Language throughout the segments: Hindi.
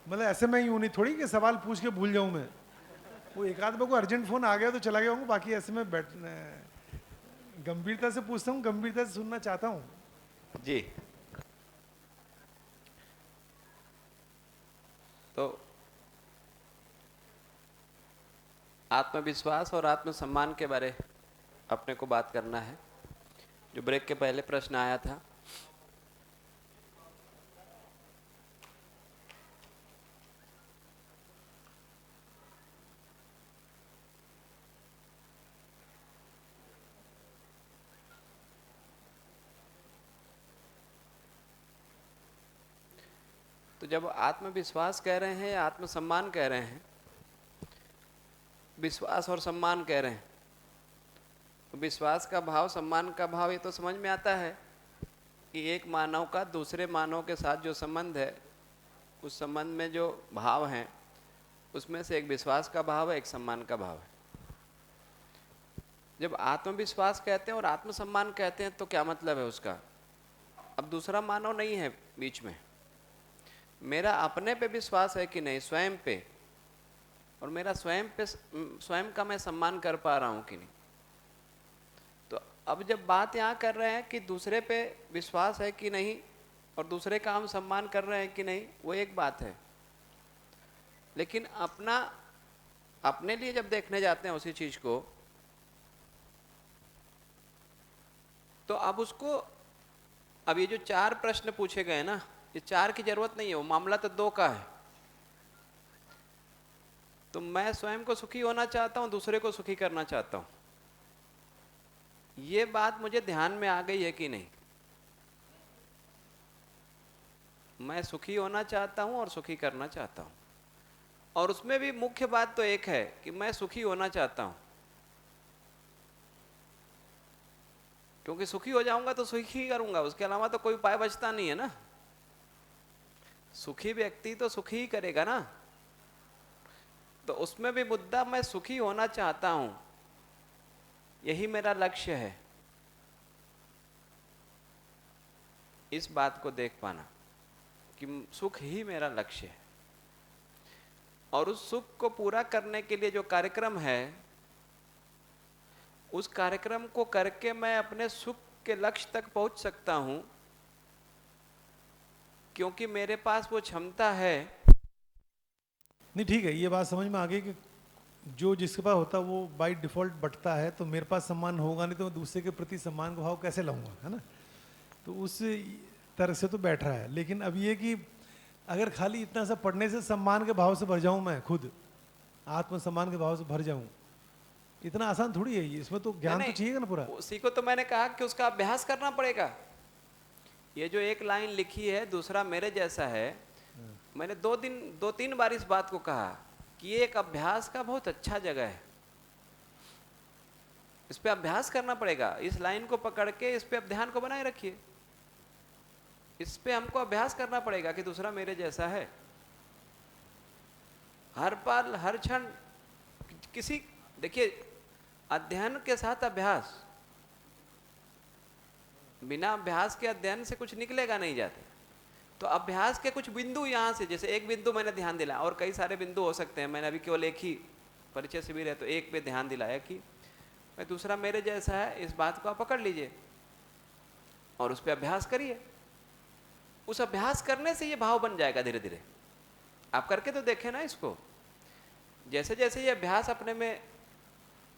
मतलब ऐसे मैं यूं नहीं थोड़ी कि सवाल पूछ के भूल जाऊं मैं, वो एक आध बार को अर्जेंट फोन आ गया तो चला गया हूँ, बाकी ऐसे में बैठ गंभीरता से पूछता हूँ, गंभीरता से सुनना चाहता हूँ। जी। तो आत्मविश्वास और आत्मसम्मान के बारे अपने को बात करना है, जो ब्रेक के पहले प्रश्न आया था। तो जब आत्मविश्वास कह रहे हैं या आत्मसम्मान कह रहे हैं, विश्वास और सम्मान कह रहे हैं, तो विश्वास का भाव, सम्मान का भाव, ये तो समझ में आता है कि एक मानव का दूसरे मानव के साथ जो संबंध है, उस संबंध में जो भाव हैं, उसमें से एक विश्वास का भाव है, एक सम्मान का भाव है। जब आत्मविश्वास कहते हैं और आत्मसम्मान कहते हैं तो क्या मतलब है उसका? अब दूसरा मानव नहीं है बीच में, मेरा अपने पे विश्वास है कि नहीं, स्वयं पे, और मेरा स्वयं पे, स्वयं का मैं सम्मान कर पा रहा हूं कि नहीं। तो अब जब बात यहाँ कर रहे हैं कि दूसरे पे विश्वास है कि नहीं और दूसरे का हम सम्मान कर रहे हैं कि नहीं, वो एक बात है, लेकिन अपना, अपने लिए जब देखने जाते हैं उसी चीज को, तो अब उसको, अब ये जो 4 प्रश्न पूछे गए ना, ये 4 की जरूरत नहीं है, वो मामला तो 2 का है। तो मैं स्वयं को सुखी होना चाहता हूं, दूसरे को सुखी करना चाहता हूं। ये बात मुझे ध्यान में आ गई है कि नहीं? मैं सुखी होना चाहता हूं और सुखी करना चाहता हूं, और उसमें भी मुख्य बात तो एक है कि मैं सुखी होना चाहता हूं, क्योंकि सुखी हो जाऊंगा तो सुखी करूंगा, उसके अलावा तो कोई उपाय बचता नहीं है ना। सुखी व्यक्ति तो सुखी ही करेगा ना। तो उसमें भी मुद्दा मैं सुखी होना चाहता हूं, यही मेरा लक्ष्य है। इस बात को देख पाना कि सुख ही मेरा लक्ष्य है, और उस सुख को पूरा करने के लिए जो कार्यक्रम है, उस कार्यक्रम को करके मैं अपने सुख के लक्ष्य तक पहुंच सकता हूं, क्योंकि मेरे पास वो क्षमता है। नहीं ठीक है, ये बात समझ में आ गई कि जो जिसके पास होता है वो बाय डिफॉल्ट बटता है, तो मेरे पास सम्मान होगा नहीं तो मैं दूसरे के प्रति सम्मान का भाव कैसे लाऊंगा, है ना। तो उस तरह से तो बैठ रहा है, लेकिन अब ये कि अगर खाली इतना सा पढ़ने से सम्मान के भाव से भर जाऊं, मैं खुद आत्मसम्मान के भाव से भर जाऊं, इतना आसान थोड़ी है ये, इसमें तो नहीं ज्ञान तो नहीं, चाहिए ना पूरा। उसी को तो मैंने कहा कि उसका अभ्यास करना पड़ेगा। ये जो एक लाइन लिखी है, दूसरा मेरे जैसा है, मैंने 2-3 बार इस बात को कहा कि ये एक अभ्यास का बहुत अच्छा जगह है, इस पे अभ्यास करना पड़ेगा। इस लाइन को पकड़ के इस पे ध्यान को बनाए रखिए, इस पे हमको अभ्यास करना पड़ेगा कि दूसरा मेरे जैसा है। हर पल हर क्षण किसी, देखिए, अध्ययन के साथ अभ्यास, बिना अभ्यास के अध्ययन से कुछ निकलेगा नहीं जाते। तो अभ्यास के कुछ बिंदु यहाँ से, जैसे एक बिंदु मैंने ध्यान दिलाया, और कई सारे बिंदु हो सकते हैं, मैंने अभी केवल एक ही परिचय शिविर है तो एक पे ध्यान दिलाया कि मैं दूसरा मेरे जैसा है, इस बात को आप पकड़ लीजिए और उस पर अभ्यास करिए। उस अभ्यास करने से ये भाव बन जाएगा धीरे धीरे। आप करके तो देखें ना इसको, जैसे जैसे ये अभ्यास अपने में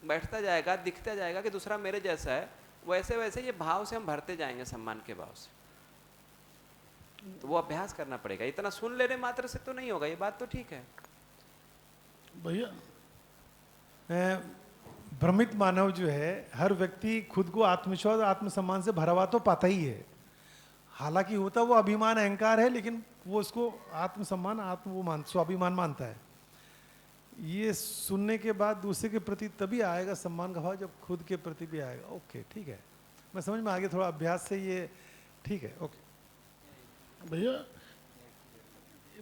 बैठता जाएगा, दिखता जाएगा कि दूसरा मेरे जैसा है, वैसे वैसे ये भाव से हम भरते जाएंगे, सम्मान के भाव से। तो वो अभ्यास करना पड़ेगा, इतना सुन लेने मात्र से तो नहीं होगा, ये बात तो ठीक है भैया। भ्रमित मानव जो है, हर व्यक्ति खुद को आत्मविश्वास और आत्मसम्मान से भरा हुआ तो पाता ही है, हालांकि होता वो अभिमान अहंकार है, लेकिन वो उसको आत्मसम्मान आत्म वो स्वाभिमान मानता है। ये सुनने के बाद दूसरे के प्रति तभी आएगा सम्मान का भाव जब खुद के प्रति भी आएगा। ओके ठीक है, मैं समझ में आ गया, थोड़ा अभ्यास से ये ठीक है। ओके भैया,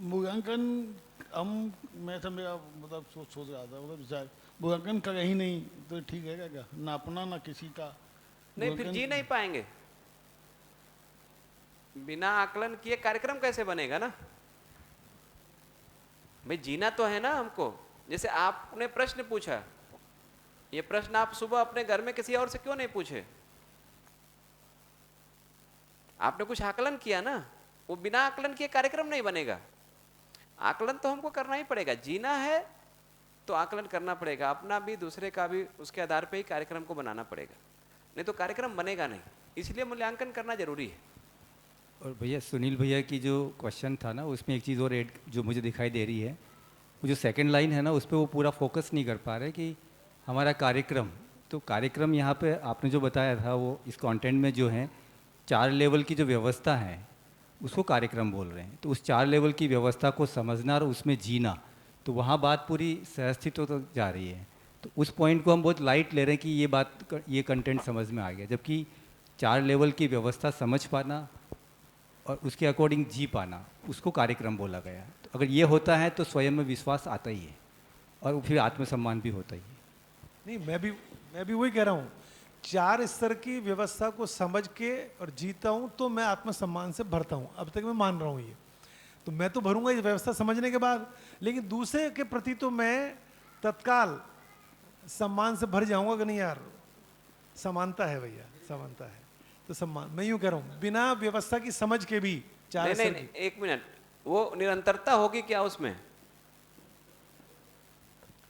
मूल्यांकन हम, मैं तो मेरा मतलब सोच रहा था, मतलब विचार, मूल्यांकन करें ही नहीं तो ठीक है क्या? ना अपना ना किसी का नहीं, फिर जी नहीं पाएंगे। बिना आकलन किए कार्यक्रम कैसे बनेगा ना। भाई जीना तो है ना हमको। जैसे आपने प्रश्न पूछा, ये प्रश्न आप सुबह अपने घर में किसी और से क्यों नहीं पूछे? आपने कुछ आकलन किया ना। वो बिना आकलन किए कार्यक्रम नहीं बनेगा। आकलन तो हमको करना ही पड़ेगा। जीना है तो आकलन करना पड़ेगा, अपना भी दूसरे का भी, उसके आधार पे ही कार्यक्रम को बनाना पड़ेगा, नहीं तो कार्यक्रम बनेगा नहीं। इसलिए मूल्यांकन करना जरूरी है। और भैया सुनील भैया की जो क्वेश्चन था ना, उसमें एक चीज़ और ऐड जो मुझे दिखाई दे रही है, वो जो सेकंड लाइन है ना, उस पर वो पूरा फोकस नहीं कर पा रहे कि हमारा कार्यक्रम, तो कार्यक्रम यहाँ पे आपने जो बताया था वो इस कंटेंट में जो है 4 लेवल की जो व्यवस्था है उसको कार्यक्रम बोल रहे हैं। तो उस 4 लेवल की व्यवस्था को समझना और उसमें जीना, तो वहाँ बात पूरी सहस्थित तो जा रही है। तो उस पॉइंट को हम बहुत लाइट ले रहे हैं कि ये बात, ये कंटेंट समझ में आ गया, जबकि 4 लेवल की व्यवस्था समझ पाना और उसके अकॉर्डिंग जी पाना, उसको कार्यक्रम बोला गया है। तो अगर ये होता है तो स्वयं में विश्वास आता ही है और फिर आत्मसम्मान भी होता ही है। नहीं, मैं भी वही कह रहा हूँ, 4 स्तर की व्यवस्था को समझ के और जीता हूँ तो मैं आत्मसम्मान से भरता हूँ। अब तक मैं मान रहा हूँ ये, तो मैं तो भरूंगा ये व्यवस्था समझने के बाद, लेकिन दूसरे के प्रति तो मैं तत्काल सम्मान से भर जाऊंगा कि नहीं यार, समानता है भैया, समानता है तो सम्मान। मैं यूं कह रहा हूँ, बिना व्यवस्था की समझ के भी 4 नहीं स्तर नहीं, की। नहीं, एक मिनट, वो निरंतरता होगी क्या उसमें?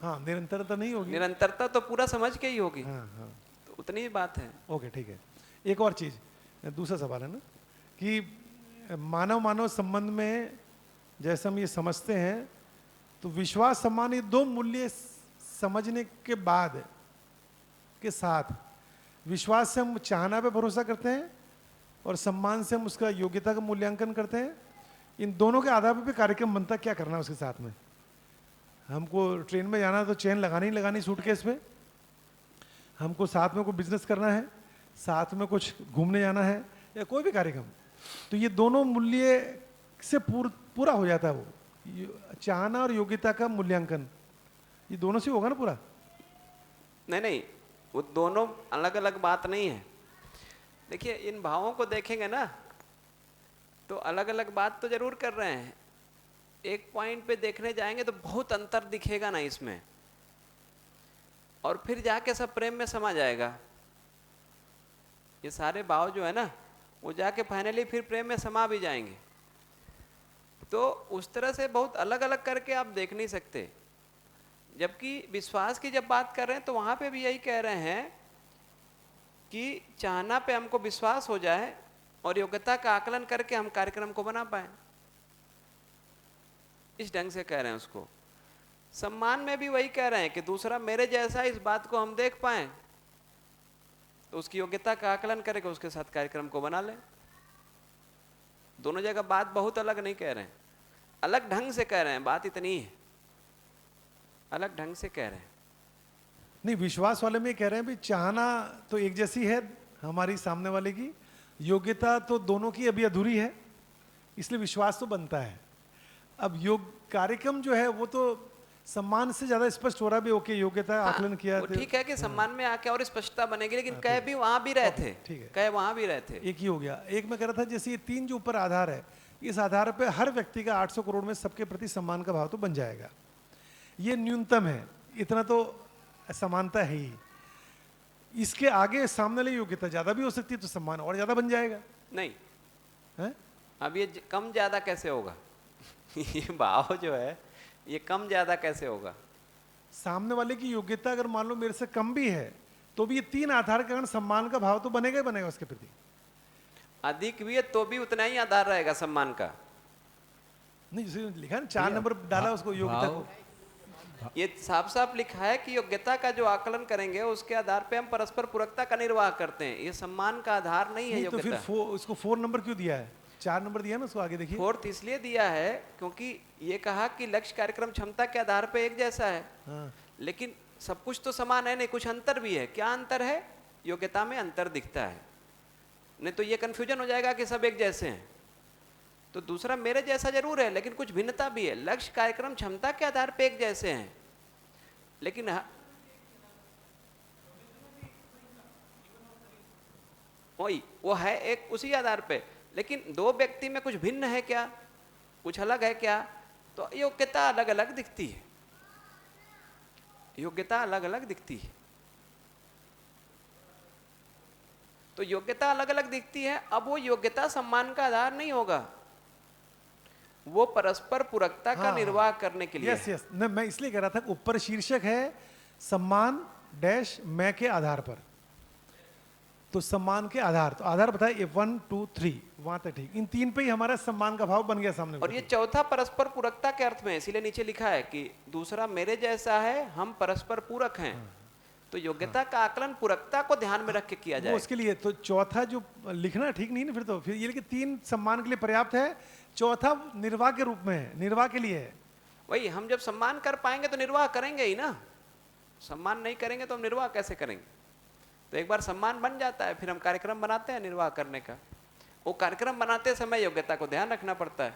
हाँ, निरंतरता नहीं होगी। निरंतरता तो पूरा समझ के ही होगी। हाँ हाँ, तो उतनी ही बात है। ओके ठीक है। एक और चीज, दूसरा सवाल है ना कि मानव मानव संबंध में जैसे हम ये समझते हैं, तो विश्वास सम्मान ये 2 मूल्य समझने के बाद के साथ, विश्वास से हम चाहना पे भरोसा करते हैं और सम्मान से हम उसका योग्यता का मूल्यांकन करते हैं। इन दोनों के आधार पे कार्यक्रम बनता है, क्या करना है उसके साथ में। हमको ट्रेन में जाना है तो चेन लगानी ही लगानी सूटकेस पे, हमको साथ में कोई बिजनेस करना है, साथ में कुछ घूमने जाना है, या कोई भी कार्यक्रम, तो ये दोनों मूल्य से पूरा हो जाता है वो, चाहना और योग्यता का मूल्यांकन, ये दोनों से होगा ना पूरा। नहीं नहीं, वो दोनों अलग अलग बात नहीं है। देखिए, इन भावों को देखेंगे ना तो अलग अलग बात तो जरूर कर रहे हैं। एक पॉइंट पे देखने जाएंगे तो बहुत अंतर दिखेगा ना इसमें, और फिर जाके सब प्रेम में समा जाएगा। ये सारे भाव जो है ना, वो जाके फाइनली फिर प्रेम में समा भी जाएंगे। तो उस तरह से बहुत अलग अलग करके आप देख नहीं सकते। जबकि विश्वास की जब बात कर रहे हैं तो वहां पे भी यही कह रहे हैं कि चाहना पे हमको विश्वास हो जाए और योग्यता का आकलन करके हम कार्यक्रम को बना पाए, इस ढंग से कह रहे हैं उसको। सम्मान में भी वही कह रहे हैं कि दूसरा मेरे जैसा, इस बात को हम देख पाए तो उसकी योग्यता का आकलन करके उसके साथ कार्यक्रम को बना लें। दोनों जगह बात बहुत अलग नहीं कह रहे हैं, अलग ढंग से कह रहे हैं। बात इतनी है, अलग ढंग से कह रहे हैं। नहीं, विश्वास वाले में कह रहे हैं भी चाहना तो एक जैसी है हमारी सामने वाले की, योग्यता तो दोनों की अभी अधूरी है, इसलिए विश्वास तो बनता है। अब योग कार्यक्रम जो है वो तो सम्मान से ज्यादा स्पष्ट हो रहा भी, ओके योग्यता आकलन किया, वो ठीक है कि सम्मान में आके और स्पष्टता बनेगी, लेकिन कह भी वहां भी रहे थे। ठीक है, कह वहां भी रहे थे। एक ही हो गया। एक मैं कह रहा था जैसे ये 3 जो ऊपर आधार है, इस आधार पे हर व्यक्ति का 800 करोड़ में सबके प्रति सम्मान का भाव तो बन जाएगा। ये न्यूनतम है, इतना तो समानता है ही। इसके आगे सामने वाली योग्यता ज्यादा भी हो सकती है तो सम्मान और ज्यादा बन जाएगा। नहीं है? अब ये कम ज्यादा कैसे होगा? ये भाव जो है ये कम ज्यादा कैसे होगा? सामने वाले की योग्यता अगर मान लो मेरे से कम भी है तो भी ये 3 आधार के कारण सम्मान का भाव तो बनेगा ही बनेगा उसके प्रति। अधिक भी है तो भी उतना ही आधार रहेगा सम्मान का। नहीं, जैसे लिखा ना 4 नंबर डाला उसको योग्यता को। ये साफ साफ लिखा है कि योग्यता का जो आकलन करेंगे उसके आधार पे हम परस्पर पूरकता का निर्वाह करते हैं। ये सम्मान का आधार नहीं है नहीं, तो फिर योग्यता। उसको 4 नंबर क्यों दिया है? 4 नंबर दिया ना उसको, आगे देखिए। 4th इसलिए दिया है क्योंकि ये कहा कि लक्ष्य कार्यक्रम क्षमता के आधार पे एक जैसा है। हाँ, लेकिन सब कुछ तो समान है नहीं, कुछ अंतर भी है। क्या अंतर है? योग्यता में अंतर दिखता है, नहीं तो ये कंफ्यूजन हो जाएगा कि सब एक जैसे हैं। तो दूसरा मेरे जैसा जरूर है लेकिन कुछ भिन्नता भी है। लक्ष्य कार्यक्रम क्षमता के आधार पे एक जैसे हैं, लेकिन वही वो है एक उसी आधार पे, लेकिन 2 व्यक्ति में कुछ भिन्न है क्या, कुछ अलग है क्या? तो योग्यता अलग अलग दिखती है, योग्यता अलग अलग दिखती है। तो योग्यता अलग अलग दिखती है। अब वो योग्यता सम्मान का आधार नहीं होगा, वो परस्पर पूरकता का निर्वाह करने के लिए। यस यस, मैं इसलिए कह रहा था ऊपर शीर्षक है सम्मान डैश मैं के आधार पर, तो सम्मान के आधार, तो आधार बताए 1 2 3 वहां तक ठीक, इन 3 पे ही हमारा सम्मान का भाव बन गया सामने। और ये चौथा परस्पर पूरकता के अर्थ में, इसीलिए नीचे लिखा है कि दूसरा मेरे जैसा है, हम परस्पर पूरक हैं। तो योग्यता का आकलन पूरकता को ध्यान में रख के किया जाए। उसके लिए तो चौथा जो लिखना ठीक नहीं ना, फिर तो फिर ये कि 3 सम्मान के लिए पर्याप्त है, चौथा निर्वाह के रूप में है, निर्वाह के लिए है। वही, हम जब सम्मान कर पाएंगे तो निर्वाह करेंगे ही ना, सम्मान नहीं करेंगे तो हम निर्वाह कैसे करेंगे। तो एक बार सम्मान बन जाता है, फिर हम कार्यक्रम बनाते हैं निर्वाह करने का। वो कार्यक्रम बनाते समय योग्यता को ध्यान रखना पड़ता है।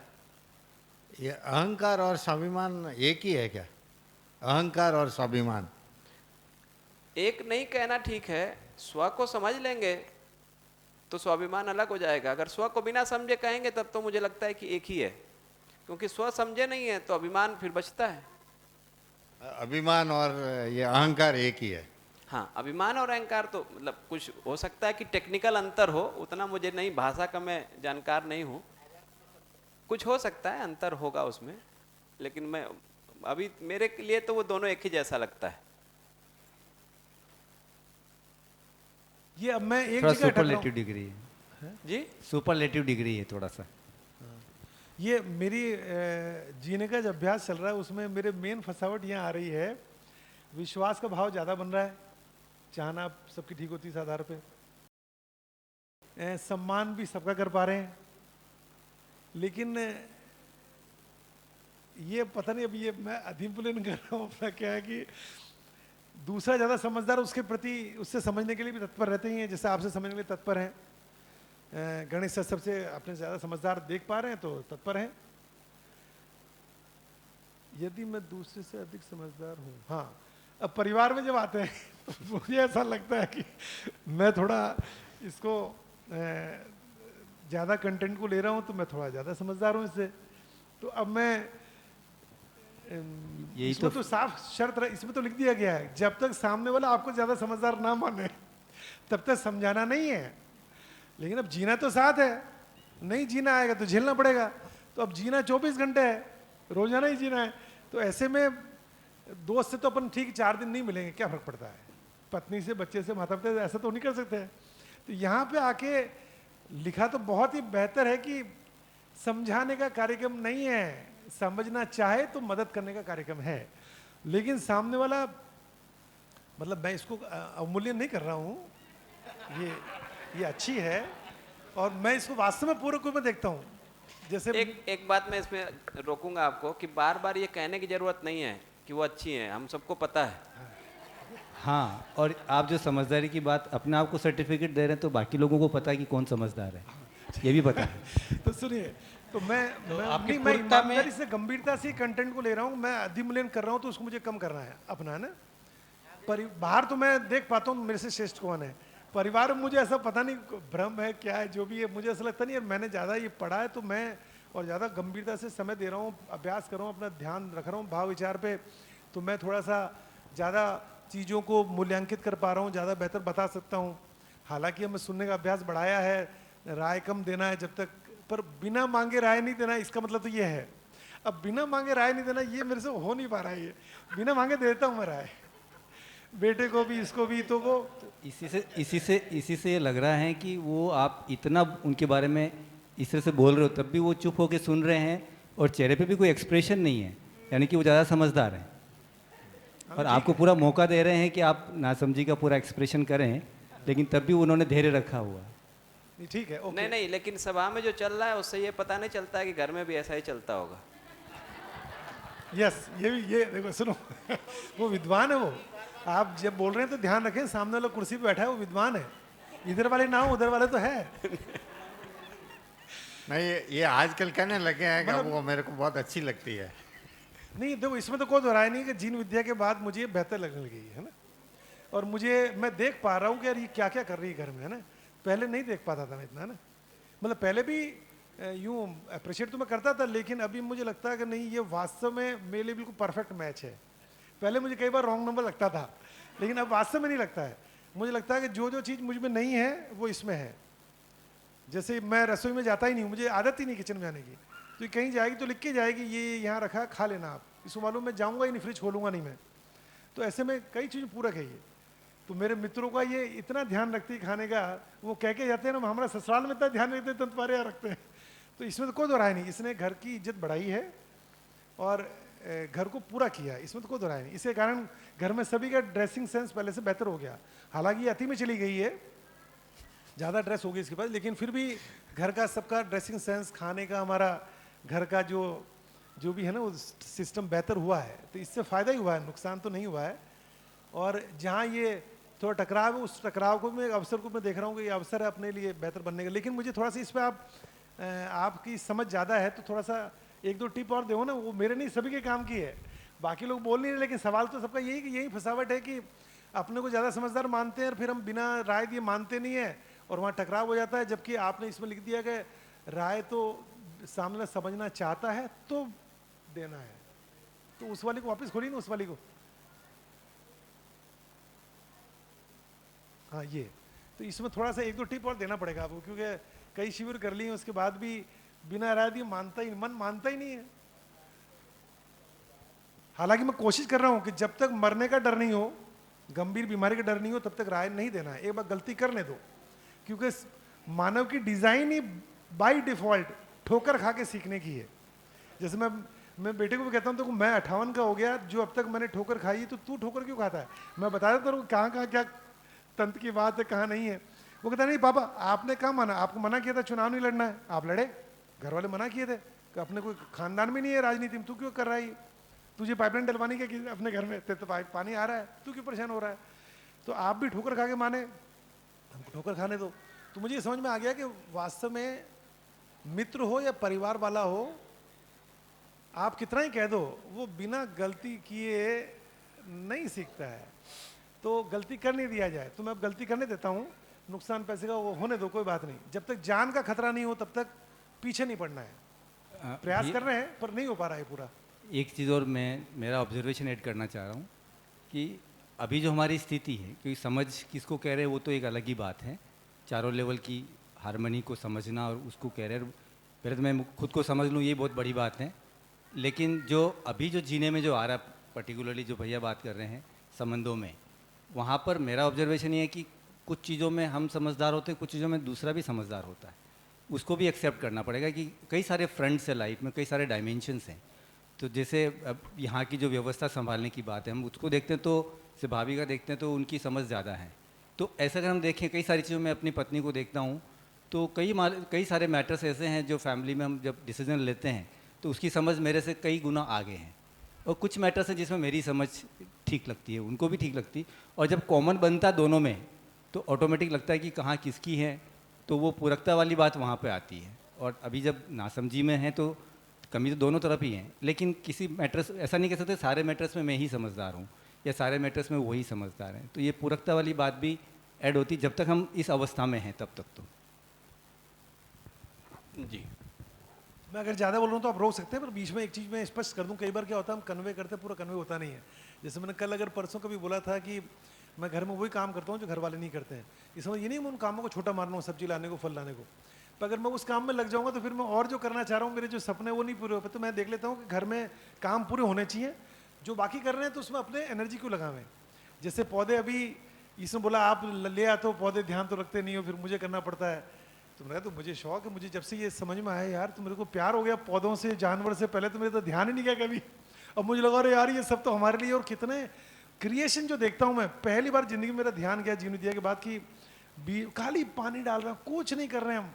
ये अहंकार और स्वाभिमान एक ही है क्या? अहंकार और स्वाभिमान एक नहीं कहना ठीक है, स्व को समझ लेंगे तो स्वाभिमान अलग हो जाएगा। अगर स्व को बिना समझे कहेंगे तब तो मुझे लगता है कि एक ही है, क्योंकि स्व समझे नहीं है तो अभिमान फिर बचता है। अभिमान और ये अहंकार एक ही है। हाँ, अभिमान और अहंकार तो मतलब कुछ हो सकता है कि टेक्निकल अंतर हो, उतना मुझे नहीं, भाषा का मैं जानकार नहीं हूँ, कुछ हो सकता है अंतर होगा उसमें, लेकिन मैं अभी मेरे लिए तो वो दोनों एक ही जैसा लगता है। ये अब मैं एक थोड़ा जगह अटक रहा हूं। सुपरलेटिव डिग्री है जी, सुपरलेटिव डिग्री है थोड़ा सा। ये मेरी जीने का जो अभ्यास चल रहा है उसमें मेरे मेन फंसावट यहाँ आ रही है, विश्वास का भाव ज़्यादा बन रहा है, चाहना सबकी ठीक होती है इस आधार पे, सम्मान भी सबका कर पा रहे हैं, लेकिन ये पता नहीं, अभी ये मैं अधिपुलन कर रहा हूँ अपना, क्या है कि दूसरा ज़्यादा समझदार उसके प्रति, उससे समझने के लिए भी तत्पर रहते ही हैं, जैसे आपसे समझने के लिए तत्पर हैं। गणेश सर सबसे अपने ज़्यादा समझदार देख पा रहे हैं तो तत्पर हैं। यदि मैं दूसरे से अधिक समझदार हूँ, हाँ, अब परिवार में जब आते हैं तो मुझे ऐसा लगता है कि मैं थोड़ा इसको ज़्यादा कंटेंट को ले रहा हूँ तो मैं थोड़ा ज़्यादा समझदार हूँ इससे। तो अब मैं यही इसमें तो साफ शर्त इसमें तो लिख दिया गया है, जब तक सामने वाला आपको ज़्यादा समझदार ना माने तब तक समझाना नहीं है। लेकिन अब जीना तो साथ है, नहीं जीना आएगा तो झेलना पड़ेगा। तो अब जीना 24 घंटे है, रोजाना ही जीना है। तो ऐसे में दोस्त से तो अपन ठीक 4 दिन नहीं मिलेंगे, क्या फर्क पड़ता है, पत्नी से, बच्चे से, माता पिता से ऐसा तो नहीं कर सकते हैं। तो यहाँ पे आके लिखा तो बहुत ही बेहतर है कि समझाने का कार्यक्रम नहीं है, समझना चाहे तो मदद करने का कार्यक्रम है। लेकिन सामने वाला, मतलब मैं इसको अवमूल्यन नहीं कर रहा हूँ, ये अच्छी है और मैं इसको वास्तव में पूरे रूप में देखता हूँ। जैसे एक बात मैं इसमें रोकूंगा आपको कि बार बार ये कहने की जरूरत नहीं है कि वो अच्छी है, हम सबको पता है। हाँ, और आप जो समझदारी की बात अपने आप को सर्टिफिकेट दे रहे हैं तो बाकी लोगों को पता है कि कौन समझदार है, ये भी पता है। तो सुनिए, तो मैं आपकी मैं पूर्णता में- ईमानदारी से, गंभीरता से कंटेंट को ले रहा हूँ, मैं अधिमूल्यन कर रहा हूँ तो उसको मुझे कम करना है अपना, है ना। बाहर तो मैं देख पाता हूँ मेरे से श्रेष्ठ कौन है, परिवार में मुझे ऐसा पता नहीं भ्रम है क्या है, जो भी है मुझे ऐसा लगता नहीं है। मैंने ज़्यादा ये पढ़ा है तो मैं और ज़्यादा गंभीरता से समय दे रहा हूँ, अभ्यास कर रहा हूँ, अपना ध्यान रख रहा हूँ भाव विचार पे, तो मैं थोड़ा सा ज़्यादा चीज़ों को मूल्यांकित कर पा रहा हूँ, ज़्यादा बेहतर बता सकता हूँ। हालांकि हमें सुनने का अभ्यास बढ़ाया है, राय कम देना है जब तक, पर बिना मांगे राय नहीं देना, इसका मतलब तो ये है। अब बिना मांगे राय नहीं देना ये मेरे से हो नहीं पा रहा है, ये बिना मांगे देता हूँ मैं राय, बेटे को भी, इसको भी। तो वो इसी से ये लग रहा है कि वो आप इतना उनके बारे में इस तरह से बोल रहे हो तब भी वो चुप होकर सुन रहे हैं और चेहरे पे भी कोई एक्सप्रेशन नहीं है, यानी कि वो ज़्यादा समझदार हैं और आपको पूरा मौका दे रहे हैं कि आप नासमझी का पूरा एक्सप्रेशन करें, लेकिन तब भी उन्होंने धैर्य रखा हुआ है। ठीक है, ओके। नहीं, लेकिन सभा में जो चल रहा है उससे ये पता नहीं चलता है कि घर में भी ऐसा ही चलता होगा। यस, ये देखो, सुनो वो विद्वान है, वो आप जब बोल रहे हैं तो ध्यान रखें, सामने वाला कुर्सी पे बैठा है वो विद्वान है, इधर वाले ना हो, उधर वाले तो है। नहीं, ये आजकल कहने लगे हैं कि वो मेरे को बहुत अच्छी लगती है। नहीं देखो, इसमें तो कोई दोहराय नहीं कि जीन विद्या के बाद मुझे ये बेहतर लगने लगी है ना, और मैं देख पा रहा हूँ कि यार ये क्या क्या कर रही है घर में, है ना। पहले नहीं देख पाता था मैं इतना, है ना। मतलब पहले भी यूं अप्रिशिएट तो मैं करता था, लेकिन अभी मुझे लगता है कि नहीं, ये वास्तव में मेरे लिए बिल्कुल परफेक्ट मैच है। पहले मुझे कई बार रॉन्ग नंबर लगता था, लेकिन अब वास्तव में नहीं लगता है। मुझे लगता है कि जो जो चीज़ मुझ में नहीं है वो इसमें है। जैसे मैं रसोई में जाता ही नहीं, मुझे आदत ही नहीं किचन में जाने की, तो ये कहीं जाएगी तो लिख के जाएगी ये यहाँ रखा, खा लेना आप, इसको मालूम मैं जाऊँगा ही नहीं, फ्रिज खोलूँगा नहीं मैं। तो ऐसे में कई चीज़ पूरक है ये। तो मेरे मित्रों का ये इतना ध्यान रखती है खाने का, वो कह के जाते हैं ना हमारा ससुराल में इतना ध्यान रखते हैं तो तुम्हारे यहाँ रखते हैं। तो इसमें तो कोई दोहराई नहीं, इसने घर की इज्जत बढ़ाई है और घर को पूरा किया, इसमें तो कोई दोहराई नहीं। इसके कारण घर में सभी का ड्रेसिंग सेंस पहले से बेहतर हो गया। हालांकि ये अति में चली गई है, ज़्यादा ड्रेस हो गई इसके पास, लेकिन फिर भी घर का सबका ड्रेसिंग सेंस, खाने का, हमारा घर का जो भी है ना वो सिस्टम बेहतर हुआ है। तो इससे फ़ायदा ही हुआ है, नुकसान तो नहीं हुआ है। और जहाँ ये थोड़ा टकराव है, उस टकराव को मैं अवसर को मैं देख रहा हूँ कि ये अवसर है अपने लिए बेहतर बनने का। लेकिन मुझे थोड़ा सा इस पर आपकी समझ ज़्यादा है तो थोड़ा सा एक दो टिप और दो ना, वो मेरे नहीं सभी के काम की है। बाकी लोग बोल नहीं रहे, लेकिन सवाल तो सबका यही कि यही फंसावट है कि अपने को ज़्यादा समझदार मानते हैं और फिर हम बिना राय दिए मानते नहीं है और वहाँ टकराव हो जाता है। जबकि आपने इसमें लिख दिया कि राय तो सामने समझना चाहता है तो देना है। तो उस वाली को वापस खोलिए ना, उस वाली को। हाँ ये तो इसमें थोड़ा सा एक दो टिप और देना पड़ेगा आपको, क्योंकि कई शिविर कर लिए उसके बाद भी बिना राय दिए मन मानता ही नहीं है। हालांकि मैं कोशिश कर रहा हूं कि जब तक मरने का डर नहीं हो, गंभीर बीमारी का डर नहीं हो, तब तक राय नहीं देना है। एक बार गलती करने दो, क्योंकि मानव की डिजाइन ही बाय डिफॉल्ट ठोकर खा के सीखने की है। जैसे मैं बेटे को भी कहता हूँ तो मैं 58 का हो गया, जो अब तक मैंने ठोकर खाई, तो तू ठोकर क्यों खाता है? मैं बता देता हूँ कहाँ कहाँ क्या तंत्र की बात है, कहाँ नहीं है। वो कहता नहीं पापा आपने कहाँ माना, आपको मना किया था चुनाव नहीं लड़ना है, आप लड़े, घर वाले मना किए थे कि अपने कोई खानदान में नहीं है राजनीति में, तू क्यों कर रहा है? तुझे पाइपलाइन डलवानी क्या कि अपने घर में तेरे तो पानी आ रहा है, तू क्यों परेशान हो रहा है? तो आप भी ठोकर खा के माने, हमको ठोकर खाने दो। तो मुझे समझ में आ गया कि वास्तव में मित्र हो या परिवार वाला हो, आप कितना ही कह दो, वो बिना गलती किए नहीं सीखता है। तो गलती कर नहीं दिया जाए, तो मैं अब गलती करने देता हूँ, नुकसान पैसे का वो होने दो, कोई बात नहीं। जब तक जान का खतरा नहीं हो तब तक पीछे नहीं पड़ना है। प्रयास कर रहे हैं पर नहीं हो पा रहा है पूरा। एक चीज़ और मैं मेरा ऑब्जर्वेशन ऐड करना चाह रहा हूँ कि अभी जो हमारी स्थिति है, क्योंकि समझ किसको कह रहे हैं वो तो एक अलग ही बात है, चारों लेवल की हारमोनी को समझना और उसको कह रहे हैं, पहले तो मैं खुद को समझ लूँ ये बहुत बड़ी बात है। लेकिन जो अभी जो जीने में जो आ रहा है, पर्टिकुलरली जो भैया बात कर रहे हैं संबंधों में, वहाँ पर मेरा ऑब्जर्वेशन ये है कि कुछ चीज़ों में हम समझदार होते हैं, कुछ चीज़ों में दूसरा भी समझदार होता है। उसको भी एक्सेप्ट करना पड़ेगा कि कई सारे फ्रंट्स है लाइफ में, कई सारे डायमेंशंस हैं। तो जैसे अब यहाँ की जो व्यवस्था संभालने की बात है, हम उसको देखते हैं तो से भाभी का देखते हैं तो उनकी समझ ज़्यादा है। तो ऐसा अगर हम देखें, कई सारी चीज़ों में अपनी पत्नी को देखता हूँ तो कई सारे मैटर्स ऐसे हैं जो फैमिली में हम जब डिसीजन लेते हैं तो उसकी समझ मेरे से कई गुना आगे हैं, और कुछ मैटर्स हैं जिसमें मेरी समझ ठीक लगती है, उनको भी ठीक लगती, और जब कॉमन बनता है दोनों में तो ऑटोमेटिक लगता है कि कहाँ किसकी है, तो वो पूरकता वाली बात वहाँ पे आती है। और अभी जब नासमझी में है तो कमी तो दोनों तरफ ही है, लेकिन किसी मैटर्स ऐसा नहीं कह सकते सारे मैटर्स में मैं ही समझदार हूँ या सारे मैटर्स में वही समझदार हैं। तो ये पूरकता वाली बात भी ऐड होती जब तक हम इस अवस्था में हैं तब तक। तो जी मैं अगर ज़्यादा बोल रहा हूँ तो आप रोक सकते हैं, पर बीच में एक चीज़ मैं स्पष्ट कर दूं, कई बार क्या होता है हम कन्वे करते हैं, पूरा कन्वे होता नहीं है। जैसे मैंने कल अगर परसों कभी बोला था कि मैं घर में वही काम करता हूँ जो घर वाले नहीं करते हैं, इसमें ये नहीं मैं उन कामों को छोटा मार रहा हूँ, सब्जी लाने को, फल लाने को, पर अगर मैं उस काम में लग जाऊँगा तो फिर मैं और जो करना चाह रहा हूँ, मेरे जो सपने वो नहीं पूरे हो पाते। तो मैं देख लेता हूँ कि घर में काम पूरे होने चाहिए, जो बाकी कर रहे हैं तो उसमें अपने एनर्जी क्यों लगावें। जैसे पौधे, अभी इसमें बोला आप ले आते हो पौधे, ध्यान तो रखते नहीं हो, फिर मुझे करना पड़ता है। तो मैंने कहा तो मुझे शौक है, मुझे जब से ये समझ में आया यार तो मेरे को प्यार हो गया पौधों से, जानवर से, पहले तो मेरे तो ध्यान ही नहीं गया कभी। अब मुझे लगा अरे यार ये सब तो हमारे लिए, और कितने क्रिएशन जो देखता हूँ मैं, पहली बार जिंदगी में मेरा ध्यान गया जीवन दिया के बाद कि खाली पानी डाल रहे हैं, कुछ नहीं कर रहे हैं हम,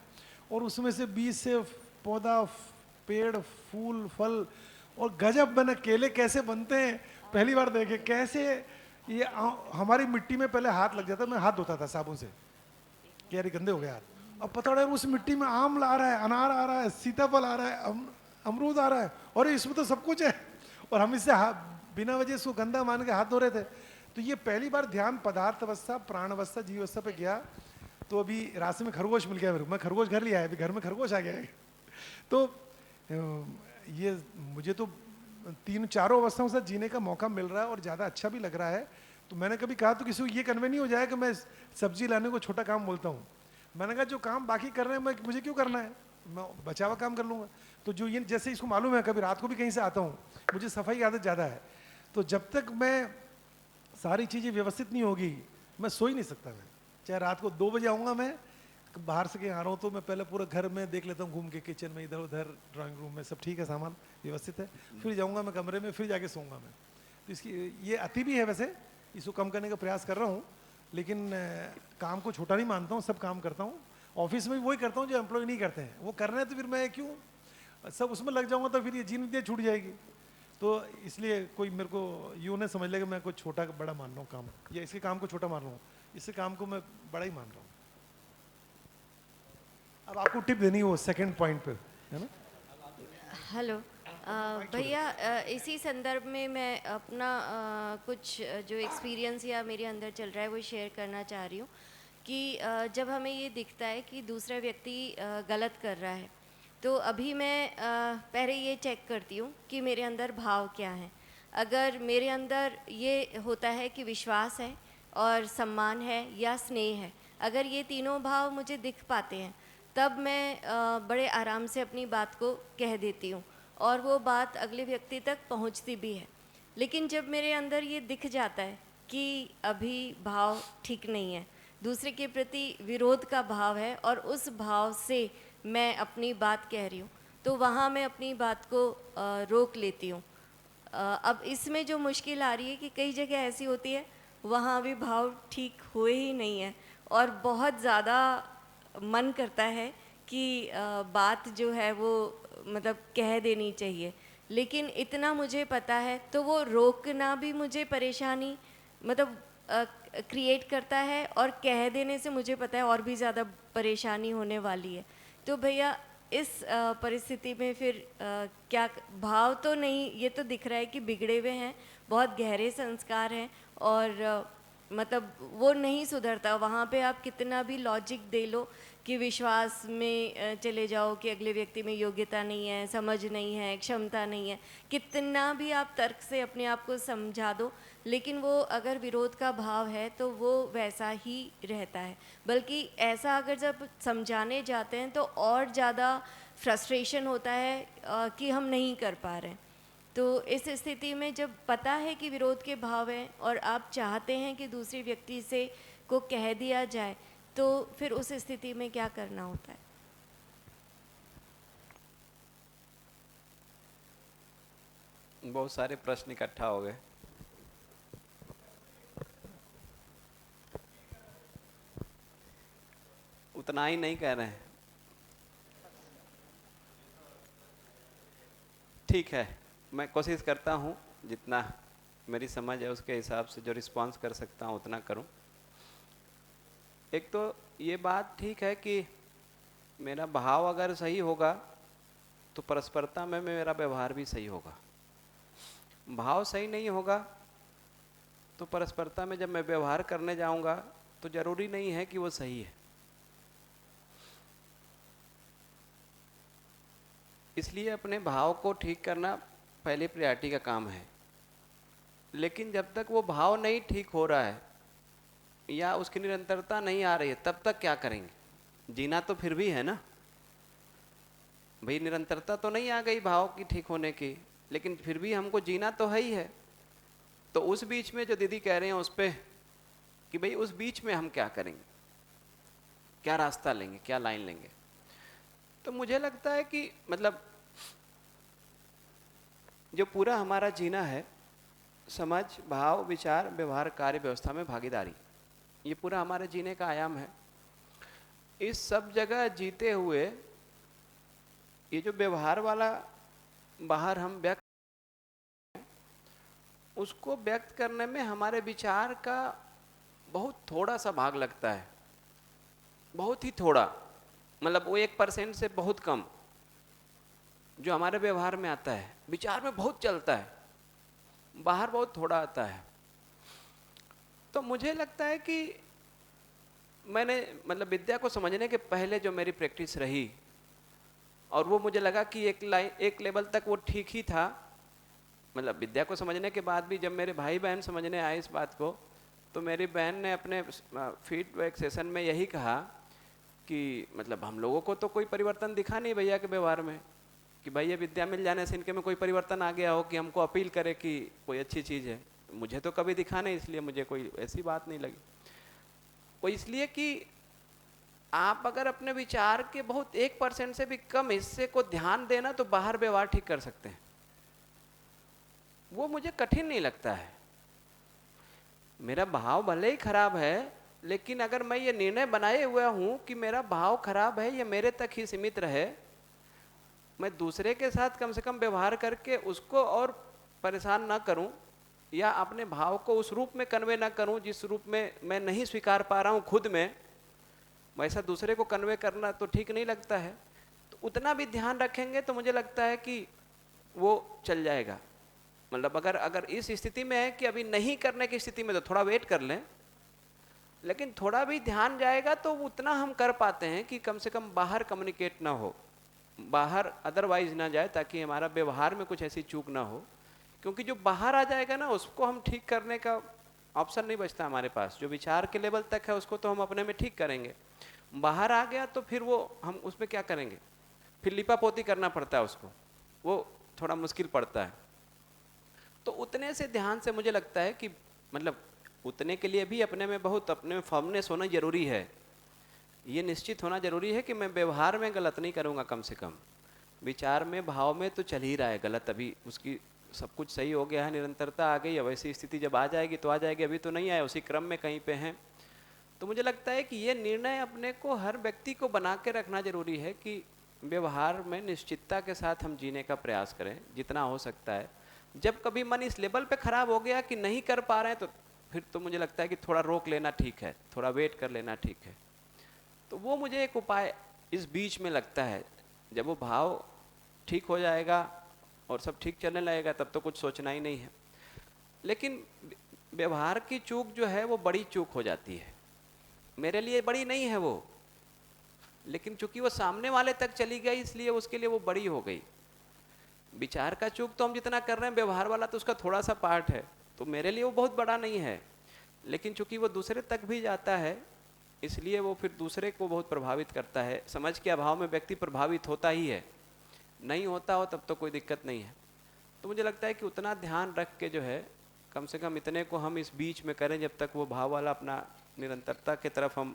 और उसमें से बीज से पौधा, पेड़, फूल, फल, और गजब मैंने केले कैसे बनते हैं पहली बार देखे, कैसे ये हमारी मिट्टी में पहले हाथ लग जाता, मैं हाथ धोता था साबुन से कि यार गंदे हो गए यार, अब पता है उस मिट्टी में आम ला रहा है, अनार आ रहा है, सीताफल आ रहा है, अमरूद आ रहा है, और इसमें तो सब कुछ है, और हम इससे बिना वजह इसको गंदा मान के हाथ धो रहे थे। तो ये पहली बार ध्यान पदार्थ अवस्था, प्राण अवस्था, जीव अवस्था पे गया। तो अभी रास्ते में खरगोश मिल गया मेरे को, मैं खरगोश घर लिया है, अभी घर में खरगोश आ गया है, तो ये मुझे तो तीन चारों अवस्थाओं से जीने का मौका मिल रहा है और ज़्यादा अच्छा भी लग रहा है। तो मैंने कभी कहा तो किसी को ये कन्वे नहीं हो जाए कि मैं सब्जी लाने को छोटा काम बोलता हूँ। मैंने कहा जो काम बाकी कर रहे हैं मैं मुझे क्यों करना है, मैं बचा हुआ काम कर लूँगा। तो जो ये जैसे इसको मालूम है कभी रात को भी कहीं से आता हूँ, मुझे सफाई की आदत ज़्यादा है, तो जब तक मैं सारी चीज़ें व्यवस्थित नहीं होगी मैं सो ही नहीं सकता। मैं चाहे रात को 2 बजे आऊँगा, मैं बाहर से कहीं आ रहा हूँ तो मैं पहले पूरा घर में देख लेता हूँ घूम के, किचन में इधर उधर ड्राइंग रूम में सब ठीक है, सामान व्यवस्थित है, फिर जाऊँगा मैं कमरे में, फिर जाके सोऊंगा मैं। तो इसकी ये अति भी है, वैसे इसको कम करने का प्रयास कर रहा हूँ, लेकिन काम को छोटा नहीं मानता हूँ, सब काम करता हूँ। ऑफिस में भी वही करता हूँ जो एम्प्लॉय नहीं करते हैं, वो कर रहे हैं तो फिर मैं क्यों सब उसमें लग जाऊँगा, तो फिर ये जीवन विद्या छूट जाएगी। तो इसलिए कोई मेरे को यूँ नहीं समझ ले कि मैं कुछ छोटा बड़ा मान रहा हूँ काम, या इसके काम को छोटा मान रहा हूँ, इसके काम को मैं बड़ा ही मान रहा हूँ। अब आपको टिप देनी हो सेकंड पॉइंट पे, है ना? हेलो भैया, इसी संदर्भ में मैं अपना कुछ जो एक्सपीरियंस या मेरे अंदर चल रहा है वो शेयर करना चाह रही हूँ कि जब हमें ये दिखता है कि दूसरा व्यक्ति गलत कर रहा है, तो अभी मैं पहले ये चेक करती हूँ कि मेरे अंदर भाव क्या हैं। अगर मेरे अंदर ये होता है कि विश्वास है और सम्मान है या स्नेह है, अगर ये तीनों भाव मुझे दिख पाते हैं, तब मैं बड़े आराम से अपनी बात को कह देती हूँ और वो बात अगले व्यक्ति तक पहुँचती भी है। लेकिन जब मेरे अंदर ये दिख जाता है कि अभी भाव ठीक नहीं है, दूसरे के प्रति विरोध का भाव है और उस भाव से मैं अपनी बात कह रही हूँ, तो वहाँ मैं अपनी बात को रोक लेती हूँ। अब इसमें जो मुश्किल आ रही है कि कई जगह ऐसी होती है वहाँ भी भाव ठीक हुए ही नहीं है और बहुत ज़्यादा मन करता है कि बात जो है वो मतलब कह देनी चाहिए, लेकिन इतना मुझे पता है तो वो रोकना भी मुझे परेशानी मतलब क्रिएट करता है और कह देने से मुझे पता है और भी ज़्यादा परेशानी होने वाली है। तो भैया इस परिस्थिति में फिर क्या भाव तो नहीं, ये तो दिख रहा है कि बिगड़े हुए हैं, बहुत गहरे संस्कार हैं और मतलब वो नहीं सुधरता। वहाँ पे आप कितना भी लॉजिक दे लो कि विश्वास में चले जाओ कि अगले व्यक्ति में योग्यता नहीं है, समझ नहीं है, क्षमता नहीं है, कितना भी आप तर्क से अपने आप को समझा दो, लेकिन वो अगर विरोध का भाव है तो वो वैसा ही रहता है। बल्कि ऐसा अगर जब समझाने जाते हैं तो और ज़्यादा फ्रस्ट्रेशन होता है कि हम नहीं कर पा रहे हैं। तो इस स्थिति में जब पता है कि विरोध के भाव हैं और आप चाहते हैं कि दूसरे व्यक्ति से को कह दिया जाए, तो फिर उस स्थिति में क्या करना होता है? बहुत सारे प्रश्न इकट्ठा हो गए। उतना ही नहीं कह रहे हैं, ठीक है, मैं कोशिश करता हूँ जितना मेरी समझ है उसके हिसाब से जो रिस्पांस कर सकता हूँ उतना करूँ। एक तो ये बात ठीक है कि मेरा भाव अगर सही होगा तो परस्परता में मेरा व्यवहार भी सही होगा। भाव सही नहीं होगा तो परस्परता में जब मैं व्यवहार करने जाऊंगा तो जरूरी नहीं है कि वो सही है। इसलिए अपने भाव को ठीक करना पहली प्रायोरिटी का काम है। लेकिन जब तक वो भाव नहीं ठीक हो रहा है या उसकी निरंतरता नहीं आ रही है, तब तक क्या करेंगे? जीना तो फिर भी है ना भाई, निरंतरता तो नहीं आ गई भाव की ठीक होने की, लेकिन फिर भी हमको जीना तो है ही है। तो उस बीच में जो दीदी कह रहे हैं उस पे कि भाई उस बीच में हम क्या करेंगे, क्या रास्ता लेंगे, क्या लाइन लेंगे। तो मुझे लगता है कि मतलब जो पूरा हमारा जीना है, समझ, भाव, विचार, व्यवहार, कार्य, व्यवस्था में भागीदारी, ये पूरा हमारे जीने का आयाम है। इस सब जगह जीते हुए ये जो व्यवहार वाला बाहर हम व्यक्त, उसको व्यक्त करने में हमारे विचार का बहुत थोड़ा सा भाग लगता है, बहुत ही थोड़ा, मतलब वो 1% से बहुत कम जो हमारे व्यवहार में आता है। विचार में बहुत चलता है, बाहर बहुत थोड़ा आता है। तो मुझे लगता है कि मैंने मतलब विद्या को समझने के पहले जो मेरी प्रैक्टिस रही और वो मुझे लगा कि एक लेवल तक वो ठीक ही था। मतलब विद्या को समझने के बाद भी जब मेरे भाई बहन समझने आए इस बात को, तो मेरी बहन ने अपने फीडबैक सेशन में यही कहा कि मतलब हम लोगों को तो कोई परिवर्तन दिखा नहीं भैया के व्यवहार में, कि भाई ये विद्या मिल जाने से इनके में कोई परिवर्तन आ गया हो कि हमको अपील करे कि कोई अच्छी चीज़ है। मुझे तो कभी दिखा नहीं, इसलिए मुझे कोई ऐसी बात नहीं लगी। वो इसलिए कि आप अगर अपने विचार के बहुत 1% से भी कम हिस्से को ध्यान देना तो बाहर व्यवहार ठीक कर सकते हैं। वो मुझे कठिन नहीं लगता है। मेरा भाव भले ही खराब है, लेकिन अगर मैं ये निर्णय बनाए हुआ हूं कि मेरा भाव खराब है, ये मेरे तक ही सीमित रहे, मैं दूसरे के साथ कम से कम व्यवहार करके उसको और परेशान ना करूं, या अपने भाव को उस रूप में कन्वे ना करूं जिस रूप में मैं नहीं स्वीकार पा रहा हूं खुद में, वैसा दूसरे को कन्वे करना तो ठीक नहीं लगता है। तो उतना भी ध्यान रखेंगे तो मुझे लगता है कि वो चल जाएगा। मतलब अगर इस स्थिति में है कि अभी नहीं करने की स्थिति में तो थोड़ा वेट कर लें, लेकिन थोड़ा भी ध्यान जाएगा तो उतना हम कर पाते हैं कि कम से कम बाहर कम्युनिकेट ना हो, बाहर अदरवाइज ना जाए, ताकि हमारा व्यवहार में कुछ ऐसी चूक ना हो। क्योंकि जो बाहर आ जाएगा ना, उसको हम ठीक करने का ऑप्शन नहीं बचता हमारे पास। जो विचार के लेवल तक है उसको तो हम अपने में ठीक करेंगे, बाहर आ गया तो फिर वो हम उसमें क्या करेंगे, फिर लिपापोती करना पड़ता है उसको, वो थोड़ा मुश्किल पड़ता है। तो उतने से ध्यान से मुझे लगता है कि मतलब उतने के लिए भी अपने में बहुत अपने में फर्मनेस होना जरूरी है। ये निश्चित होना जरूरी है कि मैं व्यवहार में गलत नहीं करूँगा, कम से कम विचार में भाव में तो चल ही रहा है गलत, अभी उसकी सब कुछ सही हो गया है, निरंतरता आ गई है, वैसी स्थिति जब आ जाएगी तो आ जाएगी, अभी तो नहीं आए, उसी क्रम में कहीं पे हैं। तो मुझे लगता है कि ये निर्णय अपने को, हर व्यक्ति को बना के रखना जरूरी है कि व्यवहार में निश्चितता के साथ हम जीने का प्रयास करें जितना हो सकता है। जब कभी मन इस लेवल पे खराब हो गया कि नहीं कर पा रहे हैं, तो फिर तो मुझे लगता है कि थोड़ा रोक लेना ठीक है, थोड़ा वेट कर लेना ठीक है। तो वो मुझे एक उपाय इस बीच में लगता है। जब वो भाव ठीक हो जाएगा और सब ठीक चलने लगेगा तब तो कुछ सोचना ही नहीं है। लेकिन व्यवहार की चूक जो है वो बड़ी चूक हो जाती है। मेरे लिए बड़ी नहीं है वो, लेकिन चूंकि वो सामने वाले तक चली गई इसलिए उसके लिए वो बड़ी हो गई। विचार का चूक तो हम जितना कर रहे हैं, व्यवहार वाला तो उसका थोड़ा सा पार्ट है, तो मेरे लिए वो बहुत बड़ा नहीं है। लेकिन चूंकि वो दूसरे तक भी जाता है इसलिए वो फिर दूसरे को बहुत प्रभावित करता है। समझ के अभाव में व्यक्ति प्रभावित होता ही है, नहीं होता हो तब तो कोई दिक्कत नहीं है। तो मुझे लगता है कि उतना ध्यान रख के जो है, कम से कम इतने को हम इस बीच में करें जब तक वो भाव वाला अपना निरंतरता की तरफ हम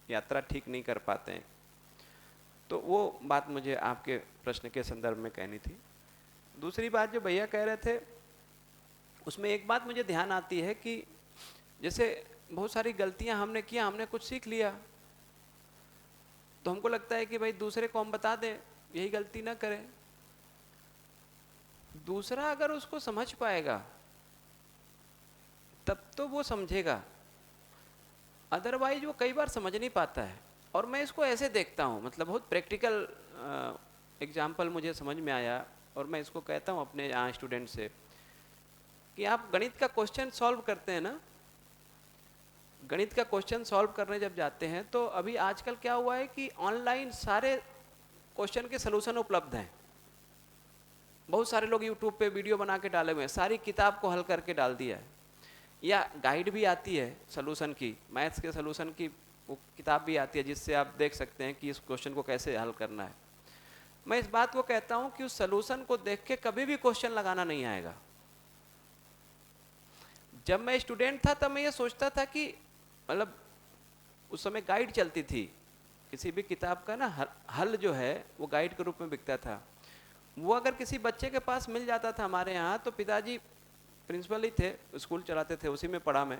यात्रा ठीक नहीं कर पाते हैं। तो वो बात मुझे आपके प्रश्न के संदर्भ में कहनी थी। दूसरी बात जो भैया कह रहे थे उसमें एक बात मुझे ध्यान आती है कि जैसे बहुत सारी गलतियां हमने किया, हमने कुछ सीख लिया, तो हमको लगता है कि भाई दूसरे को हम बता दें यही गलती ना करें। दूसरा अगर उसको समझ पाएगा तब तो वो समझेगा, अदरवाइज वो कई बार समझ नहीं पाता है। और मैं इसको ऐसे देखता हूँ, मतलब बहुत प्रैक्टिकल एग्जाम्पल मुझे समझ में आया, और मैं इसको कहता हूँ अपने यहाँ स्टूडेंट से कि आप गणित का क्वेश्चन सॉल्व करते हैं ना, गणित का क्वेश्चन सॉल्व करने जब जाते हैं तो अभी आजकल क्या हुआ है कि ऑनलाइन सारे क्वेश्चन के सलूशन उपलब्ध हैं। बहुत सारे लोग यूट्यूब पे वीडियो बना के डाले हुए हैं, सारी किताब को हल करके डाल दिया है, या गाइड भी आती है सलूशन की, मैथ्स के सलूशन की वो किताब भी आती है जिससे आप देख सकते हैं कि इस क्वेश्चन को कैसे हल करना है। मैं इस बात को कहता हूं कि उस सलूशन को देख के कभी भी क्वेश्चन लगाना नहीं आएगा। जब मैं स्टूडेंट था तब मैं ये सोचता था कि मतलब उस समय गाइड चलती थी, किसी भी किताब का ना हल जो है वो गाइड के रूप में बिकता था। वो अगर किसी बच्चे के पास मिल जाता था हमारे यहाँ, तो पिताजी प्रिंसिपल ही थे, स्कूल चलाते थे, उसी में पढ़ा मैं,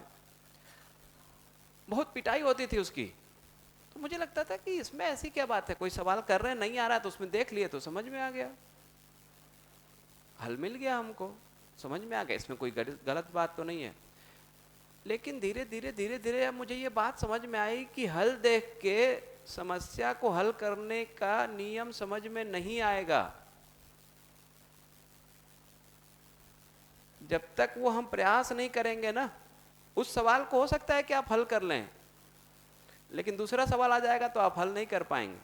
बहुत पिटाई होती थी उसकी। तो मुझे लगता था कि इसमें ऐसी क्या बात है, कोई सवाल कर रहे हैं नहीं आ रहा है तो उसमें देख लिए तो समझ में आ गया, हल मिल गया, हमको समझ में आ गया, इसमें कोई गलत बात तो नहीं है। लेकिन धीरे धीरे अब मुझे ये बात समझ में आई कि हल देख के समस्या को हल करने का नियम समझ में नहीं आएगा जब तक वो हम प्रयास नहीं करेंगे ना। उस सवाल को हो सकता है कि आप हल कर लें, लेकिन दूसरा सवाल आ जाएगा तो आप हल नहीं कर पाएंगे।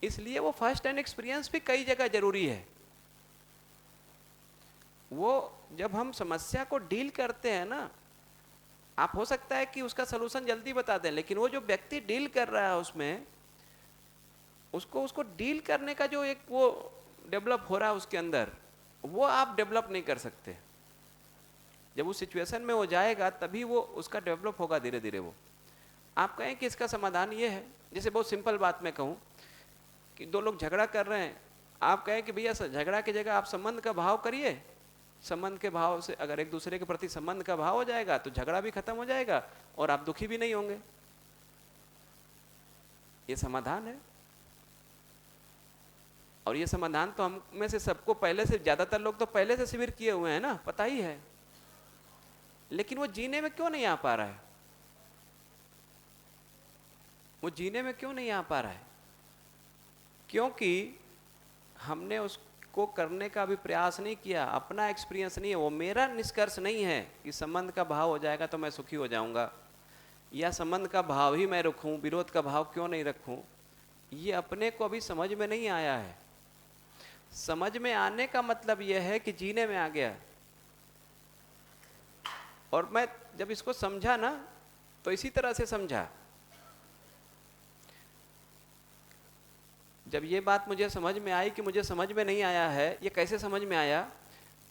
इसलिए वो फर्स्ट हैंड एक्सपीरियंस भी कई जगह जरूरी है। वो जब हम समस्या को डील करते हैं ना, आप हो सकता है कि उसका सलूशन जल्दी बता दें, लेकिन वो जो व्यक्ति डील कर रहा है उसमें, उसको डील करने का जो एक वो डेवलप हो रहा है उसके अंदर, वो आप डेवलप नहीं कर सकते। जब उस सिचुएशन में वो जाएगा तभी वो उसका डेवलप होगा धीरे धीरे। वो आप कहें कि इसका समाधान ये है, जैसे बहुत सिंपल बात मैं कहूँ कि दो लोग झगड़ा कर रहे हैं, आप कहें कि भैया झगड़ा की जगह आप संबंध का भाव करिए, संबंध के भाव से अगर एक दूसरे के प्रति संबंध का भाव हो जाएगा तो झगड़ा भी खत्म हो जाएगा और आप दुखी भी नहीं होंगे। ये समाधान है। और ये समाधान तो हम में से सबको पहले से, ज्यादातर लोग तो पहले से शिविर किए हुए हैं ना, पता ही है, लेकिन वो जीने में क्यों नहीं आ पा रहा है? वो जीने में क्यों नहीं आ पा रहा है? क्योंकि हमने उसको करने का भी प्रयास नहीं किया, अपना एक्सपीरियंस नहीं है। वो मेरा निष्कर्ष नहीं है कि संबंध का भाव हो जाएगा तो मैं सुखी हो जाऊंगा, या संबंध का भाव ही मैं रखूं, विरोध का भाव क्यों नहीं रखूं। ये अपने को अभी समझ में नहीं आया है। समझ में आने का मतलब यह है कि जीने में आ गया। और मैं जब इसको समझा ना तो इसी तरह से समझा। जब ये बात मुझे समझ में आई कि मुझे समझ में नहीं आया है, ये कैसे समझ में आया?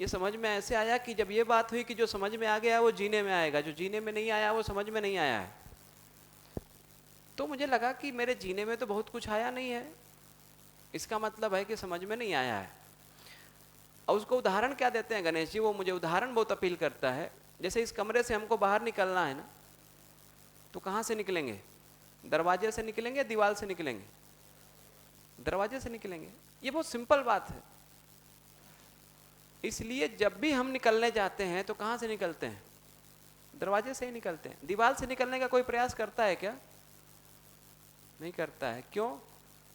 ये समझ में ऐसे आया कि जब ये बात हुई कि जो समझ में आ गया वो जीने में आएगा, जो जीने में नहीं आया वो समझ में नहीं आया है। तो मुझे लगा कि मेरे जीने में तो बहुत कुछ आया नहीं है, इसका मतलब है कि समझ में नहीं आया है। और उसको उदाहरण क्या देते हैं गणेश जी? वो मुझे उदाहरण बहुत अपील करता है। जैसे इस कमरे से हमको बाहर निकलना है ना, तो कहाँ से निकलेंगे? दरवाजे से निकलेंगे, दीवार से निकलेंगे? दरवाजे से निकलेंगे। ये बहुत सिंपल बात है। इसलिए जब भी हम निकलने जाते हैं तो कहाँ से निकलते हैं? दरवाजे से ही निकलते हैं। दीवार से निकलने का कोई प्रयास करता है क्या? नहीं करता है। क्यों?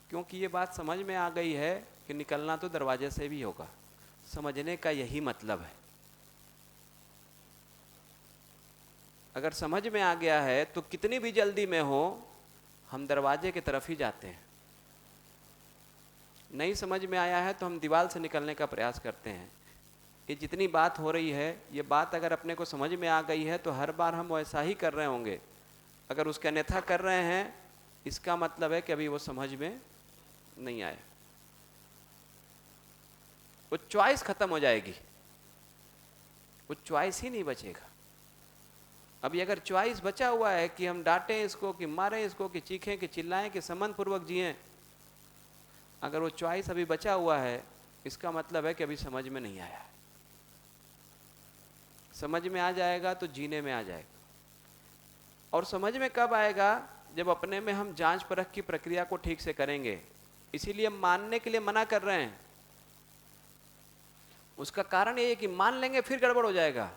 क्योंकि ये बात समझ में आ गई है कि निकलना तो दरवाजे से भी होगा। समझने का यही मतलब है। अगर समझ में आ गया है तो कितनी भी जल्दी में हो हम दरवाजे की तरफ ही जाते हैं। नहीं समझ में आया है तो हम दीवार से निकलने का प्रयास करते हैं। ये जितनी बात हो रही है, ये बात अगर अपने को समझ में आ गई है तो हर बार हम वैसा ही कर रहे होंगे। अगर उसके अन्यथा कर रहे हैं, इसका मतलब है कि अभी वो समझ में नहीं आया। वो चॉइस खत्म हो जाएगी, वो चॉइस ही नहीं बचेगा। अभी अगर चॉइस बचा हुआ है कि हम डांटें इसको, कि मारें इसको, कि चीखें, कि चिल्लाएं, कि संबंध पूर्वक जिएं, अगर वो चॉइस अभी बचा हुआ है, इसका मतलब है कि अभी समझ में नहीं आया है। समझ में आ जाएगा तो जीने में आ जाएगा। और समझ में कब आएगा? जब अपने में हम जांच परख की प्रक्रिया को ठीक से करेंगे। इसीलिए मानने के लिए मना कर रहे हैं। उसका कारण ये है कि मान लेंगे फिर गड़बड़ हो जाएगा।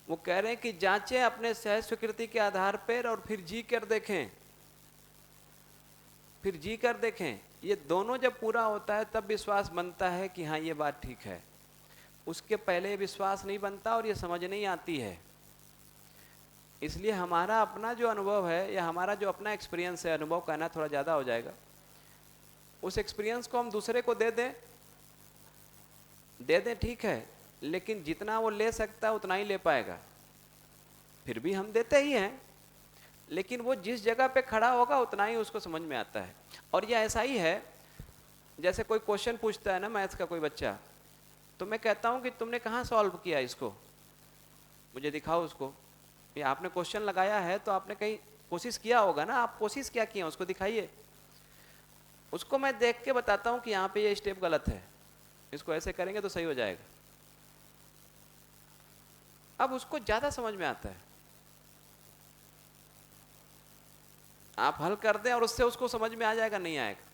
वो कह रहे हैं कि जांचें अपने सहज स्वीकृति के आधार पर और फिर जी कर देखें, फिर जी कर देखें। ये दोनों जब पूरा होता है तब विश्वास बनता है कि हाँ ये बात ठीक है। उसके पहले विश्वास नहीं बनता और ये समझ नहीं आती है। इसलिए हमारा अपना जो अनुभव है या हमारा जो अपना एक्सपीरियंस है, अनुभव कहना थोड़ा ज़्यादा हो जाएगा, उस एक्सपीरियंस को हम दूसरे को दे दें ठीक है, लेकिन जितना वो ले सकता है उतना ही ले पाएगा। फिर भी हम देते ही हैं, लेकिन वो जिस जगह पे खड़ा होगा उतना ही उसको समझ में आता है। और ये ऐसा ही है, जैसे कोई क्वेश्चन पूछता है ना मैथ्स का कोई बच्चा, तो मैं कहता हूँ कि तुमने कहाँ सॉल्व किया इसको, मुझे दिखाओ उसको। ये आपने क्वेश्चन लगाया है तो आपने कहीं कोशिश किया होगा ना, आप कोशिश क्या किए उसको दिखाइए। उसको मैं देख के बताता हूँ कि यहाँ पे ये स्टेप गलत है, इसको ऐसे करेंगे तो सही हो जाएगा। अब उसको ज़्यादा समझ में आता है। आप हल कर दें और उससे उसको समझ में आ जाएगा, नहीं आएगा।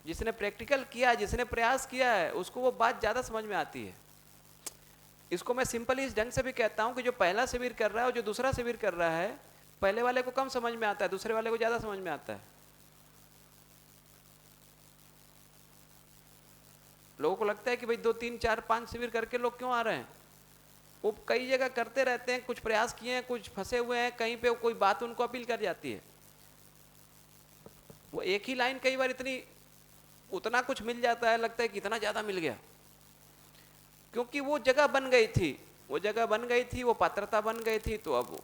जिसने प्रैक्टिकल किया, जिसने प्रयास किया है, उसको वो बात ज़्यादा समझ में आती है। इसको मैं सिंपली इस ढंग से भी कहता हूं कि जो पहला शिविर कर रहा है और जो दूसरा शिविर कर रहा है, पहले वाले को कम समझ में आता है, दूसरे वाले को ज़्यादा समझ में आता है। लोगों को लगता है कि भाई 2, 3, 4, 5 शिविर करके लोग क्यों आ रहे हैं। वो कई जगह करते रहते हैं, कुछ प्रयास किए हैं, कुछ फंसे हुए हैं, कहीं पे कोई बात उनको अपील कर जाती है। वो एक ही लाइन कई बार इतनी उतना कुछ मिल जाता है, लगता है कि इतना ज़्यादा मिल गया, क्योंकि वो जगह बन गई थी, वो जगह बन गई थी, वो पात्रता बन गई थी, तो अब वो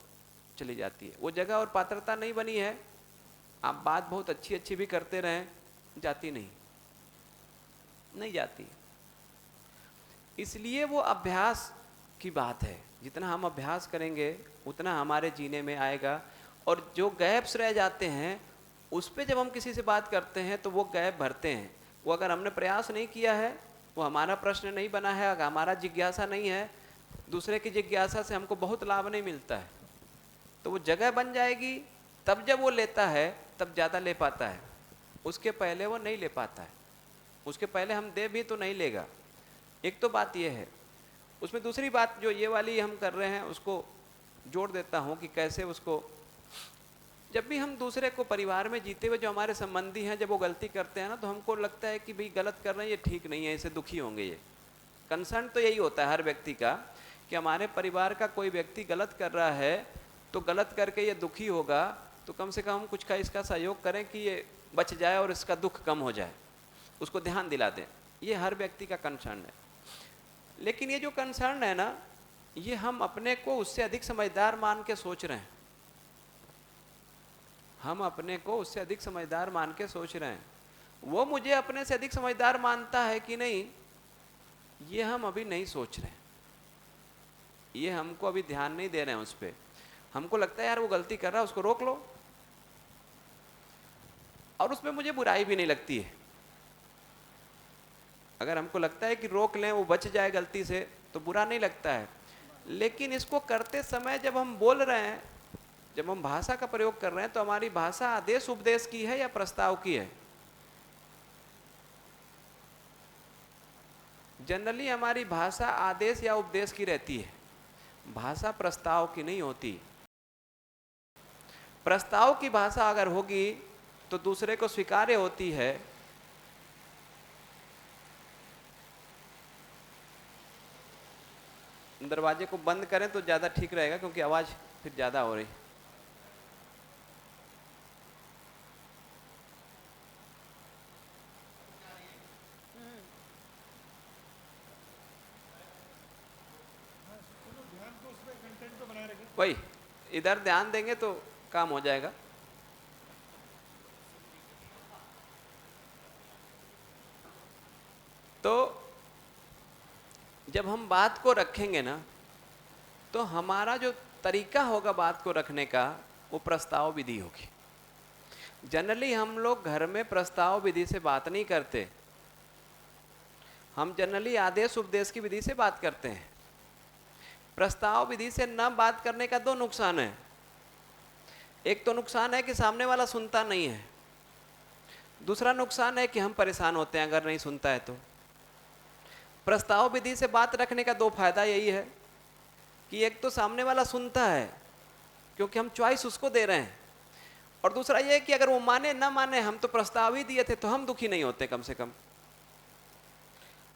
चली जाती है। वो जगह और पात्रता नहीं बनी है, आप बात बहुत अच्छी अच्छी भी करते रहें, जाती नहीं जाती। इसलिए वो अभ्यास की बात है, जितना हम अभ्यास करेंगे उतना हमारे जीने में आएगा। और जो गैप्स रह जाते हैं उस पे जब हम किसी से बात करते हैं तो वो गैप भरते हैं। वो अगर हमने प्रयास नहीं किया है, वो हमारा प्रश्न नहीं बना है, अगर हमारा जिज्ञासा नहीं है, दूसरे की जिज्ञासा से हमको बहुत लाभ नहीं मिलता है, तो वो जगह बन जाएगी। तब जब वो लेता है तब ज़्यादा ले पाता है, उसके पहले वो नहीं ले पाता है। उसके पहले हम दे भी तो नहीं लेगा। एक तो बात ये है। उसमें दूसरी बात जो ये वाली हम कर रहे हैं उसको जोड़ देता हूँ कि कैसे उसको, जब भी हम दूसरे को परिवार में जीते हुए जो हमारे संबंधी हैं, जब वो गलती करते हैं ना, तो हमको लगता है कि भाई गलत कर रहे हैं, ये ठीक नहीं है, इससे दुखी होंगे। ये कंसर्न तो यही होता है हर व्यक्ति का कि हमारे परिवार का कोई व्यक्ति गलत कर रहा है तो गलत करके ये दुखी होगा, तो कम से कम हम कुछ का इसका सहयोग करें कि ये बच जाए और इसका दुख कम हो जाए, उसको ध्यान दिला दें। ये हर व्यक्ति का कंसर्न है। लेकिन ये जो कंसर्न है ना, ये हम अपने को उससे अधिक समझदार मान के सोच रहे हैं। हम अपने को उससे अधिक समझदार मान के सोच रहे हैं। वो मुझे अपने से अधिक समझदार मानता है कि नहीं, ये हम अभी नहीं सोच रहे हैं। ये हमको अभी ध्यान नहीं दे रहे हैं उस पर। हमको लगता है यार वो गलती कर रहा है, उसको रोक लो, और उसमें मुझे बुराई भी नहीं लगती है। अगर हमको लगता है कि रोक लें, वो बच जाए गलती से, तो बुरा नहीं लगता है। लेकिन इसको करते समय जब हम बोल रहे हैं, जब हम भाषा का प्रयोग कर रहे हैं, तो हमारी भाषा आदेश उपदेश की है या प्रस्ताव की है? जनरली हमारी भाषा आदेश या उपदेश की रहती है, भाषा प्रस्ताव की नहीं होती। प्रस्ताव की भाषा अगर होगी तो दूसरे को स्वीकार्य होती है। दरवाजे को बंद करें तो ज़्यादा ठीक रहेगा, क्योंकि आवाज़ फिर ज़्यादा हो रही। वही इधर ध्यान देंगे तो काम हो जाएगा। तो जब हम बात को रखेंगे ना, तो हमारा जो तरीका होगा बात को रखने का, वो प्रस्ताव विधि होगी। जनरली हम लोग घर में प्रस्ताव विधि से बात नहीं करते, हम जनरली आदेश उपदेश की विधि से बात करते हैं। प्रस्ताव विधि से न बात करने का दो नुकसान है। एक तो नुकसान है कि सामने वाला सुनता नहीं है, दूसरा नुकसान है कि हम परेशान होते हैं अगर नहीं सुनता है तो। प्रस्ताव विधि से बात रखने का दो फायदा यही है कि एक तो सामने वाला सुनता है क्योंकि हम चॉइस उसको दे रहे हैं, और दूसरा ये कि अगर वो माने ना माने, हम तो प्रस्ताव ही दिए थे तो हम दुखी नहीं होते कम से कम।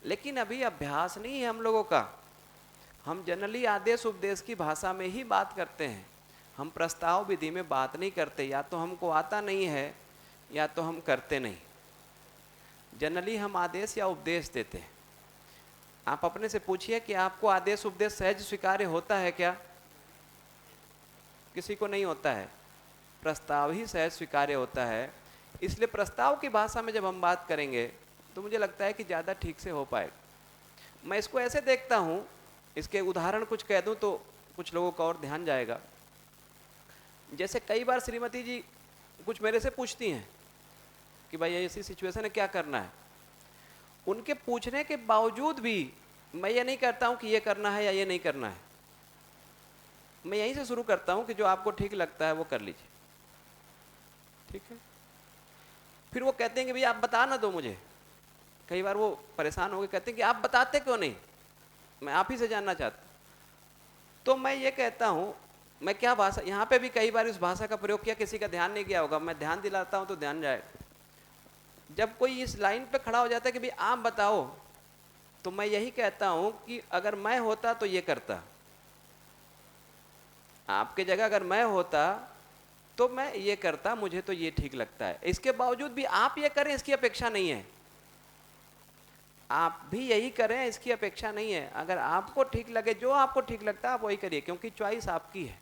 लेकिन अभी अभ्यास नहीं है हम लोगों का। हम जनरली आदेश उपदेश की भाषा में ही बात करते हैं, हम प्रस्ताव विधि में बात नहीं करते। या तो हमको आता नहीं है या तो हम करते नहीं। जनरली हम आदेश या उपदेश देते हैं। आप अपने से पूछिए कि आपको आदेश उपदेश सहज स्वीकार्य होता है क्या? किसी को नहीं होता है, प्रस्ताव ही सहज स्वीकार्य होता है। इसलिए प्रस्ताव की भाषा में जब हम बात करेंगे तो मुझे लगता है कि ज़्यादा ठीक से हो पाएगा। मैं इसको ऐसे देखता हूँ, इसके उदाहरण कुछ कह दूँ तो कुछ लोगों का और ध्यान जाएगा। जैसे कई बार श्रीमती जी कुछ मेरे से पूछती हैं कि भाई ऐसी सिचुएशन है, क्या करना है। उनके पूछने के बावजूद भी मैं ये नहीं करता हूँ कि ये करना है या ये नहीं करना है। मैं यहीं से शुरू करता हूँ कि जो आपको ठीक लगता है वो कर लीजिए, ठीक है। फिर वो कहते हैं कि भैया आप बता ना दो मुझे। कई बार वो परेशान हो गए, कहते हैं कि आप बताते क्यों नहीं, मैं आप ही से जानना चाहता हूँ। तो मैं ये कहता हूँ, मैं क्या भाषा, यहाँ पे भी कई बार इस भाषा का प्रयोग किया, किसी का ध्यान नहीं गया होगा, मैं ध्यान दिलाता हूँ तो ध्यान जाएगा। जब कोई इस लाइन पे खड़ा हो जाता है कि भाई आप बताओ, तो मैं यही कहता हूँ कि अगर मैं होता तो ये करता, आपके जगह अगर मैं होता तो मैं ये करता, मुझे तो ये ठीक लगता है। इसके बावजूद भी आप ये करें इसकी अपेक्षा नहीं है, आप भी यही करें इसकी अपेक्षा नहीं है। अगर आपको ठीक लगे, जो आपको ठीक लगता है आप वही करिए, क्योंकि चॉइस आपकी है।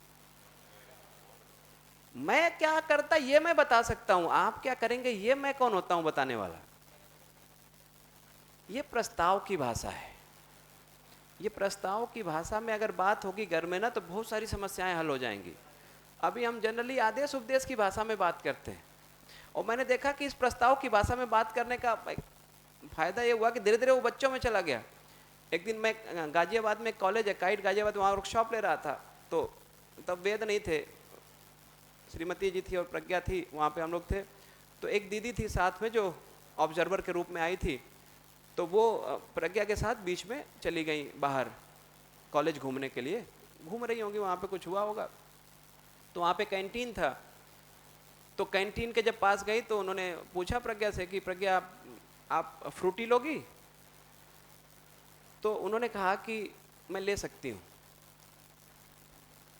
मैं क्या करता ये मैं बता सकता हूं, आप क्या करेंगे ये मैं कौन होता हूं बताने वाला। ये प्रस्ताव की भाषा है। ये प्रस्ताव की भाषा में अगर बात होगी घर में ना, तो बहुत सारी समस्याएं हल हो जाएंगी। अभी हम जनरली आदेश उपदेश की भाषा में बात करते हैं, और मैंने देखा कि इस प्रस्ताव की भाषा में बात करने का फायदा ये हुआ कि धीरे धीरे वो बच्चों में चला गया। एक दिन मैं गाजियाबाद में कॉलेज है काइट गाजियाबाद, वहाँ वर्कशॉप ले रहा था, तो तब वेद नहीं थे, श्रीमती जी थी और प्रज्ञा थी, वहाँ पे हम लोग थे। तो एक दीदी थी साथ में जो ऑब्जर्वर के रूप में आई थी, तो वो प्रज्ञा के साथ बीच में चली गई बाहर कॉलेज घूमने के लिए, घूम रही होंगी, वहाँ पे कुछ हुआ होगा। तो वहाँ पे कैंटीन था, तो कैंटीन के जब पास गई तो उन्होंने पूछा प्रज्ञा से कि प्रज्ञा आप फ्रूटी लोगी? तो उन्होंने कहा कि मैं ले सकती हूँ।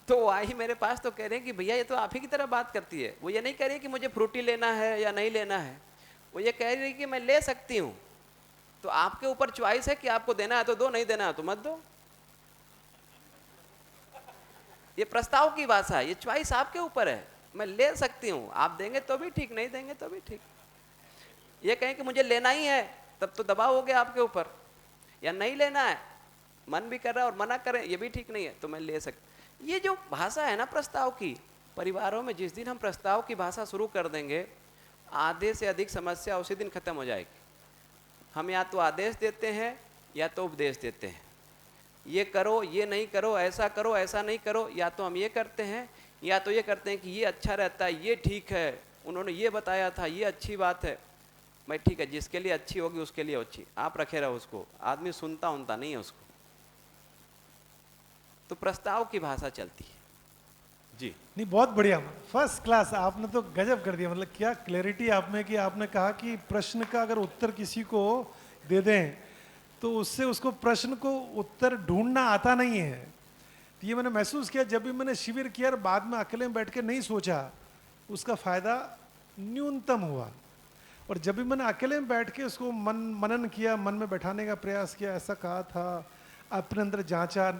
तो वो आई मेरे पास, तो कह रहे हैं कि भैया ये तो आप ही की तरह बात करती है। वो ये नहीं कह रही कि मुझे फ्रूटी लेना है या नहीं लेना है, वो ये कह रही कि मैं ले सकती हूँ। तो आपके ऊपर चॉइस है कि आपको देना है तो दो, नहीं देना है तो मत दो। ये प्रस्ताव की भाषा है, ये चॉइस आपके ऊपर है। मैं ले सकती हूँ, आप देंगे तो भी ठीक, नहीं देंगे तो भी ठीक। ये कहें कि मुझे लेना ही है, तब तो दबाव हो गया आपके ऊपर। या नहीं लेना है, मन भी कर रहा है और मना करें, ये भी ठीक नहीं है, तो मैं ले सकती। ये जो भाषा है ना प्रस्ताव की, परिवारों में जिस दिन हम प्रस्ताव की भाषा शुरू कर देंगे, आधे से अधिक समस्या उसी दिन खत्म हो जाएगी। हम या तो आदेश देते हैं या तो उपदेश देते हैं, ये करो, ये नहीं करो, ऐसा करो, ऐसा नहीं करो। या तो हम ये करते हैं या तो ये करते हैं कि ये अच्छा रहता है, ये ठीक है, उन्होंने ये बताया था, ये अच्छी बात है। मैं ठीक है, जिसके लिए अच्छी होगी उसके लिए अच्छी, आप रखे रहो उसको। आदमी सुनता उनता नहीं है उसको। तो प्रस्ताव की भाषा चलती है जी। नहीं, बहुत बढ़िया, फर्स्ट क्लास, आपने तो गजब कर दिया। मतलब क्या क्लैरिटी आप में कि आपने कहा कि प्रश्न का अगर उत्तर किसी को दे दें तो उससे उसको प्रश्न को उत्तर ढूंढना आता नहीं है। तो ये मैंने महसूस किया जब भी मैंने शिविर किया और बाद में अकेले में बैठ के नहीं सोचा, उसका फायदा न्यूनतम हुआ। और जब भी मैंने अकेले में बैठ के उसको मनन किया, मन में बैठाने का प्रयास किया, ऐसा कहा था, अपने अंदर जांचा,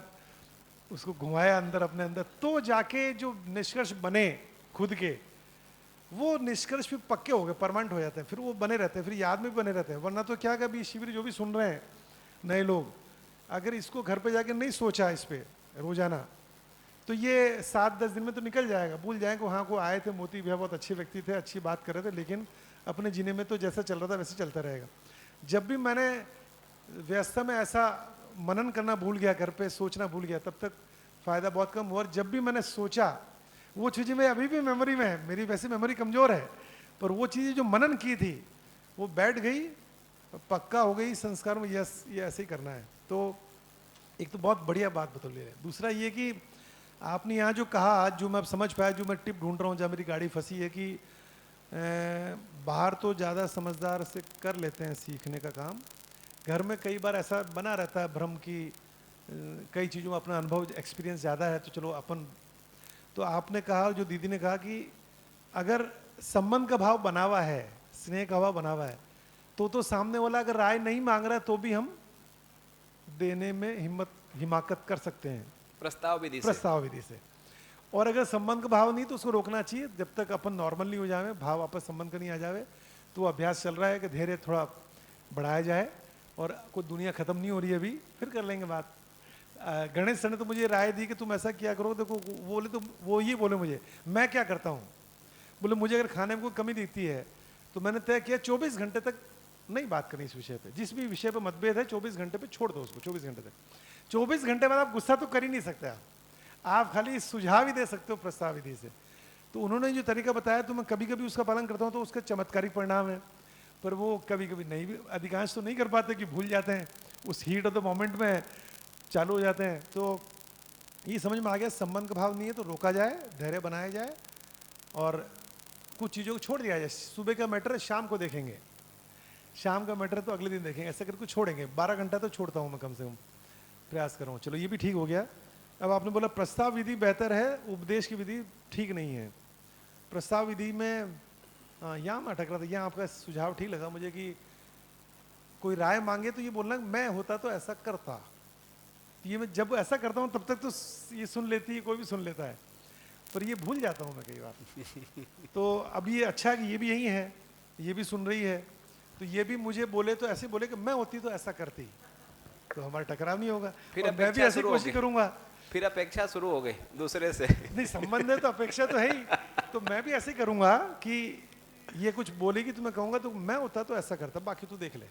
उसको घुमाया अंदर अपने अंदर, तो जाके जो निष्कर्ष बने खुद के, वो निष्कर्ष फिर पक्के हो गए, परमानेंट हो जाते हैं, फिर वो बने रहते हैं, फिर याद में भी बने रहते हैं। वरना तो क्या, कभी शिविर जो भी सुन रहे हैं नए लोग, अगर इसको घर पे जाके नहीं सोचा इस पे रोजाना, तो ये 7-10 दिन में तो निकल जाएगा, भूल जाएंगे वहाँ को आए थे, मोती भैया बहुत अच्छे व्यक्ति थे, अच्छी बात कर रहे थे, लेकिन अपने जीने में तो जैसा चल रहा था वैसे चलता रहेगा। जब भी मैंने व्यवस्था में ऐसा मनन करना भूल गया, घर पे सोचना भूल गया, तब तक फायदा बहुत कम हुआ। और जब भी मैंने सोचा, वो चीज़ें मैं अभी भी मेमोरी में है, मेरी वैसे मेमोरी कमज़ोर है, पर वो चीज़ें जो मनन की थी वो बैठ गई, पक्का हो गई संस्कार में, यस ये ऐसे ही करना है। तो एक तो बहुत बढ़िया बात बता ले। दूसरा ये कि आपने यहाँ जो कहा, जो मैं अब समझ पाया, जो मैं टिप ढूंढ रहा हूँ, जहाँ मेरी गाड़ी फंसी है, कि बाहर तो ज़्यादा समझदार से कर लेते हैं सीखने का काम, घर में कई बार ऐसा बना रहता है भ्रम की कई चीज़ों में अपना अनुभव एक्सपीरियंस ज़्यादा है, तो चलो अपन। तो आपने कहा, जो दीदी ने कहा कि अगर संबंध का भाव बना हुआ है, स्नेह का भाव बना हुआ है, तो सामने वाला अगर राय नहीं मांग रहा है तो भी हम देने में हिमाकत कर सकते हैं प्रस्ताव विधि से। और अगर संबंध का भाव नहीं तो उसको रोकना चाहिए, जब तक अपन नॉर्मल नहीं हो जाए, भाव वापस संबंध का नहीं आ जावे। तो अभ्यास चल रहा है कि धैर्य थोड़ा बढ़ाया जाए, और कोई दुनिया खत्म नहीं हो रही है अभी, फिर कर लेंगे बात। गणेश सर ने तो मुझे राय दी कि तुम ऐसा किया करो। देखो बोले तो वो ये बोले मुझे, मैं क्या करता हूँ, बोले मुझे अगर खाने में कोई कमी दिखती है तो मैंने तय किया 24 घंटे तक नहीं बात करनी इस विषय पे। जिस भी विषय पे मतभेद है 24 घंटे पे छोड़ दो उसको, 24 घंटे तक। 24 घंटे बाद आप गुस्सा तो कर ही नहीं सकते, आप खाली सुझाव ही दे सकते हो प्रस्ताव विधि से। तो उन्होंने जो तरीका बताया, तो मैं कभी कभी उसका पालन करता हूँ, तो उसका चमत्कारिक परिणाम है। पर वो कभी कभी नहीं भी, अधिकांश तो नहीं कर पाते, कि भूल जाते हैं, उस हीट ऑफ द मोमेंट में चालू हो जाते हैं। तो ये समझ में आ गया, संबंध का भाव नहीं है तो रोका जाए, धैर्य बनाया जाए, और कुछ चीज़ों को छोड़ दिया जाए। सुबह का मैटर शाम को देखेंगे, शाम का मैटर तो अगले दिन देखेंगे, ऐसा करके छोड़ेंगे। 12 घंटा तो छोड़ता हूँ मैं, कम से कम प्रयास कर रहा हूँ। चलो ये भी ठीक हो गया। अब आपने बोला प्रस्ताव विधि बेहतर है, उपदेश की विधि ठीक नहीं है। प्रस्ताव विधि में यहाँ मैं अटक रहा था, यहाँ आपका सुझाव ठीक लगा मुझे कि कोई राय मांगे तो ये बोलना मैं होता तो ऐसा करता। तो ये मैं जब ऐसा करता हूँ तब तक तो ये सुन लेती है, कोई भी सुन लेता है, पर ये भूल जाता हूँ मैं कई बार। तो अब ये अच्छा है कि ये भी यही है, ये भी सुन रही है, तो ये भी मुझे बोले तो ऐसे बोले कि मैं होती तो ऐसा करती, तो हमारा टकराव नहीं होगा। फिर और मैं भी अपेक्षा ऐसी शुरू कोशिश होगी। करूंगा। फिर अपेक्षा शुरू हो गई दूसरे से। नहीं, संबंध है तो अपेक्षा तो है ही, तो मैं भी ऐसे करूंगा कि ये कुछ बोलेगी तो मैं कहूंगा तो मैं होता तो ऐसा करता, बाकी तू देख ले।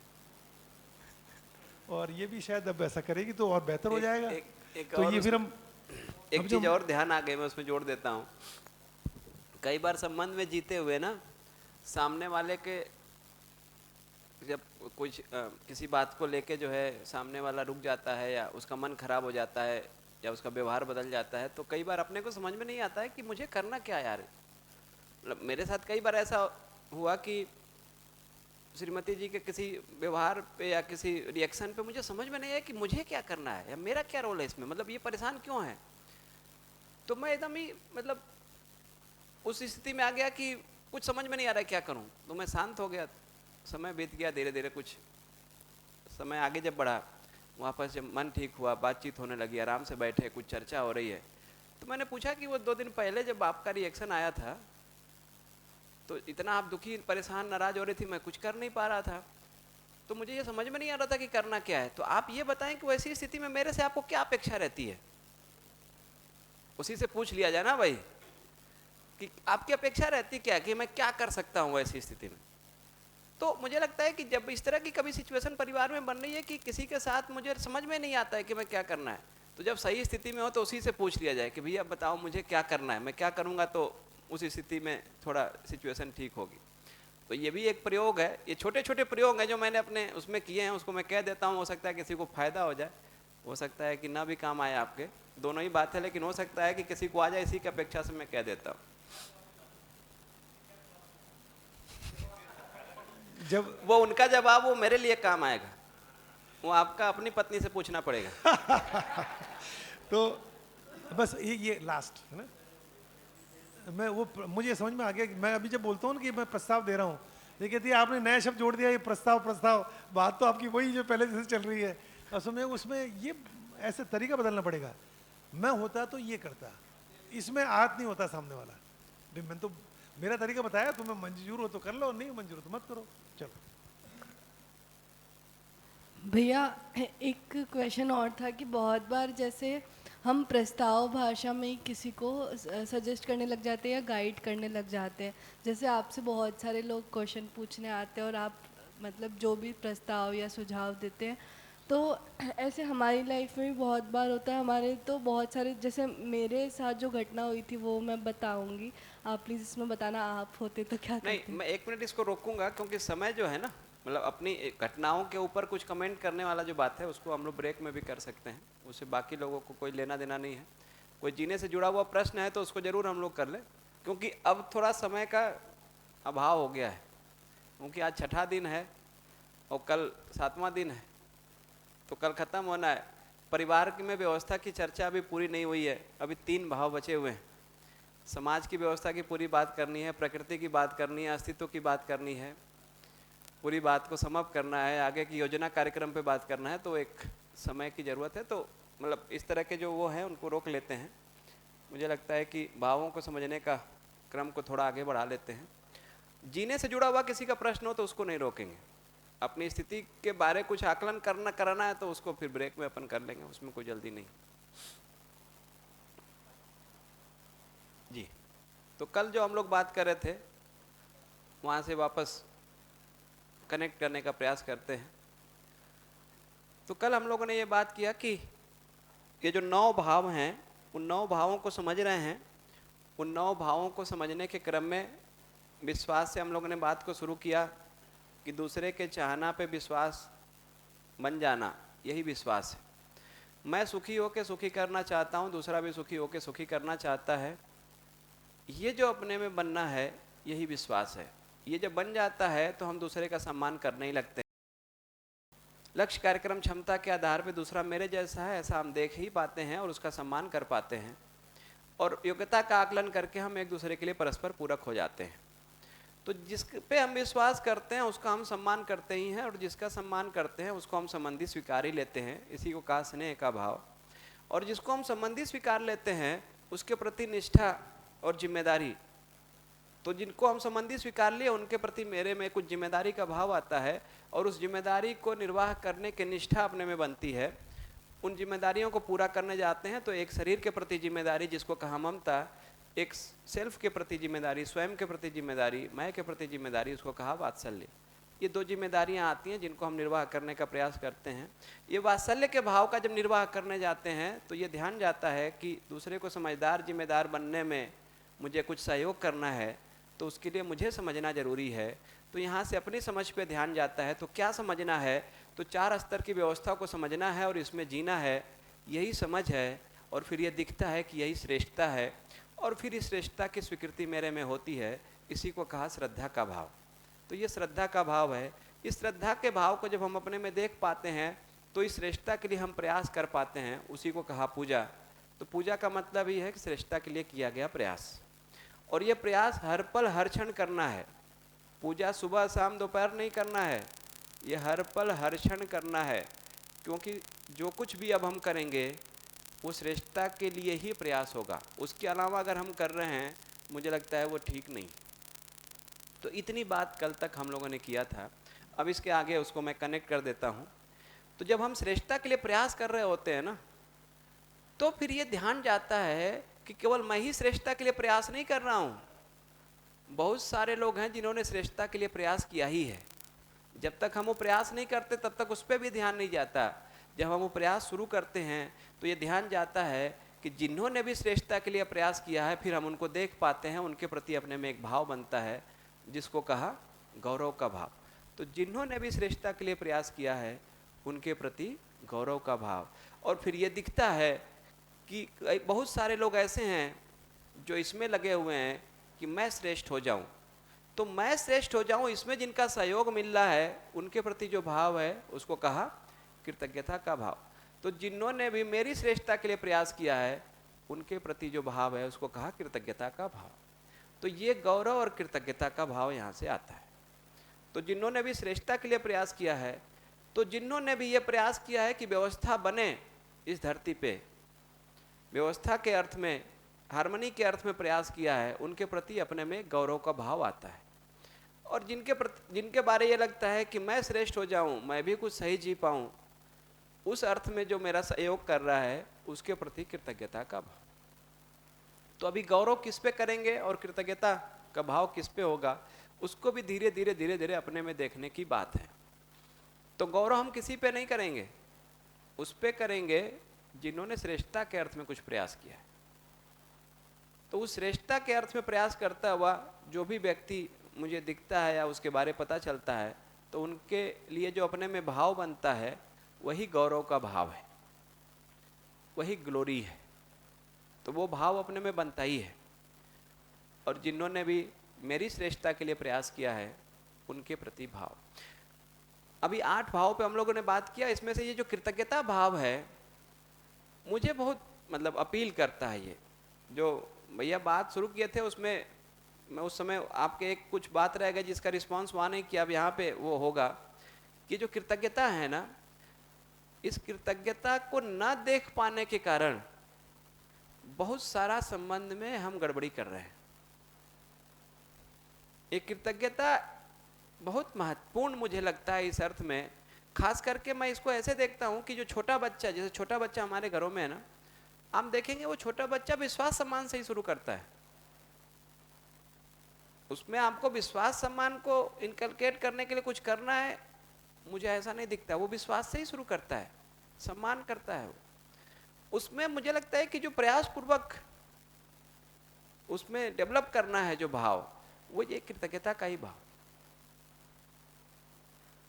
और ये भी शायद अब ऐसा करेगी तो और बेहतर हो जाएगा। एक तो और ये फिर हम एक अब चीज जो- और ध्यान आ गई, मैं उसमें जोड़ देता हूँ। कई बार संबंध में जीते हुए ना, सामने वाले के जब कुछ किसी बात को लेके जो है सामने वाला रुक जाता है या उसका मन खराब हो जाता है या उसका व्यवहार बदल जाता है, तो कई बार अपने को समझ में नहीं आता है कि मुझे करना क्या यार। मतलब मेरे साथ कई बार ऐसा हुआ कि श्रीमती जी के किसी व्यवहार पे या किसी रिएक्शन पे मुझे समझ में नहीं आया कि मुझे क्या करना है या मेरा क्या रोल है इसमें, मतलब ये परेशान क्यों है। तो मैं एकदम ही मतलब उस स्थिति में आ गया कि कुछ समझ में नहीं आ रहा है क्या करूं। तो मैं शांत हो गया, समय बीत गया, धीरे धीरे कुछ समय आगे जब बढ़ा, वापस जब मन ठीक हुआ, बातचीत होने लगी, आराम से बैठे, कुछ चर्चा हो रही है, तो मैंने पूछा कि वो 2 दिन पहले जब आपका रिएक्शन आया था तो इतना आप दुखी, परेशान, नाराज हो रही थी, मैं कुछ कर नहीं पा रहा था, तो मुझे ये समझ में नहीं आ रहा था कि करना क्या है। तो आप ये बताएं कि वैसी स्थिति में मेरे से आपको क्या अपेक्षा रहती है। उसी से पूछ लिया जाए ना भाई कि आपकी अपेक्षा रहती क्या है, कि मैं क्या कर सकता हूँ वैसी स्थिति में। तो मुझे लगता है कि जब इस तरह की कभी सिचुएशन परिवार में बन रही है कि किसी के साथ मुझे समझ में नहीं आता है कि मैं क्या करना है, तो जब सही स्थिति में हो तो उसी से पूछ लिया जाए कि भैया बताओ मुझे क्या करना है, मैं क्या करूँगा तो उस स्थिति में थोड़ा सिचुएशन ठीक होगी। तो ये भी एक प्रयोग है, ये छोटे छोटे प्रयोग हैं जो मैंने अपने उसमें किए हैं, उसको मैं कह देता हूँ। हो सकता है किसी को फायदा हो जाए, हो सकता है कि ना भी काम आए आपके, दोनों ही बात है, लेकिन हो सकता है कि किसी को आ जाए, इसी की अपेक्षा से मैं कह देता हूँ। जब वो उनका जवाब वो मेरे लिए काम आएगा, वो आपका अपनी पत्नी से पूछना पड़ेगा। तो बस ये लास्ट है ना, मैं वो मुझे समझ में आ गया कि मैं अभी जब बोलता हूँ ना कि मैं प्रस्ताव दे रहा हूँ, ये कहती है आपने नया शब्द जोड़ दिया, ये प्रस्ताव प्रस्ताव, बात तो आपकी वही जो पहले जैसे चल रही है। असल उसमें ये ऐसे तरीका बदलना पड़ेगा, मैं होता तो ये करता, इसमें आत नहीं होता सामने वाला। मैं तो मेरा तरीका बताया, तुम्हें मंजूर हो तो कर लो, नहीं मंजूर हो तो मत करो, चलो। भैया एक क्वेश्चन और था कि बहुत बार जैसे हम प्रस्ताव भाषा में ही किसी को सजेस्ट करने लग जाते हैं या गाइड करने लग जाते हैं। जैसे आपसे बहुत सारे लोग क्वेश्चन पूछने आते हैं और आप मतलब जो भी प्रस्ताव या सुझाव देते हैं, तो ऐसे हमारी लाइफ में भी बहुत बार होता है। हमारे तो बहुत सारे, जैसे मेरे साथ जो घटना हुई थी वो मैं बताऊंगी, आप प्लीज़ इसमें बताना आप होते तो क्या नहीं, करते। मैं 1 मिनट इसको रोकूंगा, क्योंकि समय जो है ना, मतलब अपनी घटनाओं के ऊपर कुछ कमेंट करने वाला जो बात है उसको हम लोग ब्रेक में भी कर सकते हैं, उससे बाकी लोगों को कोई लेना देना नहीं है। कोई जीने से जुड़ा हुआ प्रश्न है तो उसको ज़रूर हम लोग कर लें, क्योंकि अब थोड़ा समय का अभाव हो गया है, क्योंकि आज 6ठा दिन है और कल 7वां दिन है, तो कल ख़त्म होना है। परिवार में व्यवस्था की चर्चा अभी पूरी नहीं हुई है, अभी 3 भाव बचे हुए हैं। समाज की व्यवस्था की पूरी बात करनी है, प्रकृति की बात करनी है, अस्तित्व की बात करनी है, पूरी बात को समाप्त करना है, आगे की योजना कार्यक्रम पे बात करना है, तो एक समय की ज़रूरत है। तो मतलब इस तरह के जो वो हैं उनको रोक लेते हैं। मुझे लगता है कि भावों को समझने का क्रम को थोड़ा आगे बढ़ा लेते हैं। जीने से जुड़ा हुआ किसी का प्रश्न हो तो उसको नहीं रोकेंगे, अपनी स्थिति के बारे कुछ आकलन कराना है तो उसको फिर ब्रेक में अपन कर लेंगे, उसमें कोई जल्दी नहीं जी। तो कल जो हम लोग बात कर रहे थे वहाँ से वापस कनेक्ट करने का प्रयास करते हैं। तो कल हम लोगों ने ये बात किया कि ये जो 9 भाव हैं, उन 9 भावों को समझ रहे हैं। उन 9 भावों को समझने के क्रम में विश्वास से हम लोगों ने बात को शुरू किया कि दूसरे के चाहना पे विश्वास बन जाना, यही विश्वास है। मैं सुखी होकर सुखी करना चाहता हूँ, दूसरा भी सुखी होकर सुखी करना चाहता है, ये जो अपने में बनना है यही विश्वास है। ये जब बन जाता है तो हम दूसरे का सम्मान करने ही लगते हैं। लक्ष्य, कार्यक्रम, क्षमता के आधार पर दूसरा मेरे जैसा है ऐसा हम देख ही पाते हैं और उसका सम्मान कर पाते हैं। और योग्यता का आकलन करके हम एक दूसरे के लिए परस्पर पूरक हो जाते हैं। तो जिस पे हम विश्वास करते हैं उसका हम सम्मान करते ही हैं, और जिसका सम्मान करते हैं उसको हम संबंधी स्वीकार ही लेते हैं। इसी को कहा स्नेह का भाव। और जिसको हम संबंधी स्वीकार लेते हैं उसके प्रति निष्ठा और जिम्मेदारी। तो जिनको हम संबंधी स्वीकार लिए उनके प्रति मेरे में कुछ जिम्मेदारी का भाव आता है, और उस जिम्मेदारी को निर्वाह करने की निष्ठा अपने में बनती है। उन जिम्मेदारियों को पूरा करने जाते हैं तो एक शरीर के प्रति जिम्मेदारी जिसको कहा ममता, एक सेल्फ के प्रति जिम्मेदारी, स्वयं के प्रति जिम्मेदारी, मैं के प्रति जिम्मेदारी, उसको कहा वात्सल्य। ये दो जिम्मेदारियां आती हैं जिनको हम निर्वाह करने का प्रयास करते हैं। ये वात्सल्य के भाव का जब निर्वाह करने जाते हैं तो ये ध्यान जाता है कि दूसरे को समझदार जिम्मेदार बनने में मुझे कुछ सहयोग करना है, तो उसके लिए मुझे समझना जरूरी है। तो यहाँ से अपनी समझ पे ध्यान जाता है। तो क्या समझना है? तो 4 स्तर की व्यवस्था को समझना है और इसमें जीना है, यही समझ है। और फिर ये दिखता है कि यही श्रेष्ठता है, और फिर इस श्रेष्ठता की स्वीकृति मेरे में होती है। इसी को कहा श्रद्धा का भाव। तो ये श्रद्धा का भाव है। इस श्रद्धा के भाव को जब हम अपने में देख पाते हैं तो इस श्रेष्ठता के लिए हम प्रयास कर पाते हैं। उसी को कहा पूजा। तो पूजा का मतलब ये है कि श्रेष्ठता के लिए किया गया प्रयास, और ये प्रयास हर पल हर क्षण करना है। पूजा सुबह शाम दोपहर नहीं करना है, ये हर पल हर क्षण करना है। क्योंकि जो कुछ भी अब हम करेंगे वो श्रेष्ठता के लिए ही प्रयास होगा। उसके अलावा अगर हम कर रहे हैं मुझे लगता है वो ठीक नहीं। तो इतनी बात कल तक हम लोगों ने किया था। अब इसके आगे उसको मैं कनेक्ट कर देता हूँ। तो जब हम श्रेष्ठता के लिए प्रयास कर रहे होते हैं ना, तो फिर ये ध्यान जाता है कि केवल मैं ही श्रेष्ठता के लिए प्रयास नहीं कर रहा हूँ। बहुत सारे लोग हैं जिन्होंने श्रेष्ठता के लिए प्रयास किया ही है। जब तक हम वो प्रयास नहीं करते तब तक उस पर भी ध्यान नहीं जाता। जब हम वो प्रयास शुरू करते हैं तो ये ध्यान जाता है कि जिन्होंने भी श्रेष्ठता के लिए प्रयास किया है, फिर हम उनको देख पाते हैं, उनके प्रति अपने में एक भाव बनता है जिसको कहा गौरव का भाव। तो जिन्होंने भी श्रेष्ठता के लिए प्रयास किया है उनके प्रति गौरव का भाव। और फिर ये दिखता है कि बहुत सारे लोग ऐसे हैं जो इसमें लगे हुए हैं कि मैं श्रेष्ठ हो जाऊं। तो मैं श्रेष्ठ हो जाऊं इसमें जिनका सहयोग मिल रहा है उनके प्रति जो भाव है उसको कहा कृतज्ञता का भाव। तो जिन्होंने भी मेरी श्रेष्ठता के लिए प्रयास किया है उनके प्रति जो भाव है उसको कहा कृतज्ञता का भाव। तो ये गौरव और कृतज्ञता का भाव यहाँ से आता है। तो जिन्होंने भी श्रेष्ठता के लिए प्रयास किया है, तो जिन्होंने भी ये प्रयास किया है कि व्यवस्था बने इस धरती पे, व्यवस्था के अर्थ में, हार्मनी के अर्थ में प्रयास किया है, उनके प्रति अपने में गौरव का भाव आता है। और जिनके बारे ये लगता है कि मैं श्रेष्ठ हो जाऊं, मैं भी कुछ सही जी पाऊं, उस अर्थ में जो मेरा सहयोग कर रहा है उसके प्रति कृतज्ञता का भाव। तो अभी गौरव किस पे करेंगे और कृतज्ञता का भाव किस पे होगा, उसको भी धीरे धीरे अपने में देखने की बात है। तो गौरव हम किसी पे नहीं करेंगे, उस पे करेंगे जिन्होंने श्रेष्ठता के अर्थ में कुछ प्रयास किया है। तो उस श्रेष्ठता के अर्थ में प्रयास करता हुआ जो भी व्यक्ति मुझे दिखता है या उसके बारे पता चलता है, तो उनके लिए जो अपने में भाव बनता है वही गौरव का भाव है, वही ग्लोरी है। तो वो भाव अपने में बनता ही है। और जिन्होंने भी मेरी श्रेष्ठता के लिए प्रयास किया है उनके प्रति भाव। अभी 8 भाव पे हम लोगों ने बात किया। इसमें से ये जो कृतज्ञता भाव है मुझे बहुत मतलब अपील करता है। ये जो भैया बात शुरू किए थे उसमें मैं उस समय आपके एक कुछ बात रह गई जिसका रिस्पांस वहाँ नहीं किया, अब यहाँ पे वो होगा कि जो कृतज्ञता है ना, इस कृतज्ञता को न देख पाने के कारण बहुत सारा संबंध में हम गड़बड़ी कर रहे हैं। एक कृतज्ञता बहुत महत्वपूर्ण मुझे लगता है इस अर्थ में, खास करके मैं इसको ऐसे देखता हूँ कि जो छोटा बच्चा, जैसे छोटा बच्चा हमारे घरों में है ना, आप देखेंगे वो छोटा बच्चा विश्वास सम्मान से ही शुरू करता है। उसमें आपको विश्वास सम्मान को इनकलकेट करने के लिए कुछ करना है, मुझे ऐसा नहीं दिखता। वो विश्वास से ही शुरू करता है, सम्मान करता है वो। उसमें मुझे लगता है कि जो प्रयास पूर्वक उसमें डेवलप करना है जो भाव, वो ये कृतज्ञता का ही भाव,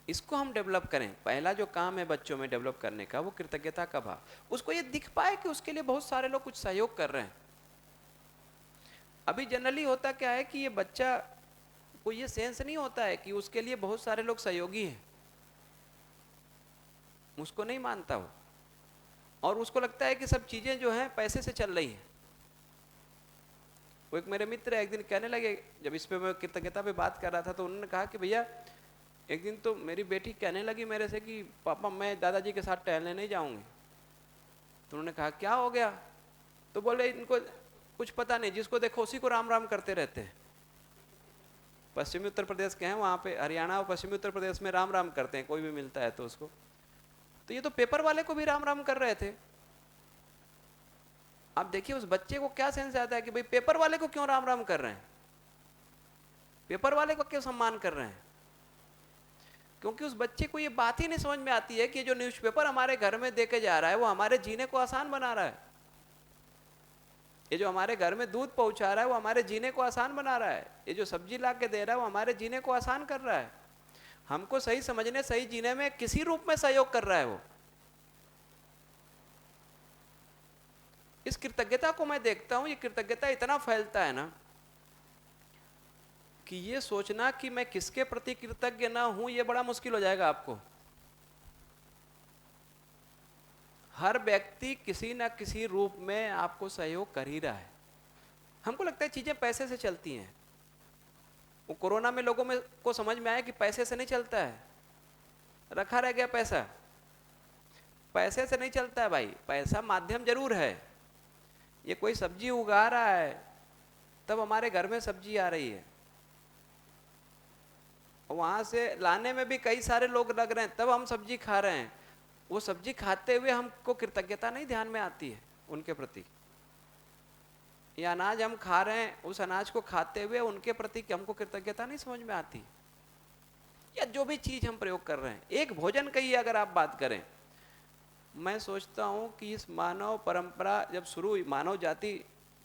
इसको हम डेवलप करें। पहला जो काम है बच्चों में डेवलप करने का वो कृतज्ञता का भाव। उसको ये दिख पाए कि उसके लिए बहुत सारे लोग कुछ सहयोग कर रहे हैं। अभी जनरली होता क्या है कि ये बच्चा को ये सेंस नहीं होता है कि उसके लिए बहुत सारे लोग सहयोगी हैं, उसको नहीं मानता वो, और उसको लगता है कि सब चीजें जो हैं पैसे से चल रही हैं। वो एक मेरे मित्र एक दिन कहने लगे, जब इस पे मैं कृतज्ञता पे बात कर रहा था, तो उन्होंने कहा कि भैया एक दिन तो मेरी बेटी कहने लगी मेरे से कि पापा मैं दादाजी के साथ टहलने नहीं जाऊंगी। तो उन्होंने कहा क्या हो गया? तो बोले इनको कुछ पता नहीं, जिसको देखो उसी को राम राम करते रहते हैं। पश्चिमी उत्तर प्रदेश के हैं, वहाँ पे हरियाणा और पश्चिमी उत्तर प्रदेश में राम राम करते हैं, कोई भी मिलता है तो उसको। तो ये तो पेपर वाले को भी राम राम कर रहे थे। आप देखिए उस बच्चे को क्या सेंस आता है कि भाई पेपर वाले को क्यों राम राम कर रहे हैं, पेपर वाले को क्यों सम्मान कर रहे हैं? क्योंकि उस बच्चे को ये बात ही नहीं समझ में आती है कि जो न्यूज़पेपर हमारे घर में देके जा रहा है वो हमारे जीने को आसान बना रहा है। ये जो हमारे घर में दूध पहुंचा रहा है वो हमारे जीने को आसान बना रहा है। ये जो सब्जी ला के दे रहा है वो हमारे जीने को आसान कर रहा है। हमको सही समझने सही जीने में किसी रूप में सहयोग कर रहा है वो। इस कृतज्ञता को मैं देखता हूं, ये कृतज्ञता इतना फैलता है ना कि ये सोचना कि मैं किसके प्रति कृतज्ञ ना हूं ये बड़ा मुश्किल हो जाएगा आपको। हर व्यक्ति किसी ना किसी रूप में आपको सहयोग कर ही रहा है। हमको लगता है चीजें पैसे से चलती हैं। वो कोरोना में लोगों में को समझ में आया कि पैसे से नहीं चलता है, रखा रह गया पैसा। पैसे से नहीं चलता है भाई, पैसा माध्यम जरूर है। ये कोई सब्जी उगा रहा है तब हमारे घर में सब्जी आ रही है, वहां से लाने में भी कई सारे लोग लग रहे हैं तब हम सब्जी खा रहे हैं। वो सब्जी खाते हुए हमको कृतज्ञता नहीं ध्यान में आती है उनके प्रति। ये अनाज हम खा रहे हैं, उस अनाज को खाते हुए उनके प्रति हमको कृतज्ञता नहीं समझ में आती। या जो भी चीज हम प्रयोग कर रहे हैं, एक भोजन की ही अगर आप बात करें, मैं सोचता हूं कि इस मानव परंपरा जब शुरू हुई, मानव जाति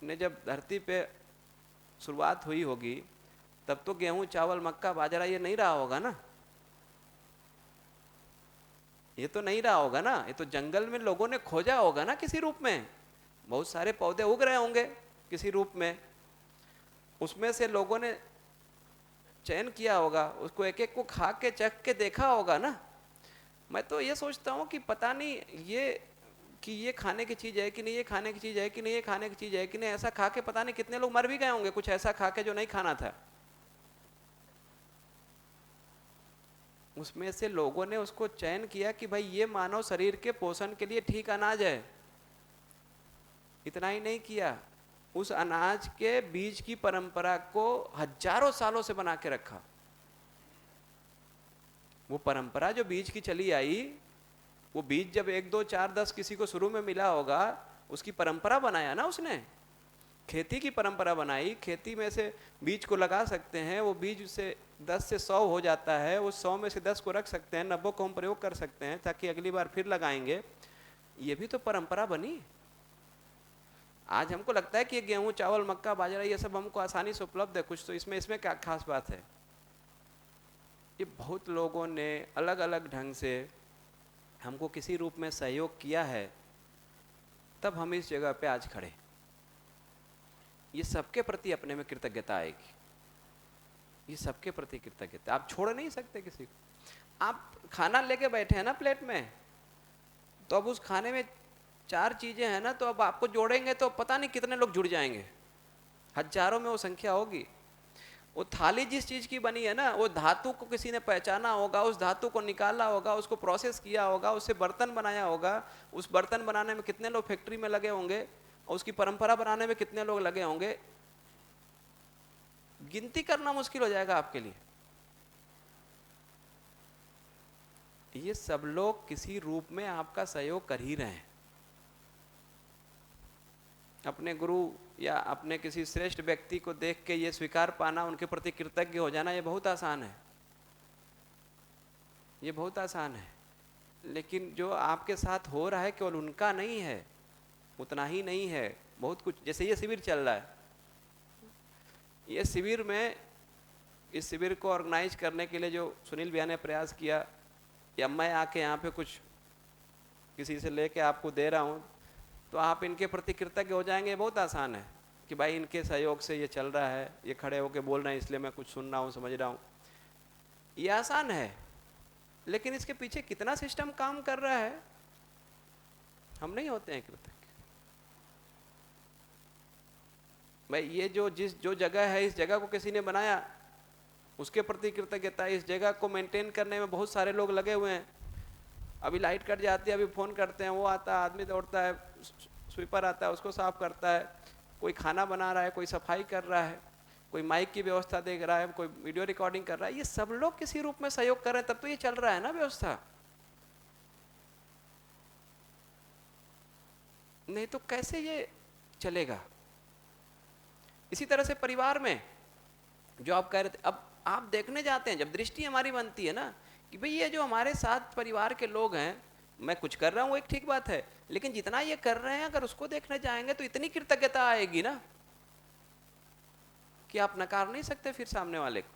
ने जब धरती पे शुरुआत हुई होगी, तब तो गेहूं चावल मक्का बाजरा ये नहीं रहा होगा ना, ये तो नहीं रहा होगा ना। ये तो जंगल में लोगों ने खोजा होगा ना किसी रूप में, बहुत सारे पौधे उग रहे होंगे किसी रूप में, उसमें से लोगों ने चयन किया होगा, उसको एक एक को खा के चख के देखा होगा ना। मैं तो ये सोचता हूँ कि पता नहीं ये खाने की चीज़ है कि नहीं, ये खाने की चीज़ है कि नहीं, ये खाने की चीज़ है कि नहीं, ऐसा खा के पता नहीं कितने लोग मर भी गए होंगे कुछ ऐसा खा के जो नहीं खाना था। उसमें से लोगों ने उसको चयन किया कि भाई ये मानव शरीर के पोषण के लिए ठीक अनाज है। इतना ही नहीं किया, उस अनाज के बीज की परंपरा को हजारों सालों से बना के रखा। वो परंपरा जो बीज की चली आई, वो बीज जब 1 2 4 10 किसी को शुरू में मिला होगा, उसकी परंपरा बनाया ना उसने। खेती की परंपरा बनाई, खेती में से बीज को लगा सकते हैं, वो बीज से 10 से 100 हो जाता है, उस 100 में से 10 को रख सकते हैं, 90 को हम प्रयोग कर सकते हैं ताकि अगली बार फिर लगाएंगे। ये भी तो परंपरा बनी। आज हमको लगता है कि ये गेहूं चावल मक्का बाजरा ये सब हमको आसानी से उपलब्ध है, कुछ तो इसमें क्या खास बात है। ये बहुत लोगों ने अलग अलग ढंग से हमको किसी रूप में सहयोग किया है, तब हम इस जगह पे आज खड़े। ये सबके प्रति अपने में कृतज्ञता आएगी, ये सबके प्रति कृतज्ञता। आप छोड़ नहीं सकते किसी को। आप खाना लेके बैठे हैं ना प्लेट में, तो अब उस खाने में 4 चीजें हैं ना, तो अब आपको जोड़ेंगे तो पता नहीं कितने लोग जुड़ जाएंगे, हजारों में वो संख्या होगी। वो थाली जिस चीज की बनी है ना, वो धातु को किसी ने पहचाना होगा, उस धातु को निकाला होगा, उसको प्रोसेस किया होगा, उससे बर्तन बनाया होगा। उस बर्तन बनाने में कितने लोग फैक्ट्री में लगे होंगे, और उसकी परंपरा बनाने में कितने लोग लगे होंगे, गिनती करना मुश्किल हो जाएगा आपके लिए। ये सब लोग किसी रूप में आपका सहयोग कर ही रहे हैं। अपने गुरु या अपने किसी श्रेष्ठ व्यक्ति को देख के ये स्वीकार पाना, उनके प्रति कृतज्ञ हो जाना, ये बहुत आसान है, ये बहुत आसान है। लेकिन जो आपके साथ हो रहा है केवल उनका नहीं है, उतना ही नहीं है, बहुत कुछ। जैसे ये शिविर चल रहा है, ये शिविर में, इस शिविर को ऑर्गेनाइज करने के लिए जो सुनील भैया ने प्रयास किया, या मैं आके यहाँ पे कुछ किसी से लेके आपको दे रहा हूँ, तो आप इनके प्रति कृतज्ञ हो जाएंगे। बहुत आसान है कि भाई इनके सहयोग से ये चल रहा है, ये खड़े होके बोल रहे हैं इसलिए मैं कुछ सुन रहा हूँ, समझ रहा हूँ, ये आसान है। लेकिन इसके पीछे कितना सिस्टम काम कर रहा है, हम नहीं होते हैं कृतज्ञ। भाई ये जो जगह है, इस जगह को किसी ने बनाया, उसके प्रति कृतज्ञता। इस जगह को मेंटेन करने में बहुत सारे लोग लगे हुए हैं। अभी लाइट कट जाती है, अभी फ़ोन करते हैं, वो आता है, आदमी दौड़ता है, स्वीपर आता है, उसको साफ करता है, कोई खाना बना रहा है, कोई सफाई कर रहा है, कोई माइक की व्यवस्था देख रहा है, कोई वीडियो रिकॉर्डिंग कर रहा है। ये सब लोग किसी रूप में सहयोग कर रहे हैं, तब तो ये चल रहा है ना व्यवस्था। नहीं तो कैसे ये चलेगा। इसी तरह से परिवार में जो आप कह रहे थे, अब आप देखने जाते हैं, जब दृष्टि हमारी बनती है ना कि भाई ये जो हमारे साथ परिवार के लोग हैं, मैं कुछ कर रहा हूँ, एक ठीक बात है, लेकिन जितना ये कर रहे हैं अगर उसको देखने जाएंगे तो इतनी कृतज्ञता आएगी ना कि आप नकार नहीं सकते फिर सामने वाले को।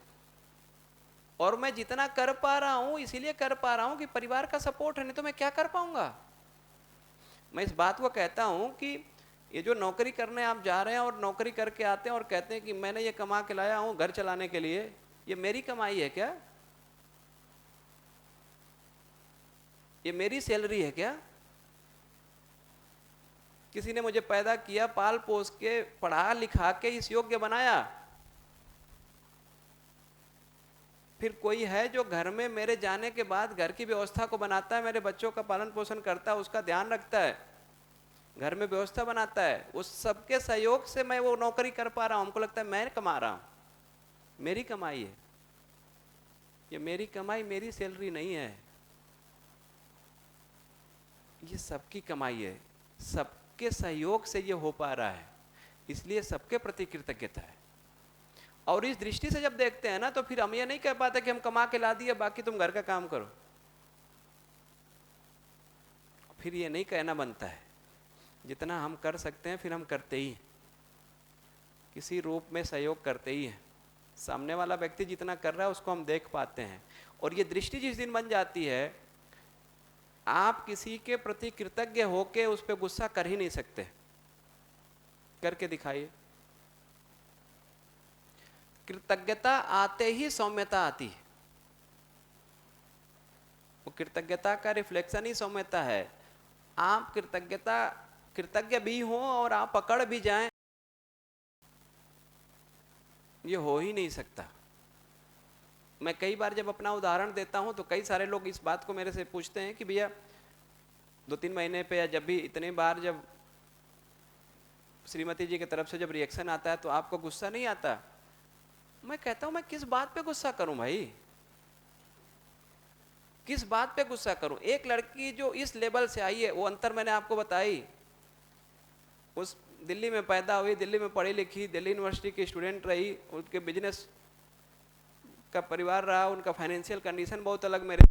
और मैं जितना कर पा रहा हूँ इसीलिए कर पा रहा हूँ कि परिवार का सपोर्ट है, नहीं तो मैं क्या कर पाऊंगा। मैं इस बात को कहता हूँ कि ये जो नौकरी करने आप जा रहे हैं और नौकरी करके आते हैं और कहते हैं कि मैंने ये कमा के लाया हूँ घर चलाने के लिए, ये मेरी कमाई है क्या? ये मेरी सैलरी है क्या? किसी ने मुझे पैदा किया, पाल पोस के, पढ़ा लिखा के इस योग्य बनाया। फिर कोई है जो घर में मेरे जाने के बाद घर की व्यवस्था को बनाता है, मेरे बच्चों का पालन पोषण करता है, उसका ध्यान रखता है, घर में व्यवस्था बनाता है। उस सबके सहयोग से मैं वो नौकरी कर पा रहा हूं। हमको लगता है मैं कमा रहा हूं, मेरी कमाई है। ये मेरी कमाई, मेरी सैलरी नहीं है, ये सबकी कमाई है, सबके सहयोग से ये हो पा रहा है, इसलिए सबके प्रति कृतज्ञता है। और इस दृष्टि से जब देखते हैं ना तो फिर हम ये नहीं कह पाते कि हम कमा के ला दिए बाकी तुम घर का काम करो। फिर ये नहीं कहना बनता है। जितना हम कर सकते हैं फिर हम करते ही हैं, किसी रूप में सहयोग करते ही हैं। सामने वाला व्यक्ति जितना कर रहा है उसको हम देख पाते हैं। और ये दृष्टि जिस दिन बन जाती है, आप किसी के प्रति कृतज्ञ होके उस पर गुस्सा कर ही नहीं सकते। करके दिखाइए। कृतज्ञता आते ही सौम्यता आती है। वो कृतज्ञता का रिफ्लेक्शन ही सौम्यता है। आप कृतज्ञ भी हो और आप पकड़ भी जाएं, ये हो ही नहीं सकता। मैं कई बार जब अपना उदाहरण देता हूं तो कई सारे लोग इस बात को मेरे से पूछते हैं कि भैया 2-3 महीने पे या जब भी इतने बार जब श्रीमती जी की तरफ से जब रिएक्शन आता है तो आपको गुस्सा नहीं आता? मैं कहता हूं मैं किस बात पे गुस्सा करूं भाई, किस बात पे गुस्सा करूं? एक लड़की जो इस लेवल से आई है, वो अंतर मैंने आपको बताई, उस दिल्ली में पैदा हुई, दिल्ली में पढ़ी लिखी, दिल्ली यूनिवर्सिटी की स्टूडेंट रही, उनके बिजनेस का परिवार रहा, उनका फाइनेंशियल कंडीशन बहुत अलग मेरे।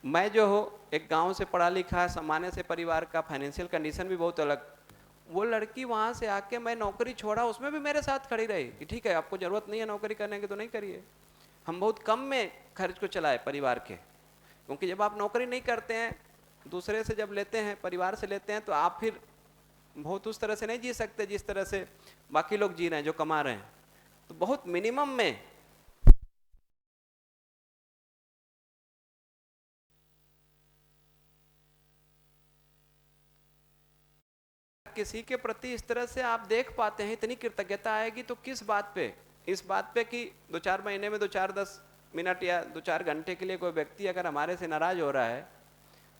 मैं जो हो एक गांव से पढ़ा लिखा, सामान्य से परिवार का, फाइनेंशियल कंडीशन भी बहुत अलग। वो लड़की वहां से आके, मैं नौकरी छोड़ा, उसमें भी मेरे साथ खड़ी रही कि ठीक है आपको जरूरत नहीं है नौकरी करने की तो नहीं करिए। हम बहुत कम में खर्च को चलाए परिवार के, क्योंकि जब आप नौकरी नहीं करते हैं, दूसरे से जब लेते हैं, परिवार से लेते हैं, तो आप फिर बहुत उस तरह से नहीं जी सकते जिस तरह से बाकी लोग जी रहे हैं जो कमा रहे हैं। तो बहुत मिनिमम में किसी के प्रति इस तरह से आप देख पाते हैं, इतनी कृतज्ञता आएगी तो किस बात पे? इस बात पे कि 2-4 महीने में 2-4-10 मिनट या 2-4 घंटे के लिए कोई व्यक्ति अगर हमारे से नाराज हो रहा है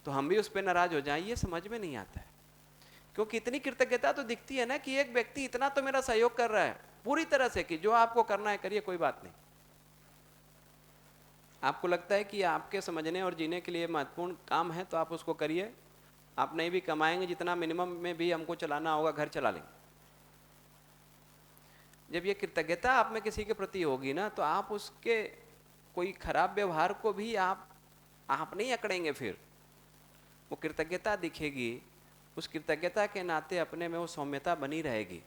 तो हम भी उस पर नाराज हो जाएं, ये समझ में नहीं आता है। क्योंकि इतनी कृतज्ञता तो दिखती है ना कि एक व्यक्ति इतना तो मेरा सहयोग कर रहा है पूरी तरह से कि जो आपको करना है करिए, कोई बात नहीं। आपको लगता है कि आपके समझने और जीने के लिए महत्वपूर्ण काम है तो आप उसको करिए। आप नहीं भी कमाएंगे, जितना मिनिमम में भी हमको चलाना होगा घर चला लेंगे। जब ये कृतज्ञता आप में किसी के प्रति होगी ना, तो आप उसके कोई खराब व्यवहार को भी आप नहीं अकड़ेंगे। फिर वो कृतज्ञता दिखेगी, उस कृतज्ञता के नाते अपने में वो सौम्यता बनी रहेगी,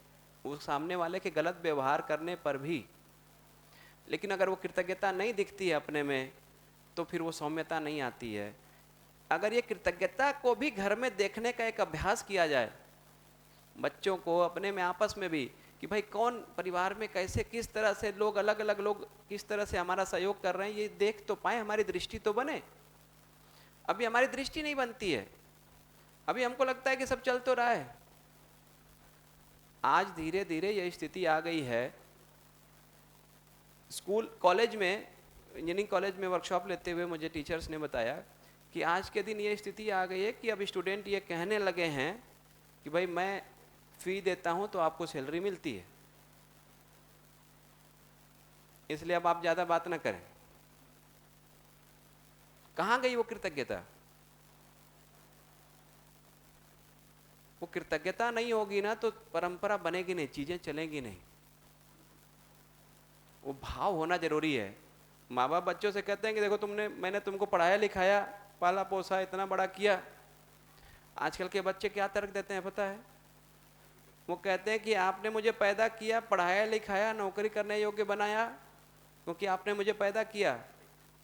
वो सामने वाले के गलत व्यवहार करने पर भी। लेकिन अगर वो कृतज्ञता नहीं दिखती है अपने में तो फिर वो सौम्यता नहीं आती है। अगर ये कृतज्ञता को भी घर में देखने का एक अभ्यास किया जाए, बच्चों को अपने में आपस में भी, कि भाई कौन परिवार में कैसे किस तरह से लोग अलग अलग लोग किस तरह से हमारा सहयोग कर रहे हैं, ये देख तो पाए, हमारी दृष्टि तो बने। अभी हमारी दृष्टि नहीं बनती है, अभी हमको लगता है कि सब चल तो रहा है। आज धीरे धीरे यह स्थिति आ गई है। स्कूल कॉलेज में, इंजीनियरिंग कॉलेज में वर्कशॉप लेते हुए मुझे टीचर्स ने बताया कि आज के दिन ये स्थिति आ गई है कि अब स्टूडेंट ये कहने लगे हैं कि भाई मैं फी देता हूं तो आपको सैलरी मिलती है, इसलिए अब आप ज्यादा बात ना करें। कहां गई वो कृतज्ञता? वो कृतज्ञता नहीं होगी ना तो परंपरा बनेगी नहीं, चीजें चलेंगी नहीं। वो भाव होना जरूरी है। माँ बाप बच्चों से कहते हैं कि देखो मैंने तुमको पढ़ाया लिखाया, पाला पोसा, इतना बड़ा किया। आजकल के बच्चे क्या तर्क देते हैं पता है? वो कहते हैं कि आपने मुझे पैदा किया, पढ़ाया लिखाया, नौकरी करने योग्य बनाया, क्योंकि आपने मुझे पैदा किया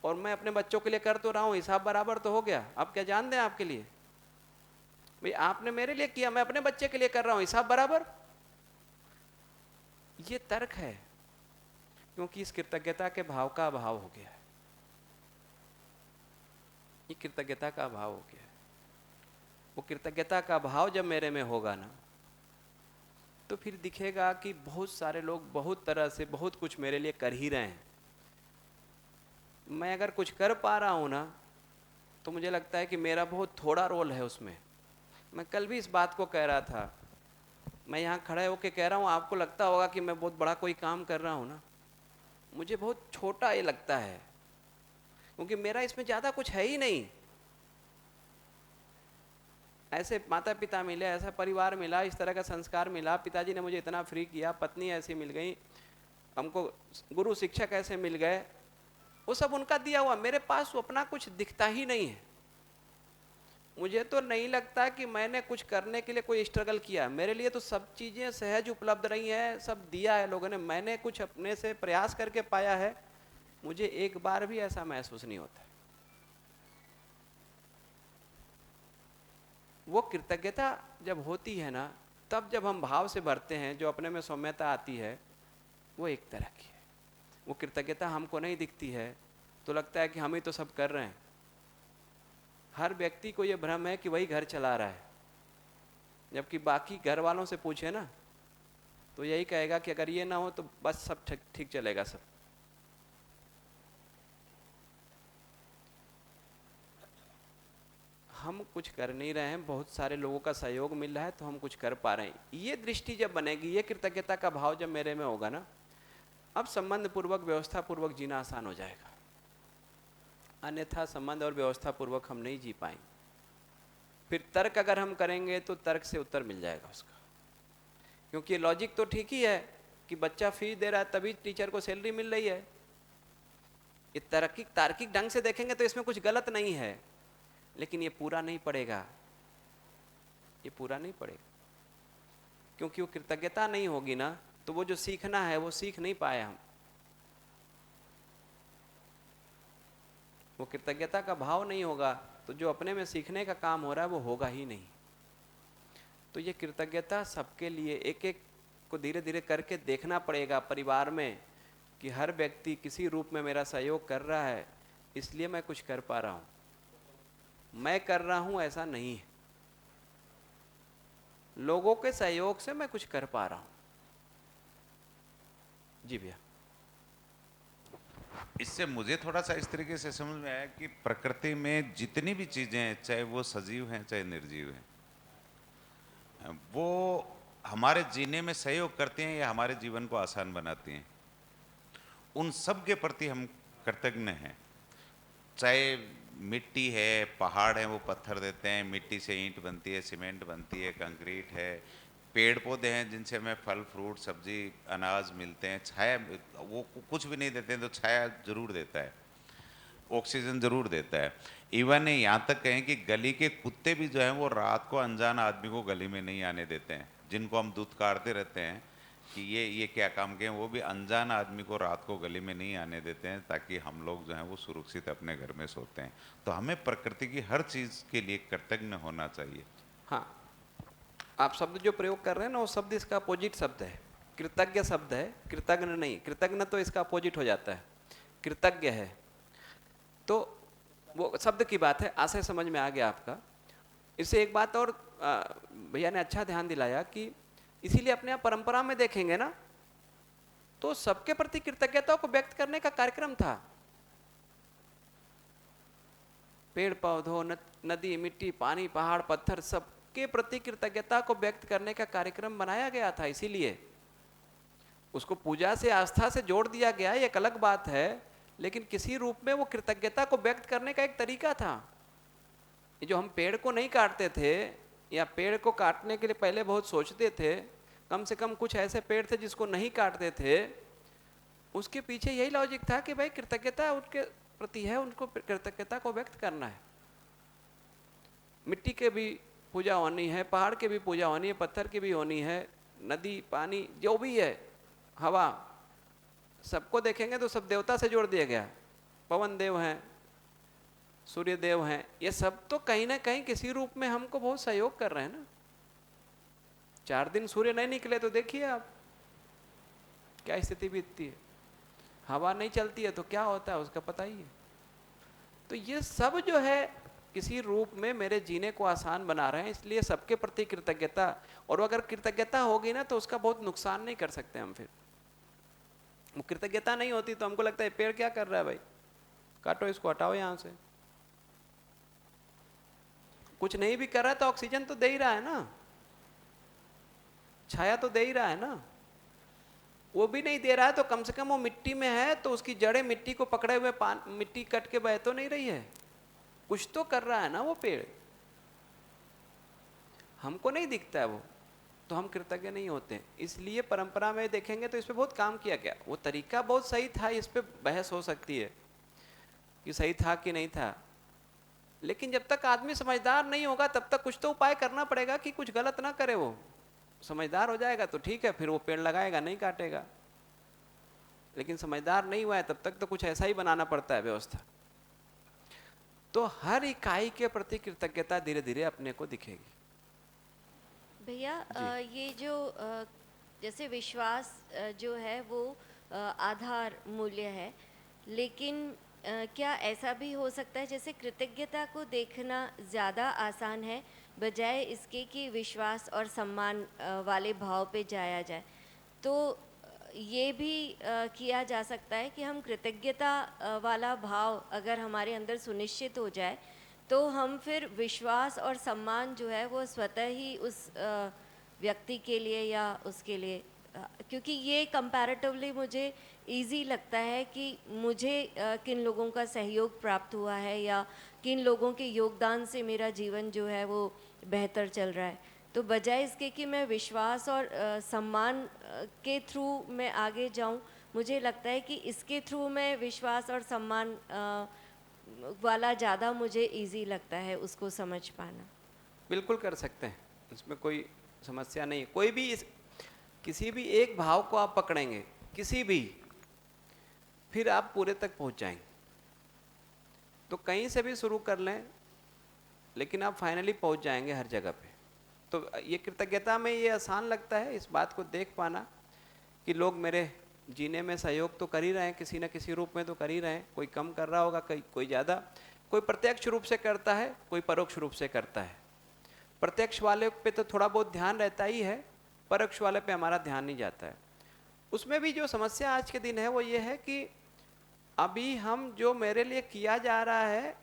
और मैं अपने बच्चों के लिए कर तो रहा हूँ, हिसाब बराबर तो हो गया, अब क्या जान दें आपके लिए? भाई आपने मेरे लिए किया, मैं अपने बच्चे के लिए कर रहा हूँ, हिसाब बराबर। ये तर्क है, क्योंकि इस कृतज्ञता के भाव का अभाव हो गया है। ये कृतज्ञता का अभाव हो गया है। वो कृतज्ञता का भाव जब मेरे में होगा ना, तो फिर दिखेगा कि बहुत सारे लोग बहुत तरह से बहुत कुछ मेरे लिए कर ही रहे हैं। मैं अगर कुछ कर पा रहा हूं ना, तो मुझे लगता है कि मेरा बहुत थोड़ा रोल है उसमें। मैं कल भी इस बात को कह रहा था, मैं यहाँ खड़े होकर कह रहा हूँ, आपको लगता होगा कि मैं बहुत बड़ा कोई काम कर रहा हूँ ना, मुझे बहुत छोटा ये लगता है, क्योंकि मेरा इसमें ज़्यादा कुछ है ही नहीं। ऐसे माता पिता मिले, ऐसा परिवार मिला, इस तरह का संस्कार मिला, पिताजी ने मुझे इतना फ्री किया, पत्नी ऐसी मिल गई, हमको गुरु शिक्षक ऐसे मिल गए, वो सब उनका दिया हुआ। मेरे पास वो अपना कुछ दिखता ही नहीं है। मुझे तो नहीं लगता कि मैंने कुछ करने के लिए कोई स्ट्रगल किया। मेरे लिए तो सब चीज़ें सहज उपलब्ध रही हैं, सब दिया है लोगों ने। मैंने कुछ अपने से प्रयास करके पाया है, मुझे एक बार भी ऐसा महसूस नहीं होता। वो कृतज्ञता जब होती है ना, तब जब हम भाव से भरते हैं, जो अपने में सौम्यता आती है, वो एक तरह की है। वो कृतज्ञता हमको नहीं दिखती है तो लगता है कि हम ही तो सब कर रहे हैं। हर व्यक्ति को ये भ्रम है कि वही घर चला रहा है, जबकि बाकी घर वालों से पूछे ना तो यही कहेगा कि अगर ये ना हो तो बस सब ठीक चलेगा सब। हम कुछ कर नहीं रहे हैं, बहुत सारे लोगों का सहयोग मिल रहा है तो हम कुछ कर पा रहे हैं। ये दृष्टि जब बनेगी, ये कृतज्ञता का भाव जब मेरे में होगा ना, अब संबंध पूर्वक व्यवस्था पूर्वक जीना आसान हो जाएगा। अन्यथा संबंध और व्यवस्था पूर्वक हम नहीं जी पाएंगे। फिर तर्क अगर हम करेंगे तो तर्क से उत्तर मिल जाएगा उसका, क्योंकि लॉजिक तो ठीक ही है कि बच्चा फीस दे रहा है तभी टीचर को सैलरी मिल रही है। ये तार्किक ढंग से देखेंगे तो इसमें कुछ गलत नहीं है, लेकिन ये पूरा नहीं पड़ेगा, ये पूरा नहीं पड़ेगा, क्योंकि वो कृतज्ञता नहीं होगी ना, तो वो जो सीखना है वो सीख नहीं पाए हम। वो कृतज्ञता का भाव नहीं होगा तो जो अपने में सीखने का काम हो रहा है वो होगा ही नहीं। तो ये कृतज्ञता सबके लिए एक एक को धीरे धीरे करके देखना पड़ेगा परिवार में, कि हर व्यक्ति किसी रूप में मेरा सहयोग कर रहा है, इसलिए मैं कुछ कर पा रहा हूँ। मैं कर रहा हूँ ऐसा नहीं है, लोगों के सहयोग से मैं कुछ कर पा रहा हूँ। जी भैया। इससे मुझे थोड़ा सा इस तरीके से समझ में आया कि प्रकृति में जितनी भी चीजें हैं, चाहे वो सजीव हैं चाहे निर्जीव हैं, वो हमारे जीने में सहयोग करती हैं या हमारे जीवन को आसान बनाती हैं। उन सब के प्रति हम कृतज्ञ हैं। चाहे मिट्टी है, पहाड़ है, वो पत्थर देते हैं, मिट्टी से ईंट बनती है, सीमेंट बनती है, कंक्रीट है, पेड़ पौधे हैं जिनसे हमें फल फ्रूट सब्जी अनाज मिलते हैं, छाया, वो कुछ भी नहीं देते हैं तो छाया जरूर देता है, ऑक्सीजन जरूर देता है। इवन यहाँ तक कहें कि गली के कुत्ते भी जो हैं वो रात को अनजान आदमी को गली में नहीं आने देते हैं, जिनको हम दुत्कारते रहते हैं कि ये क्या काम के हैं, वो भी अनजान आदमी को रात को गली में नहीं आने देते हैं, ताकि हम लोग जो हैं वो सुरक्षित अपने घर में सोते हैं। तो हमें प्रकृति की हर चीज़ के लिए कृतज्ञ होना चाहिए। हाँ, आप शब्द जो प्रयोग कर रहे हैं ना, वो शब्द इसका अपोजिट शब्द है, कृतज्ञ शब्द है, कृतज्ञ नहीं। कृतज्ञ तो इसका अपोजिट हो जाता है, कृतज्ञ है। तो वो शब्द की बात है, आशय समझ में आ गया आपका। इससे एक बात और भैया ने अच्छा ध्यान दिलाया कि इसीलिए अपने आप परंपरा में देखेंगे ना, तो सबके प्रति कृतज्ञता को व्यक्त करने का कार्यक्रम था। पेड़ पौधों, नदी, मिट्टी, पानी, पहाड़, पत्थर, सबके प्रति कृतज्ञता को व्यक्त करने का कार्यक्रम बनाया गया था। इसीलिए उसको पूजा से, आस्था से जोड़ दिया गया, एक अलग बात है, लेकिन किसी रूप में वो कृतज्ञता को व्यक्त करने का एक तरीका था। ये जो हम पेड़ को नहीं काटते थे, या पेड़ को काटने के लिए पहले बहुत सोचते थे, कम से कम कुछ ऐसे पेड़ थे जिसको नहीं काटते थे, उसके पीछे यही लॉजिक था कि भाई कृतज्ञता उनके प्रति है, उनको कृतज्ञता को व्यक्त करना है। मिट्टी के भी पूजा होनी है, पहाड़ के भी पूजा होनी है, पत्थर की भी होनी है, नदी, पानी, जो भी है, हवा, सबको देखेंगे तो सब देवता से जोड़ दिया गया। पवन देव हैं, सूर्य देव हैं, ये सब तो कहीं ना कहीं किसी रूप में हमको बहुत सहयोग कर रहे हैं ना। 4 दिन सूर्य नहीं निकले तो देखिए आप क्या स्थिति बीतती है। हवा नहीं चलती है तो क्या होता है उसका पता ही है। तो ये सब जो है किसी रूप में मेरे जीने को आसान बना रहे हैं, इसलिए सबके प्रति कृतज्ञता। और अगर कृतज्ञता होगी ना तो उसका बहुत नुकसान नहीं कर सकते हम। फिर वो कृतज्ञता नहीं होती तो हमको लगता है पेड़ क्या कर रहा है भाई, काटो इसको, हटाओ यहां से। कुछ नहीं भी कर रहा है तो ऑक्सीजन तो दे ही रहा है ना, छाया तो दे ही रहा है ना। वो भी नहीं दे रहा है तो कम से कम वो मिट्टी में है तो उसकी जड़ें मिट्टी को पकड़े हुए, मिट्टी कट के बह तो नहीं रही है, कुछ तो कर रहा है ना वो पेड़। हमको नहीं दिखता है वो, तो हम कृतज्ञ नहीं होते। इसलिए परंपरा में देखेंगे तो इस पे बहुत काम किया गया। वो तरीका बहुत सही था, इस पे बहस हो सकती है कि सही था कि नहीं था, लेकिन जब तक आदमी समझदार नहीं होगा तब तक कुछ तो उपाय करना पड़ेगा कि कुछ गलत ना करे। वो समझदार हो जाएगा तो ठीक है, फिर वो पेड़ लगाएगा, नहीं काटेगा। लेकिन समझदार नहीं हुआ है तब तक तो कुछ ऐसा ही बनाना पड़ता है व्यवस्था। तो हर इकाई के प्रति कृतज्ञता धीरे धीरे अपने को दिखेगी। भैया ये जो जैसे विश्वास जो है वो आधार मूल्य है, लेकिन क्या ऐसा भी हो सकता है जैसे कृतज्ञता को देखना ज़्यादा आसान है बजाय इसके कि विश्वास और सम्मान वाले भाव पे जाया जाए? तो ये भी किया जा सकता है कि हम कृतज्ञता वाला भाव अगर हमारे अंदर सुनिश्चित हो जाए तो हम फिर विश्वास और सम्मान जो है वो स्वतः ही उस व्यक्ति के लिए या उसके लिए, क्योंकि ये कंपैरेटिवली मुझे इजी लगता है कि मुझे किन लोगों का सहयोग प्राप्त हुआ है या किन लोगों के योगदान से मेरा जीवन जो है वो बेहतर चल रहा है। तो बजाय इसके कि मैं विश्वास और सम्मान के थ्रू मैं आगे जाऊं, मुझे लगता है कि इसके थ्रू मैं विश्वास और सम्मान वाला ज़्यादा मुझे इजी लगता है उसको समझ पाना। बिल्कुल कर सकते हैं, इसमें कोई समस्या नहीं है। कोई भी किसी भी एक भाव को आप पकड़ेंगे किसी भी, फिर आप पूरे तक पहुंच जाएंगे। तो कहीं से भी शुरू कर लें लेकिन आप फाइनली पहुंच जाएंगे हर जगह पे। तो ये कृतज्ञता में ये आसान लगता है इस बात को देख पाना कि लोग मेरे जीने में सहयोग तो कर ही रहे हैं, किसी न किसी रूप में तो कर ही रहे हैं। कोई कम कर रहा होगा, कोई ज़्यादा, कोई प्रत्यक्ष रूप से करता है, कोई परोक्ष रूप से करता है। प्रत्यक्ष वाले पे तो थोड़ा बहुत ध्यान रहता ही है, परोक्ष वाले पे हमारा ध्यान नहीं जाता है। उसमें भी जो समस्या आज के दिन है वो ये है कि अभी हम जो मेरे लिए किया जा रहा है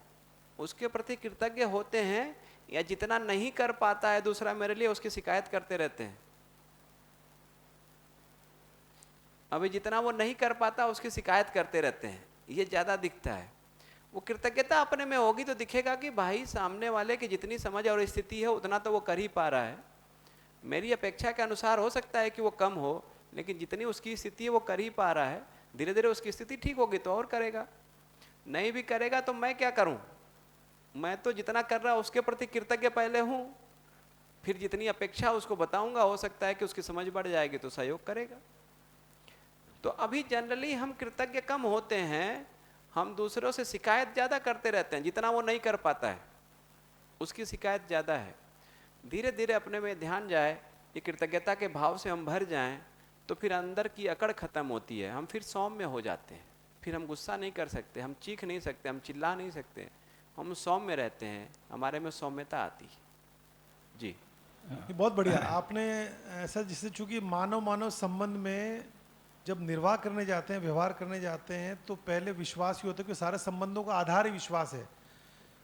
उसके प्रति कृतज्ञ होते हैं, या जितना नहीं कर पाता है दूसरा मेरे लिए उसकी शिकायत करते रहते हैं। अभी जितना वो नहीं कर पाता उसकी शिकायत करते रहते हैं, ये ज़्यादा दिखता है। वो कृतज्ञता अपने में होगी तो दिखेगा कि भाई सामने वाले की जितनी समझ और स्थिति है उतना तो वो कर ही पा रहा है। मेरी अपेक्षा के अनुसार हो सकता है कि वो कम हो, लेकिन जितनी उसकी स्थिति है वो कर ही पा रहा है। धीरे धीरे उसकी स्थिति ठीक होगी तो और करेगा, नहीं भी करेगा तो मैं क्या करूं? मैं तो जितना कर रहा उसके प्रति कृतज्ञ पहले हूं, फिर जितनी अपेक्षा उसको बताऊंगा हो सकता है कि उसकी समझ बढ़ जाएगी तो सहयोग करेगा। तो अभी जनरली हम कृतज्ञ कम होते हैं, हम दूसरों से शिकायत ज़्यादा करते रहते हैं। जितना वो नहीं कर पाता है उसकी शिकायत ज़्यादा है। धीरे धीरे अपने में ध्यान जाए, ये कृतज्ञता के भाव से हम भर जाएं, तो फिर अंदर की अकड़ खत्म होती है, हम फिर सौम्य हो जाते हैं, फिर हम गुस्सा नहीं कर सकते, हम चीख नहीं सकते, हम चिल्ला नहीं सकते, हम सौम्य रहते हैं, हमारे में सौम्यता आती है। जी ये बहुत बढ़िया आपने ऐसा, जिससे चूंकि मानव मानव संबंध में जब निर्वाह करने जाते हैं, व्यवहार करने जाते हैं, तो पहले विश्वास ही होता है कि सारे संबंधों का आधार ही विश्वास है,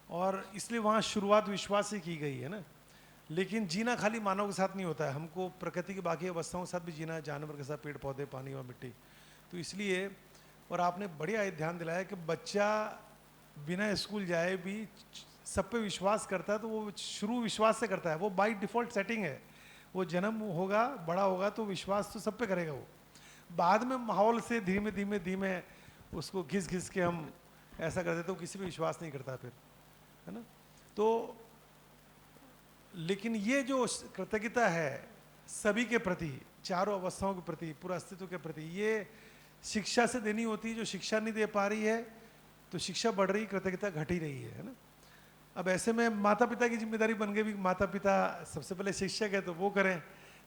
और इसलिए वहाँ शुरुआत विश्वास से की गई है ना। लेकिन जीना खाली मानव के साथ नहीं होता है, हमको प्रकृति की बाकी अवस्थाओं के साथ भी जीना है, जानवर के साथ, पेड़ पौधे, पानी और मिट्टी। तो इसलिए, और आपने बढ़िया ध्यान दिलाया कि बच्चा बिना स्कूल जाए भी सब पे विश्वास करता है, तो वो शुरू विश्वास से करता है, वो बाई डिफ़ॉल्ट सेटिंग है। वो जन्म होगा, बड़ा होगा तो विश्वास तो सब पे करेगा, वो बाद में माहौल से धीमे धीमे धीमे उसको घिस घिस के हम ऐसा कर देते, तो किसी पे विश्वास नहीं करता फिर, है ना। तो लेकिन ये जो कृतज्ञता है सभी के प्रति, चारों अवस्थाओं के प्रति, पूरा अस्तित्व के प्रति, ये शिक्षा से देनी होती है। जो शिक्षा नहीं दे पा रही है तो शिक्षा बढ़ रही, कृतज्ञता घट ही रही है ना। अब ऐसे में माता पिता की जिम्मेदारी बन गई भी, माता पिता सबसे पहले शिक्षक है तो वो करें,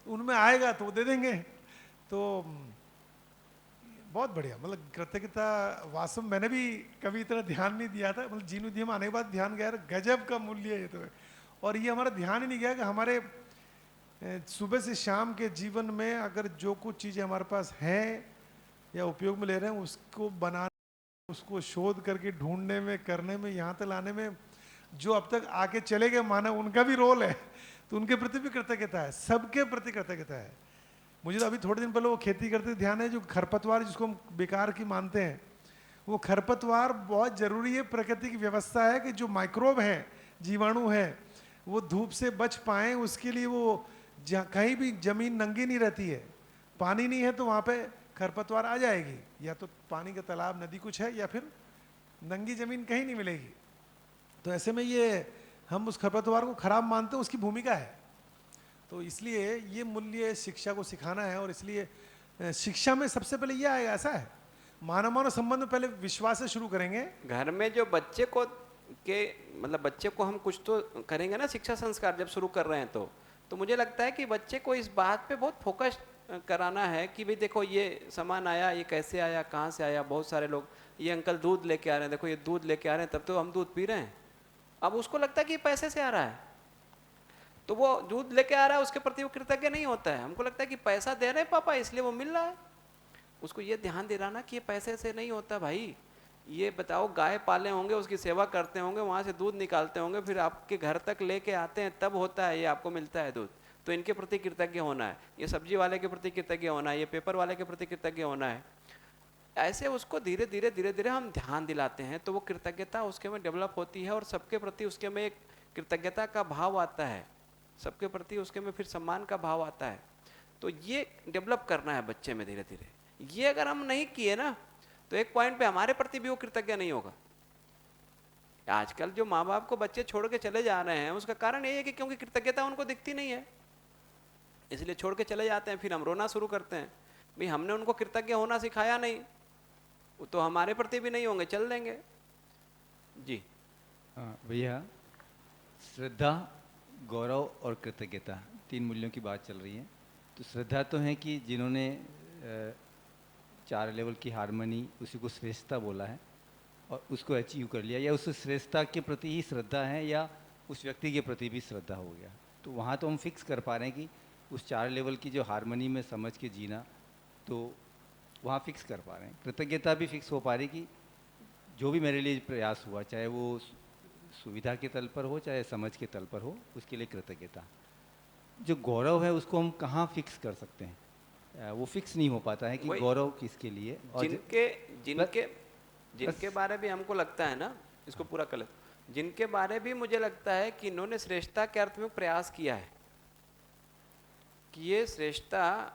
उनमें आएगा तो वो दे देंगे। तो बहुत बढ़िया, मतलब कृतज्ञता वास्तव में मैंने भी कभी इतना ध्यान नहीं दिया था, मतलब जीनु दी में आने के बाद ध्यान गया, गजब का मूल्य है ये तो। और ये हमारा ध्यान ही नहीं गया कि हमारे सुबह से शाम के जीवन में अगर जो कुछ चीज़ें हमारे पास हैं या उपयोग में ले रहे हैं, उसको बनाने, उसको शोध करके ढूंढने में, करने में, यहाँ तक लाने में जो अब तक आके चले गए मानव, उनका भी रोल है। तो उनके प्रति भी कृतज्ञता है, सबके प्रति कृतज्ञता है। मुझे तो अभी थोड़े दिन पहले वो खेती करते ध्यान है, जो खरपतवार जिसको हम बेकार की मानते हैं, वो खरपतवार बहुत ज़रूरी है। प्रकृति की व्यवस्था है कि जो माइक्रोब हैं, जीवाणु हैं, वो धूप से बच पाएँ, उसके लिए वो कहीं भी ज़मीन नंगी नहीं रहती है, पानी नहीं है तो वहाँ पे खरपतवार आ जाएगी, या तो पानी का तालाब, नदी कुछ है, या फिर नंगी ज़मीन कहीं नहीं मिलेगी। तो ऐसे में ये हम उस खरपतवार को खराब मानते हैं, उसकी भूमिका है। तो इसलिए ये मूल्य शिक्षा को सिखाना है, और इसलिए शिक्षा में सबसे पहले ये आएगा, ऐसा है मानव मानव संबंध में पहले विश्वास से शुरू करेंगे। घर में जो बच्चे को मतलब बच्चे को हम कुछ तो करेंगे ना, शिक्षा संस्कार जब शुरू कर रहे हैं तो मुझे लगता है कि बच्चे को इस बात पे बहुत फोकस कराना है कि भाई देखो ये सामान आया, ये कैसे आया, कहाँ से आया। बहुत सारे लोग, ये अंकल दूध लेके आ रहे हैं, देखो ये दूध लेके आ रहे हैं, तब तो हम दूध पी रहे हैं। अब उसको लगता है कि पैसे से आ रहा है, तो वो दूध लेके आ रहा है, उसके प्रति वो कृतज्ञ नहीं होता है। हमको लगता है कि पैसा दे रहे हैं पापा इसलिए वो मिल रहा है। उसको ये ध्यान दिलाना कि ये पैसे से नहीं होता भाई। ये बताओ, गाय पाले होंगे, उसकी सेवा करते होंगे, वहाँ से दूध निकालते होंगे, फिर आपके घर तक लेके आते हैं, तब होता है ये आपको मिलता है दूध। तो इनके प्रति कृतज्ञ होना है, ये सब्जी वाले के प्रति कृतज्ञ होना है, ये पेपर वाले के प्रति कृतज्ञ होना है। ऐसे उसको धीरे धीरे धीरे धीरे हम ध्यान दिलाते हैं, तो वो कृतज्ञता उसके में डेवलप होती है, और सबके प्रति उसके में एक कृतज्ञता का भाव आता है, सबके प्रति उसके में फिर सम्मान का भाव आता है। तो ये डेवलप करना है बच्चे में धीरे धीरे। ये अगर हम नहीं किए ना, तो एक पॉइंट पे हमारे प्रति भी वो कृतज्ञ नहीं होगा। आजकल जो माँ बाप को बच्चे छोड़ के चले जा रहे हैं, उसका कारण यही है कि क्योंकि कृतज्ञता उनको दिखती नहीं है, इसलिए छोड़ के चले जाते हैं। फिर हम रोना शुरू करते हैं, भाई हमने उनको कृतज्ञ होना सिखाया नहीं, तो हमारे प्रति भी नहीं होंगे, चल देंगे। जी भैया, श्रद्धा, गौरव और कृतज्ञता, तीन मूल्यों की बात चल रही है। तो श्रद्धा तो है कि जिन्होंने 4 लेवल की हारमोनी, उसी को श्रेष्ठता बोला है और उसको अचीव कर लिया, या उस श्रेष्ठता के प्रति ही श्रद्धा है, या उस व्यक्ति के प्रति भी श्रद्धा हो गया। तो वहाँ तो हम फिक्स कर पा रहे हैं कि उस 4 लेवल की जो हारमोनी में समझ के जीना, तो वहाँ फिक्स कर पा रहे हैं। कृतज्ञता भी फिक्स हो पा रही कि जो भी मेरे लिए प्रयास हुआ, चाहे वो सुविधा के तल पर हो, चाहे समझ के तल पर हो, उसके लिए कृतज्ञता। जो गौरव है उसको हम कहाँ फिक्स कर सकते हैं? वो फिक्स नहीं हो पाता है कि गौरव किसके लिए। और जिनके बारे भी हमको लगता है ना, इसको पूरा कर ले, जिनके बारे भी मुझे लगता है कि इन्होंने श्रेष्ठता के अर्थ में प्रयास किया है कि ये श्रेष्ठता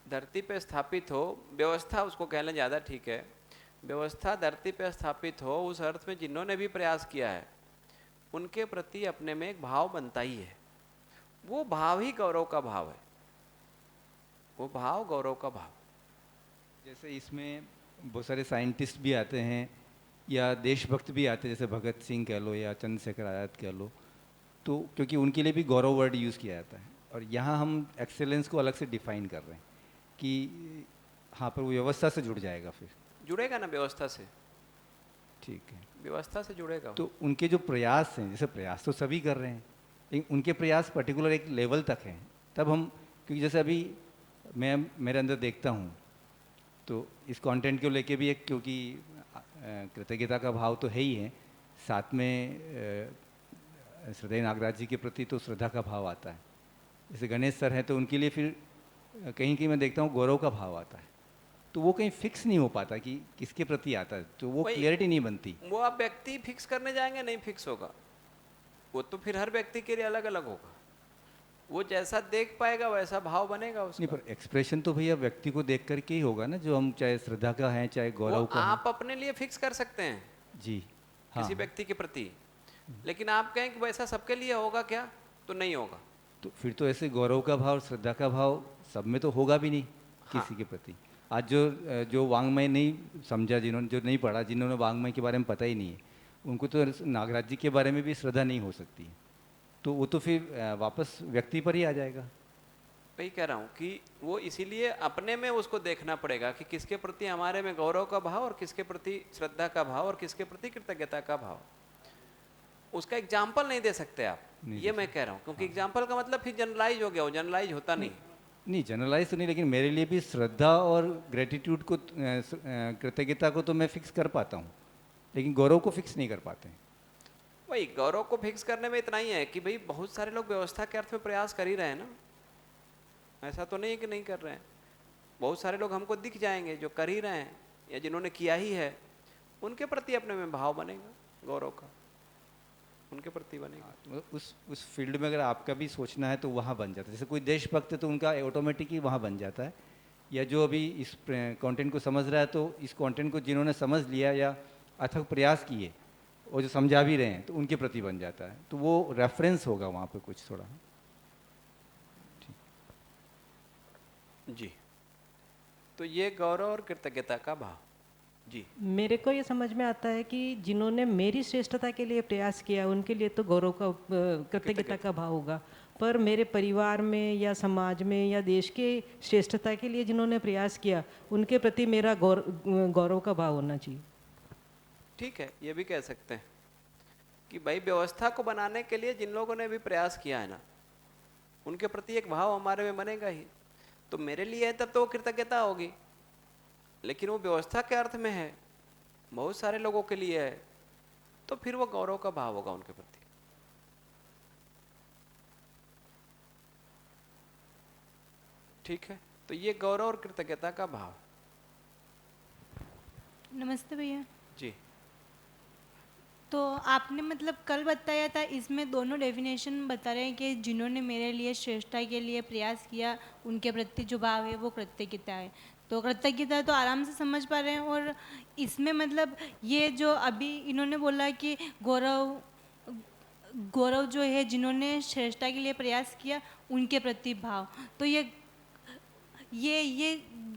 धरती पे स्थापित हो, व्यवस्था उसको कहना ज़्यादा ठीक है, व्यवस्था धरती पे स्थापित हो, उस अर्थ में जिन्होंने भी प्रयास किया है उनके प्रति अपने में एक भाव बनता ही है। वो भाव ही गौरव का भाव है, वो भाव गौरव का भाव। जैसे इसमें बहुत सारे साइंटिस्ट भी आते हैं या देशभक्त भी आते हैं, जैसे भगत सिंह कह लो या चंद्रशेखर आज़ाद कह लो, तो क्योंकि उनके लिए भी गौरव वर्ड यूज़ किया जाता है। और यहाँ हम एक्सेलेंस को अलग से डिफाइन कर रहे हैं कि हाँ पर वो व्यवस्था से जुड़ जाएगा फिर। जुड़ेगा ना व्यवस्था से, ठीक है। व्यवस्था से जुड़ेगा वो। तो उनके जो प्रयास हैं, जैसे प्रयास तो सभी कर रहे हैं, लेकिन उनके प्रयास पर्टिकुलर एक लेवल तक हैं, तब हम, क्योंकि जैसे अभी मैं मेरे अंदर देखता हूँ तो इस कंटेंट को लेके भी एक, क्योंकि कृतज्ञता का भाव तो है ही है, साथ में श्रद्धेय नागराज जी के प्रति तो श्रद्धा का भाव आता है। जैसे गणेश सर हैं तो उनके लिए फिर कहीं कहीं मैं देखता हूँ गौरव का भाव आता है, तो वो कहीं फिक्स नहीं हो पाता कि किसके प्रति आता है, तो वो वही- क्लियरिटी नहीं बनती। वो आप व्यक्ति फिक्स करने जाएंगे नहीं फिक्स होगा, वो तो फिर हर व्यक्ति के लिए अलग अलग होगा, वो जैसा देख पाएगा वैसा भाव बनेगा नहीं, उसका। पर एक्सप्रेशन तो भैया व्यक्ति को देख करके ही होगा ना, जो हम चाहे श्रद्धा का है चाहे गौरव वो का आप अपने लिए फिक्स कर सकते हैं है। जी हाँ। किसी व्यक्ति के प्रति, लेकिन आप कहें कि वैसा सबके लिए होगा क्या, तो नहीं होगा। तो फिर तो ऐसे गौरव का भाव श्रद्धा का भाव सब में तो होगा भी नहीं किसी के प्रति। आज जो वांग्मय नहीं समझा, जिन्होंने जो नहीं पढ़ा, जिन्होंने वांग्मय के बारे में पता ही नहीं है, उनको तो नागराज जी के बारे में भी श्रद्धा नहीं हो सकती, तो वो तो फिर वापस व्यक्ति पर ही आ जाएगा। वही कह रहा हूँ कि वो इसीलिए अपने में उसको देखना पड़ेगा कि किसके प्रति हमारे में गौरव का भाव और किसके प्रति श्रद्धा का भाव और किसके प्रति कृतज्ञता का भाव। उसका एग्जाम्पल नहीं दे सकते आप, ये मैं कह रहा हूँ, क्योंकि एग्जाम्पल का मतलब फिर जनरलाइज हो गया, वो जनरलाइज होता नहीं। नहीं जनरलाइज तो नहीं, लेकिन मेरे लिए भी श्रद्धा और ग्रेटिट्यूड को, कृतज्ञता को तो मैं फिक्स कर पाता हूँ, लेकिन गौरव को फिक्स नहीं कर पाते हैं। वही गौरव को फिक्स करने में इतना ही है कि भाई बहुत सारे लोग व्यवस्था के अर्थ में प्रयास कर ही रहे हैं ना, ऐसा तो नहीं है कि नहीं कर रहे हैं। बहुत सारे लोग हमको दिख जाएंगे जो कर ही रहे हैं या जिन्होंने किया ही है, उनके प्रति अपने में भाव बनेगा गौरव का, उनके प्रति बनेगा। उस फील्ड में अगर आपका भी सोचना है तो वहाँ बन जाता है। जैसे कोई देशभक्त है तो उनका ऑटोमेटिक ही वहाँ बन जाता है, या जो अभी इस कंटेंट को समझ रहा है तो इस कंटेंट को जिन्होंने समझ लिया या अथक प्रयास किए और जो समझा भी रहे हैं तो उनके प्रति बन जाता है, तो वो रेफरेंस होगा वहाँ पे कुछ थोड़ा। जी, तो ये गौरव और कृतज्ञता का भाव। जी, मेरे को ये समझ में आता है कि जिन्होंने मेरी श्रेष्ठता के लिए प्रयास किया उनके लिए तो गौरव का, कृतज्ञता का भाव होगा, पर मेरे परिवार में या समाज में या देश के श्रेष्ठता के लिए जिन्होंने प्रयास किया उनके प्रति मेरा गौरव का भाव होना चाहिए। ठीक है, ये भी कह सकते हैं कि भाई व्यवस्था को बनाने के लिए जिन लोगों ने भी प्रयास किया है ना, उनके प्रति एक भाव हमारे में बनेगा ही। तो मेरे लिए है तब तो वो कृतज्ञता होगी, लेकिन वो व्यवस्था के अर्थ में है, बहुत सारे लोगों के लिए है, तो फिर वो गौरव का भाव होगा उनके प्रति। ठीक है, तो ये गौरव और कृतज्ञता का भाव। नमस्ते भैया। जी, तो आपने मतलब कल बताया था, इसमें दोनों डेफिनेशन बता रहे हैं कि जिन्होंने मेरे लिए श्रेष्ठता के लिए प्रयास किया उनके प्रति जो भाव है वो कृतज्ञता है। तो कृतज्ञता तो आराम से समझ पा रहे हैं, और इसमें मतलब ये जो अभी इन्होंने बोला कि गौरव जो है जिन्होंने श्रेष्ठता के लिए प्रयास किया उनके प्रति भाव, तो ये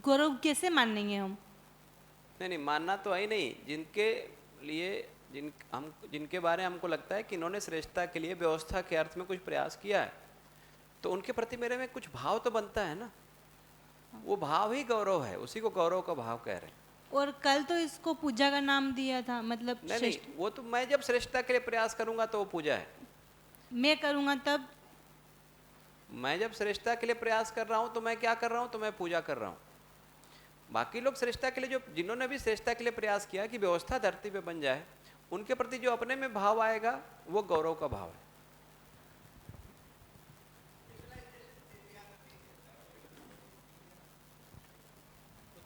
गौरव कैसे मानेंगे हम? नहीं मानना तो है ही नहीं। जिनके लिए जिनके बारे में हमको लगता है कि इन्होंने श्रेष्ठता के लिए व्यवस्था के अर्थ में कुछ प्रयास किया है, तो उनके प्रति मेरे में कुछ भाव तो बनता है ना, वो भाव ही गौरव है, उसी को गौरव का भाव कह रहे हैं। और कल तो इसको पूजा का नाम दिया था, मतलब नहीं, वो तो मैं जब श्रेष्ठता के लिए प्रयास करूंगा तो वो पूजा है। मैं करूंगा तब, मैं जब श्रेष्ठता के लिए प्रयास कर रहा हूं तो मैं क्या कर रहा हूं, तो मैं पूजा कर रहा हूं। बाकी लोग श्रेष्ठता के लिए जिन्होंने भी श्रेष्ठता के लिए प्रयास किया कि व्यवस्था धरती पे बन जाए, उनके प्रति जो अपने में भाव आएगा वो गौरव का भाव है।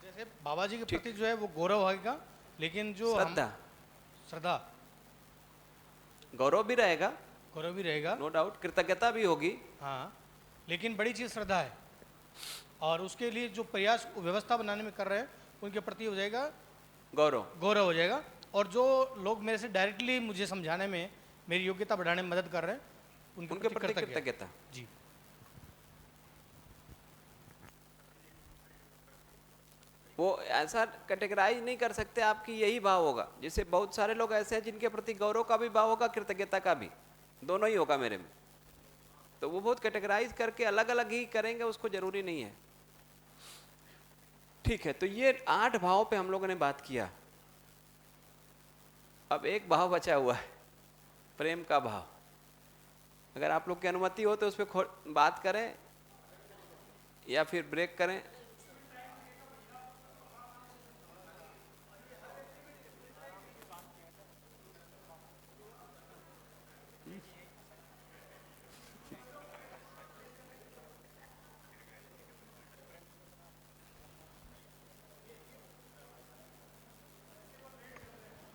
जैसे बाबा जी के प्रति जो है वो गौरव आएगा, लेकिन जो श्रद्धा गौरव भी रहेगा, गौरव भी रहेगा, नो डाउट, कृतज्ञता भी होगी। हाँ, लेकिन बड़ी चीज श्रद्धा है, और उसके लिए जो प्रयास व्यवस्था बनाने में कर रहे हैं उनके प्रति हो जाएगा गौरव हो जाएगा। और जो लोग मेरे से डायरेक्टली मुझे समझाने में, मेरी योग्यता बढ़ाने में मदद कर रहे हैं उनके प्रति कृतज्ञता। जी, वो ऐसा कैटेगराइज नहीं कर सकते आपकी यही भाव होगा। जैसे बहुत सारे लोग ऐसे हैं जिनके प्रति गौरव का भी भाव होगा, कृतज्ञता का भी, दोनों ही होगा मेरे में। तो वो बहुत कैटेगराइज करके अलग अलग ही करेंगे, उसको जरूरी नहीं है। ठीक है, तो ये 8 भाव पे हम लोगों ने बात किया। अब एक भाव बचा हुआ है, प्रेम का भाव। अगर आप लोग की अनुमति हो तो उस पर बात करें या फिर ब्रेक करें।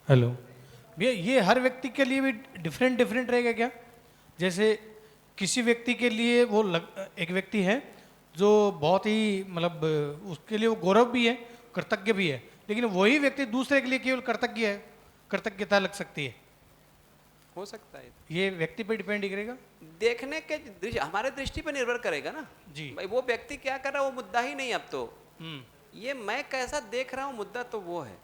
हेलो भैया, ये हर व्यक्ति के लिए भी डिफरेंट डिफरेंट रहेगा क्या? जैसे किसी व्यक्ति के लिए एक व्यक्ति है जो बहुत ही मतलब उसके लिए वो गौरव भी है, कृतज्ञ भी है, लेकिन वही व्यक्ति दूसरे के लिए केवल कृतज्ञ है, कृतज्ञता लग सकती है। हो सकता है, ये व्यक्ति पे डिपेंड करेगा, देखने के हमारे दृष्टि पर निर्भर करेगा ना जी। भाई वो व्यक्ति क्या कर रहा है वो मुद्दा ही नहीं। अब तो ये मैं कैसा देख रहा हूँ मुद्दा तो वो है।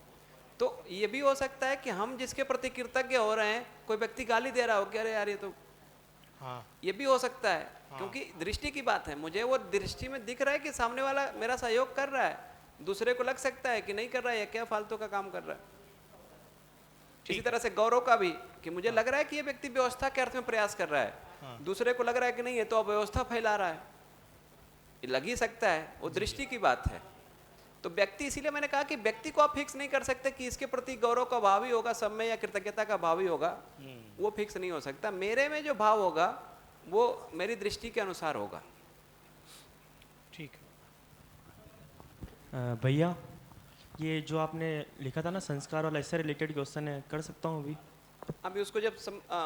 तो ये भी हो सकता है कि हम जिसके प्रति कृतज्ञ हो रहे हैं, कोई व्यक्ति गाली दे रहा हो कि अरे यार ये तो, हाँ ये भी हो सकता है। क्योंकि दृष्टि की बात है, मुझे वो दृष्टि में दिख रहा है कि सामने वाला मेरा सहयोग कर रहा है, दूसरे को लग सकता है कि नहीं कर रहा है, क्या फालतू का काम कर रहा है। इसी तरह से गौरव का भी, कि मुझे लग रहा है कि ये व्यक्ति व्यवस्था के अर्थ में प्रयास कर रहा है, दूसरे को लग रहा है कि नहीं ये तो अव्यवस्था फैला रहा है, ये लग ही सकता है, वो दृष्टि की बात है। तो व्यक्ति, इसीलिए मैंने कहा कि व्यक्ति को आप फिक्स नहीं कर सकते कि इसके प्रति गौरव का भाव ही होगा सब में या कृतज्ञता का भाव ही होगा, वो फिक्स नहीं हो सकता। मेरे में जो भाव होगा वो मेरी दृष्टि के अनुसार होगा। ठीक है। भैया, ये जो आपने लिखा था ना संस्कार और ऐसे रिलेटेड क्वेश्चन है, कर सकता हूँ अभी? अभी उसको जब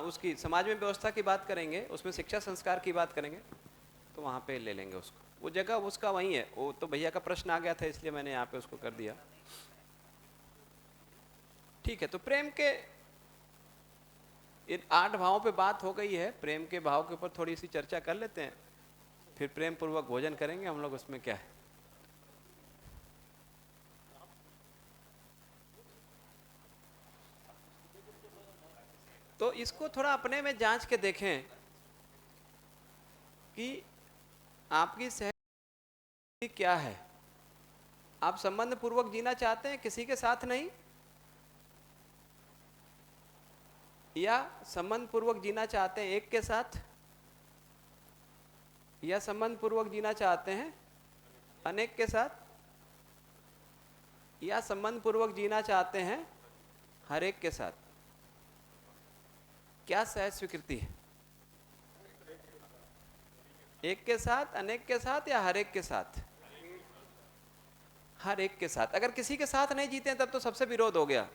उसकी समाज में व्यवस्था की बात करेंगे, उसमें शिक्षा संस्कार की बात करेंगे, तो वहाँ पे ले लेंगे उसको। वो जगह उसका वही है, वो तो भैया का प्रश्न आ गया था इसलिए मैंने यहाँ पे उसको कर दिया। ठीक है, तो प्रेम के इन 8 भावों पे बात हो गई है। प्रेम के भाव के ऊपर थोड़ी सी चर्चा कर लेते हैं, फिर प्रेम पूर्वक भोजन करेंगे हम लोग। उसमें क्या है, तो इसको थोड़ा अपने में जांच के देखें कि आपकी सहज क्या है। आप संबंध पूर्वक जीना चाहते हैं किसी के साथ नहीं, या संबंध पूर्वक जीना चाहते हैं एक के साथ, या संबंध पूर्वक जीना चाहते हैं अनेक के साथ, या संबंध पूर्वक जीना चाहते हैं हर एक के साथ? क्या सहज स्वीकृति है? एक के साथ, अनेक के साथ, या हर एक के साथ? हर एक के साथ। अगर किसी के साथ नहीं जीते हैं तब तो सबसे विरोध हो गया,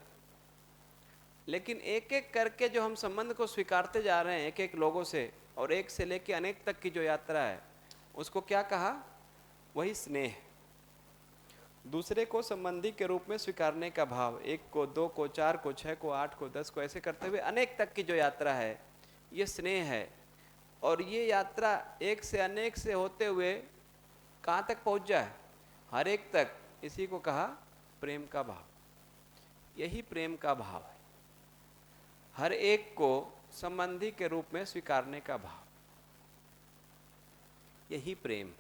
लेकिन एक एक करके जो हम संबंध को स्वीकारते जा रहे हैं एक एक लोगों से, और एक से लेके अनेक तक की जो यात्रा है, उसको क्या कहा? वही स्नेह। दूसरे को संबंधी के रूप में स्वीकारने का भाव, एक को, दो को, चार को, 6 को, 8 को, 10 को, ऐसे करते हुए अनेक तक की जो यात्रा है, ये स्नेह है। और ये यात्रा एक से अनेक से होते हुए कहाँ तक पहुँच जाए? हर एक तक। इसी को कहा प्रेम का भाव। यही प्रेम का भाव है, हर एक को संबंधी के रूप में स्वीकारने का भाव, यही प्रेम।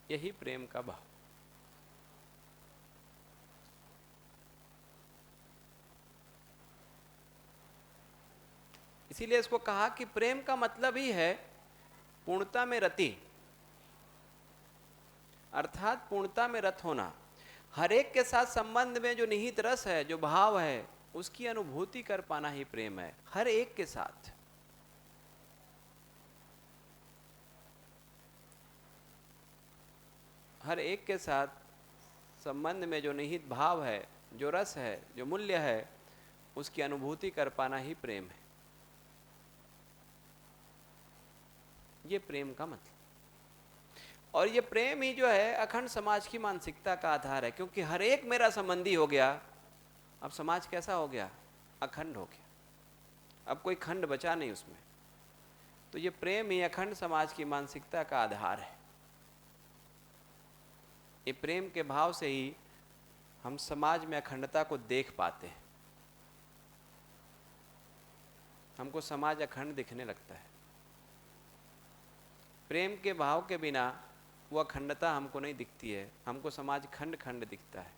यही प्रेम का भाव। इसीलिए इसको कहा कि प्रेम का मतलब ही है पूर्णता में रति, अर्थात पूर्णता में रत होना। हर एक के साथ संबंध में जो निहित रस है, जो भाव है, उसकी अनुभूति कर पाना ही प्रेम है। हर एक के साथ। हर एक के साथ संबंध में जो निहित भाव है, जो रस है, जो मूल्य है, उसकी अनुभूति कर पाना ही प्रेम है। ये प्रेम का मतलब। और ये प्रेम ही जो है अखंड समाज की मानसिकता का आधार है, क्योंकि हर एक मेरा संबंधी हो गया। अब समाज कैसा हो गया? अखंड हो गया। अब कोई खंड बचा नहीं उसमें। तो ये प्रेम ही अखंड समाज की मानसिकता का आधार है। ये प्रेम के भाव से ही हम समाज में अखंडता को देख पाते हैं। हमको समाज अखंड दिखने लगता है। प्रेम के भाव के बिना वो अखंडता हमको नहीं दिखती है, हमको समाज खंड खंड दिखता है।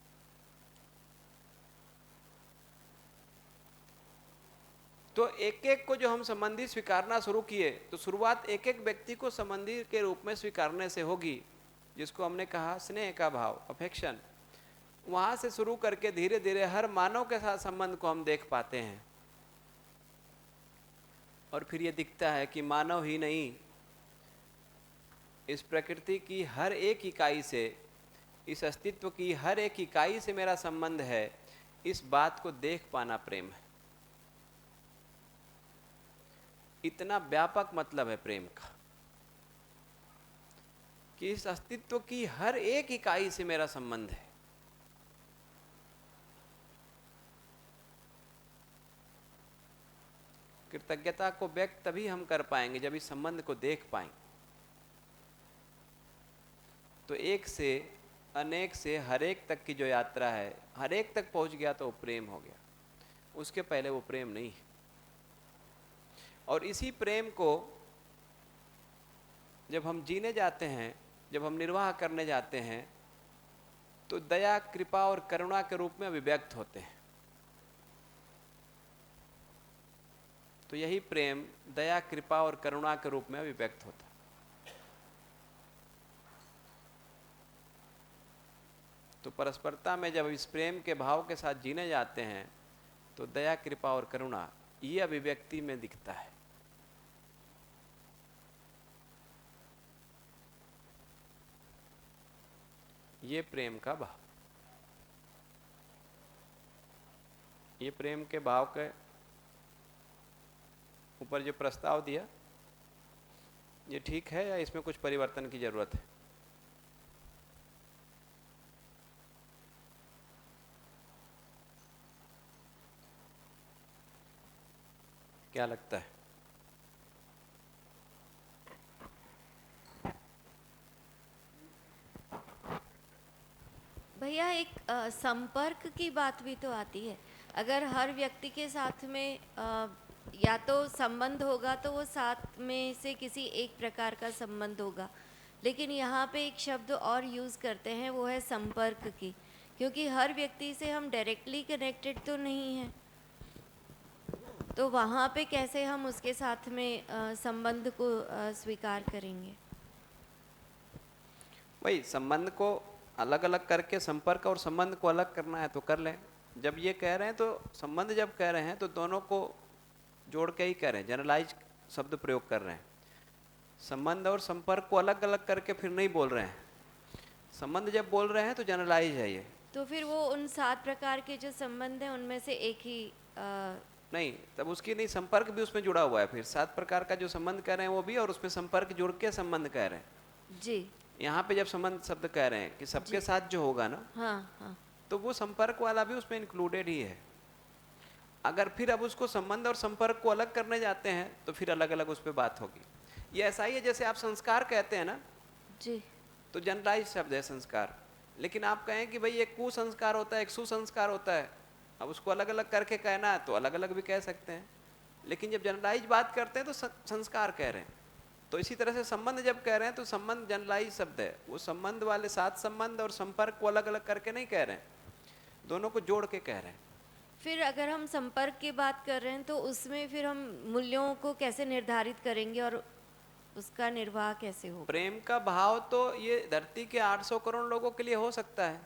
तो एक एक को जो हम संबंधी स्वीकारना शुरू किए, तो शुरुआत एक एक व्यक्ति को संबंधी के रूप में स्वीकारने से होगी, जिसको हमने कहा स्नेह का भाव, अफेक्शन। वहां से शुरू करके धीरे धीरे हर मानव के साथ संबंध को हम देख पाते हैं, और फिर ये दिखता है कि मानव ही नहीं, इस प्रकृति की हर एक इकाई से, इस अस्तित्व की हर एक इकाई से मेरा संबंध है। इस बात को देख पाना प्रेम है। इतना व्यापक मतलब है प्रेम का कि इस अस्तित्व की हर एक इकाई से मेरा संबंध है। कृतज्ञता को व्यक्त तभी हम कर पाएंगे जब इस संबंध को देख पाएंगे। तो एक से अनेक से हर एक तक की जो यात्रा है, हर एक तक पहुंच गया तो वो प्रेम हो गया, उसके पहले वो प्रेम नहीं है। और इसी प्रेम को जब हम जीने जाते हैं, जब हम निर्वाह करने जाते हैं, तो दया, कृपा और करुणा के रूप में अभिव्यक्त होते हैं। तो यही प्रेम दया, कृपा और करुणा के रूप में अभिव्यक्त होता है। तो परस्परता में जब इस प्रेम के भाव के साथ जीने जाते हैं, तो दया, कृपा और करुणा ये अभिव्यक्ति में दिखता है। ये प्रेम का भाव, ये प्रेम के भाव के ऊपर जो प्रस्ताव दिया, ये ठीक है या इसमें कुछ परिवर्तन की जरूरत है? क्या लगता है? भैया एक संपर्क की बात भी तो आती है। अगर हर व्यक्ति के साथ में या तो संबंध होगा तो वो साथ में से किसी एक प्रकार का संबंध होगा, लेकिन यहाँ पे एक शब्द और यूज़ करते हैं, वो है संपर्क की, क्योंकि हर व्यक्ति से हम डायरेक्टली कनेक्टेड तो नहीं हैं। तो वहाँ पे कैसे हम उसके साथ में संबंध को स्वीकार करेंगे? वही संबंध को अलग अलग करके संपर्क और संबंध को अलग करना है तो कर लें। जब ये कह रहे हैं तो संबंध जब कह रहे हैं तो दोनों को जोड़ के ही कह रहे हैं, जनरलाइज शब्द प्रयोग कर रहे हैं। संबंध और संपर्क को अलग अलग करके फिर नहीं बोल रहे हैं। संबंध जब बोल रहे हैं तो जनरलाइज है ये। तो फिर वो उन 7 प्रकार के जो संबंध हैं उनमें से एक ही नहीं, तब उसकी नहीं, संपर्क भी उसमें जुड़ा हुआ है। फिर 7 प्रकार का जो संबंध कह रहे हैं वो भी, और उसमें संपर्क जुड़ के संबंध कह रहे हैं जी। यहाँ पे जब संबंध शब्द कह रहे हैं कि सबके साथ जो होगा ना, हाँ, तो वो संपर्क वाला भी उसमें इंक्लूडेड ही है। अगर फिर अब उसको संबंध और संपर्क को अलग करने जाते हैं तो फिर अलग अलग उस पर बात होगी। ये ऐसा ही है जैसे आप संस्कार कहते हैं ना जी, तो जनरलाइज शब्द है संस्कार, लेकिन आप कहें कि भाई एक कुसंस्कार होता है, एक सुसंस्कार होता है, अब उसको अलग अलग करके कहना है तो अलग अलग भी कह सकते हैं, लेकिन जब जनरलाइज बात करते हैं तो संस्कार कह रहे हैं। तो इसी तरह से संबंध जब कह रहे हैं तो संबंध जनरलाइज शब्द है, वो संबंध वाले 7 संबंध और संपर्क को अलग अलग करके नहीं कह रहे हैं, दोनों को जोड़ के कह रहे हैं। फिर अगर हम संपर्क की बात कर रहे हैं तो उसमें फिर हम मूल्यों को कैसे निर्धारित करेंगे और उसका निर्वाह कैसे होगा? प्रेम का भाव तो ये धरती के 800 करोड़ लोगों के लिए हो सकता है,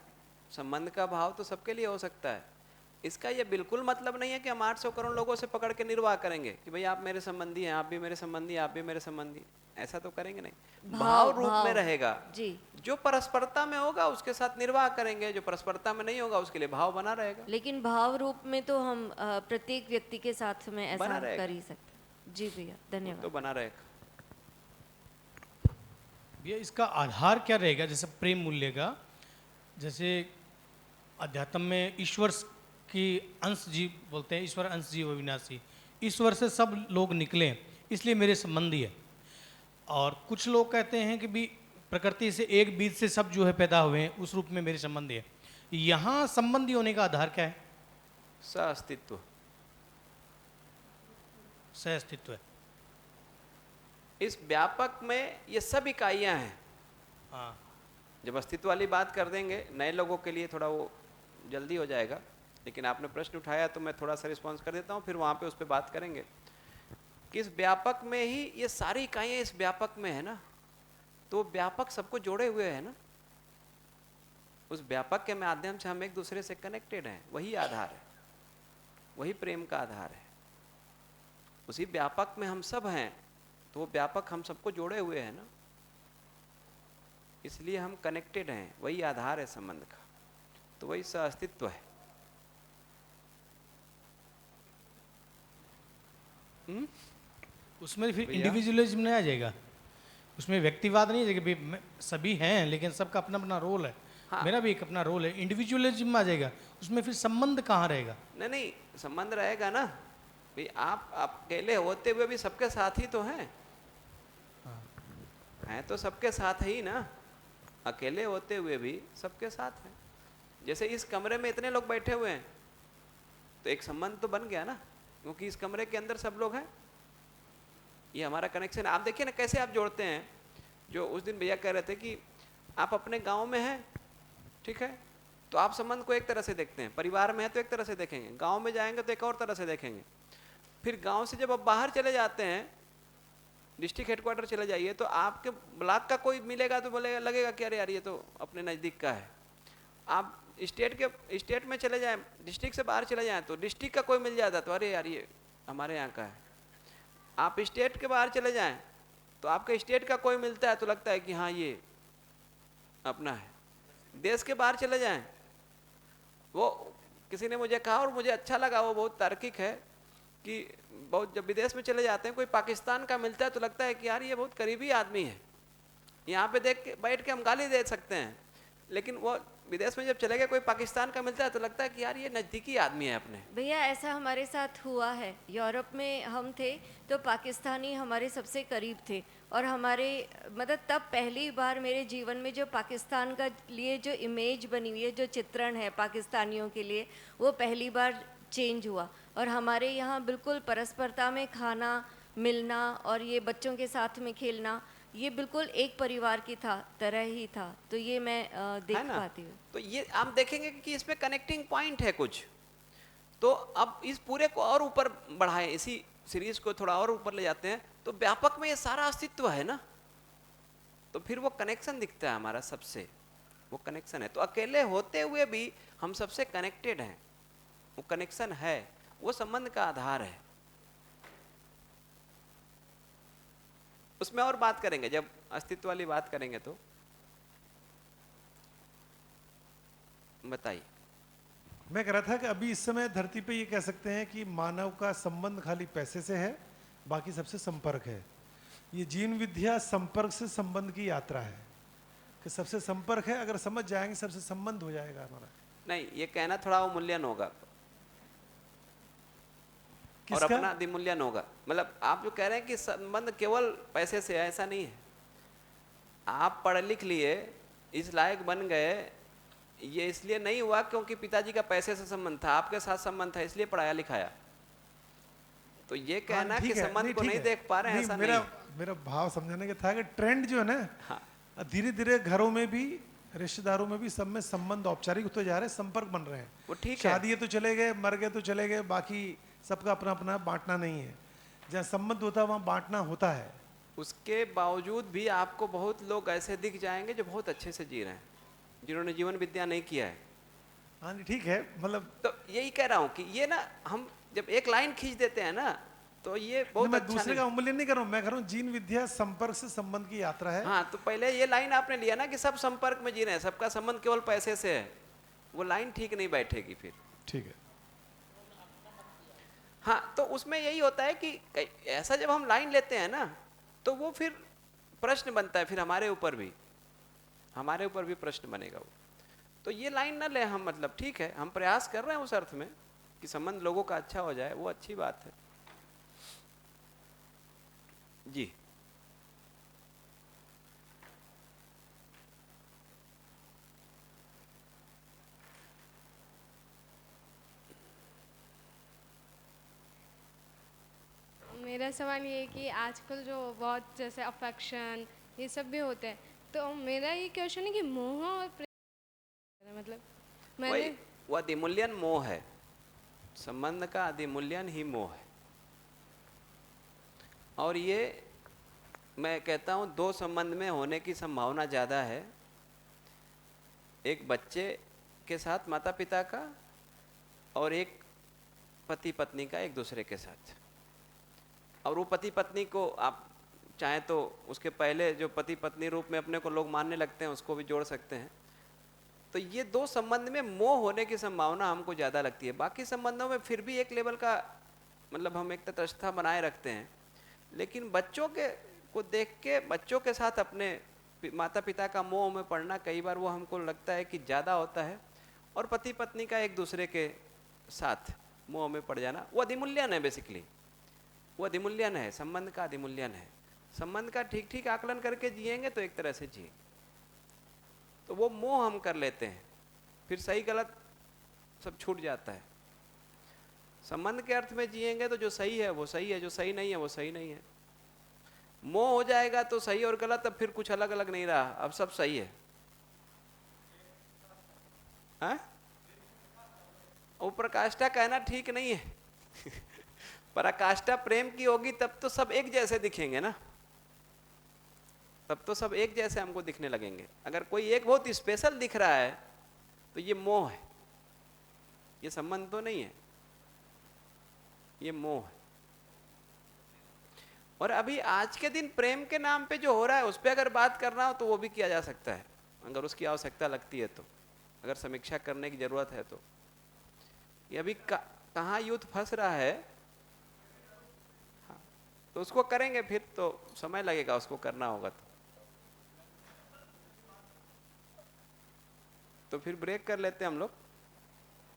संबंध का भाव तो सबके लिए हो सकता है। इसका ये बिल्कुल मतलब नहीं है कि हम 800 करोड़ लोगों से पकड़ के निर्वाह करेंगे कि भाई आप मेरे संबंधी हैं, आप भी मेरे संबंधी, आप भी मेरे संबंधी, ऐसा तो करेंगे नहीं। भाव रूप में रहेगा जी। जो परस्परता में होगा उसके साथ निर्वाह करेंगे, जो परस्परता में नहीं होगा उसके लिए भाव बना रहेगा। लेकिन भाव रूप में तो हम प्रत्येक व्यक्ति के साथ में ऐसा बना रहेगा। कर ही सकते। जी भैया, धन्यवाद। तो बना रहेगा। भैया इसका आधार क्या रहेगा? जैसे प्रेम मूल्य का, जैसे अध्यात्म में ईश्वर की अंश जीव बोलते हैं, ईश्वर अंश जीव अविनाशी, ईश्वर से सब लोग निकले इसलिए मेरे संबंधी है। और कुछ लोग कहते हैं कि भी प्रकृति से एक बीज से सब जो है पैदा हुए हैं, उस रूप में मेरे संबंधी है। यहाँ संबंधी होने का आधार क्या है? सह-अस्तित्व। सह अस्तित्व है। इस व्यापक में ये सब इकाइयां हैं। हाँ जब अस्तित्व वाली बात कर देंगे नए लोगों के लिए थोड़ा वो जल्दी हो जाएगा, लेकिन आपने प्रश्न उठाया तो मैं थोड़ा सा रिस्पॉन्स कर देता हूँ, फिर वहाँ पे उस पर बात करेंगे कि इस व्यापक में ही ये सारी इकाइयाँ इस व्यापक में है ना, तो व्यापक सबको जोड़े हुए है ना, उस व्यापक के माध्यम से हम एक दूसरे से कनेक्टेड हैं, वही आधार है, वही प्रेम का आधार है। उसी व्यापक में हम सब हैं, तो वो व्यापक हम सबको जोड़े हुए हैं ना, इसलिए हम कनेक्टेड हैं, वही आधार है संबंध का, तो वही सह अस्तित्व है। उसमें फिर भैया? इंडिविजुअलिज्म नहीं आ जाएगा, उसमें व्यक्तिवाद नहीं है कि सभी हैं लेकिन सबका अपना अपना रोल है। हाँ। मेरा भी एक अपना रोल है, इंडिविजुअलिज्म आ जाएगा, उसमें फिर संबंध कहाँ रहेगा? नहीं नहीं, संबंध रहेगा ना भाई, आप अकेले होते हुए भी सबके साथ ही तो हैं, हैं तो सबके साथ ही ना, अकेले होते हुए भी सबके साथ हैं। जैसे इस कमरे में इतने लोग बैठे हुए हैं तो एक संबंध तो बन गया ना, क्योंकि इस कमरे के अंदर सब लोग हैं, ये हमारा कनेक्शन। आप देखिए ना कैसे आप जोड़ते हैं, जो उस दिन भैया कह रहे थे कि आप अपने गांव में हैं, ठीक है, तो आप संबंध को एक तरह से देखते हैं, परिवार में है तो एक तरह से देखेंगे, गांव में जाएंगे तो एक और तरह से देखेंगे, फिर गांव से जब आप बाहर चले जाते हैं, डिस्ट्रिक्ट हेडक्वार्टर चले जाइए, तो आपके ब्लॉक का कोई मिलेगा तो बोलेगा, लगेगा कि अरे यार ये तो अपने नज़दीक का है। आप स्टेट में चले जाएं, डिस्ट्रिक्ट से बाहर चले जाएं तो डिस्ट्रिक्ट का कोई मिल जाता तो अरे यार ये हमारे यहाँ का है। आप स्टेट के बाहर चले जाएं तो आपके स्टेट का कोई मिलता है तो लगता है कि हाँ ये अपना है। देश के बाहर चले जाएं, वो किसी ने मुझे कहा और मुझे अच्छा लगा, वो बहुत तार्किक है कि बहुत जब विदेश में चले जाते हैं कोई पाकिस्तान का मिलता है तो लगता है कि यार ये बहुत करीबी आदमी है, यहाँ पे देख के बैठ के हम गाली दे सकते हैं, लेकिन वो विदेश में जब चले गए कोई पाकिस्तान का मिलता है तो लगता है कि यार ये नज़दीकी आदमी है अपने। भैया ऐसा हमारे साथ हुआ है, यूरोप में हम थे तो पाकिस्तानी हमारे सबसे करीब थे, और हमारे मतलब तब पहली बार मेरे जीवन में जो पाकिस्तान का लिए जो इमेज बनी हुई है, जो चित्रण है पाकिस्तानियों के लिए, वो पहली बार चेंज हुआ। और हमारे यहाँ बिल्कुल परस्परता में खाना मिलना और ये बच्चों के साथ में खेलना, ये बिल्कुल एक परिवार की तरह ही था, तो ये मैं देख पाती हूँ। तो ये आप देखेंगे कि इसमें कनेक्टिंग पॉइंट है कुछ, तो अब इस पूरे को और ऊपर बढ़ाएं, इसी सीरीज को थोड़ा और ऊपर ले जाते हैं, तो व्यापक में ये सारा अस्तित्व है ना, तो फिर वो कनेक्शन दिखता है हमारा सबसे, वो कनेक्शन है। तो अकेले होते हुए भी हम सबसे कनेक्टेड हैं, वो कनेक्शन है, वो संबंध का आधार है। उसमें और बात करेंगे, जब अस्तित्व वाली बात करेंगे तो बताइए। मैं कह रहा था कि अभी इस समय धरती पे ये कह सकते हैं कि मानव का संबंध खाली पैसे से है, बाकी सबसे संपर्क है। ये जीवन विद्या संपर्क से संबंध की यात्रा है, कि सबसे संपर्क है, अगर समझ जाएंगे सबसे संबंध हो जाएगा हमारा। नहीं, ये कहना थोड़ा अवमूल्यन होगा और अपना अधिमूल्यन होगा। मतलब आप जो कह रहे हैं कि संबंध केवल पैसे से है, ऐसा नहीं है। आप पढ़ लिख लिए, इस लायक बन गए, ये इसलिए नहीं हुआ क्योंकि पिताजी का पैसे से संबंध था, आपके साथ संबंध था इसलिए पढ़ाया लिखाया। तो ये कहना कि संबंध को नहीं देख पा रहे हैं, ऐसा नहीं। मेरा भाव समझाने का था कि ट्रेंड जो है ना, धीरे धीरे घरों में भी, रिश्तेदारों में भी, सब में संबंध औपचारिक होते जा रहे हैं, संपर्क बन रहे हैं। वो ठीक है, शादी तो चले गए, मर गए तो चले गए, बाकी सबका अपना अपना बांटना नहीं है। जहाँ संबंध होता है वहाँ बांटना होता है। उसके बावजूद भी आपको बहुत लोग ऐसे दिख जाएंगे जो बहुत अच्छे से जी रहे हैं, जिन्होंने जीवन विद्या नहीं किया है। हाँ ठीक है, मतलब तो यही कह रहा हूँ कि ये ना, हम जब एक लाइन खींच देते हैं ना, तो ये बहुत मैं अच्छा दूसरे का अवमूल्यन नहीं कर रहा हूँ, मैं कह रहा हूँ जीवन विद्या संपर्क से संबंध की यात्रा है। हाँ, तो पहले ये लाइन आपने लिया ना कि सब संपर्क में जी रहे हैं, सबका संबंध केवल पैसे से है, वो लाइन ठीक नहीं बैठेगी फिर। ठीक है। हाँ, तो उसमें यही होता है कि ऐसा जब हम लाइन लेते हैं ना, तो वो फिर प्रश्न बनता है, फिर हमारे ऊपर भी प्रश्न बनेगा वो। तो ये लाइन ना ले हम, मतलब ठीक है, हम प्रयास कर रहे हैं उस अर्थ में कि संबंध लोगों का अच्छा हो जाए, वो अच्छी बात है जी। मेरा मेरा सवाल ये है कि आजकल जो बहुत जैसे अफेक्शन ये सब भी होते हैं, तो मेरा ये क्वेश्चन है कि मोह और प्रेम मतलब मैंने वह अधिमूल्यन मोह है, संबंध का अधिमूल्यन ही मोह है। और ये मैं कहता हूँ दो संबंध में होने की संभावना ज़्यादा है, एक बच्चे के साथ माता पिता का और एक पति पत्नी का एक दूसरे के साथ। और वो पति पत्नी को आप चाहें तो उसके पहले जो पति पत्नी रूप में अपने को लोग मानने लगते हैं उसको भी जोड़ सकते हैं। तो ये दो संबंध में मोह होने की संभावना हमको ज़्यादा लगती है। बाकी संबंधों में फिर भी एक लेवल का मतलब हम एक तटस्थता बनाए रखते हैं, लेकिन बच्चों के को देख के बच्चों के साथ अपने माता पिता का मोह में पड़ना कई बार वो हमको लगता है कि ज़्यादा होता है, और पति पत्नी का एक दूसरे के साथ मोह में पड़ जाना वो अधिमूल्यन है। बेसिकली वो अधिमूल्यन है, संबंध का अधिमूल्यन है। संबंध का ठीक ठीक आकलन करके जिएंगे तो एक तरह से जिए, तो वो मोह हम कर लेते हैं, फिर सही गलत सब छूट जाता है। संबंध के अर्थ में जिएंगे तो जो सही है वो सही है, जो सही नहीं है वो सही नहीं है। मोह हो जाएगा तो सही और गलत अब फिर कुछ अलग अलग नहीं रहा, अब सब सही है। हाँ? वो पराकाष्ठा कहना ठीक नहीं है पराकाष्ठा प्रेम की होगी तब तो सब एक जैसे दिखेंगे ना, तब तो सब एक जैसे हमको दिखने लगेंगे। अगर कोई एक बहुत स्पेशल दिख रहा है तो ये मोह है, ये संबंध तो नहीं है, ये मोह है। और अभी आज के दिन प्रेम के नाम पे जो हो रहा है उस पर अगर बात करना हो तो वो भी किया जा सकता है, अगर उसकी आवश्यकता लगती है तो, अगर समीक्षा करने की जरूरत है तो। ये अभी कहाँ यूथ फंस रहा है, हाँ, तो उसको करेंगे, फिर तो समय लगेगा उसको करना होगा तो फिर ब्रेक कर लेते हैं हम लोग।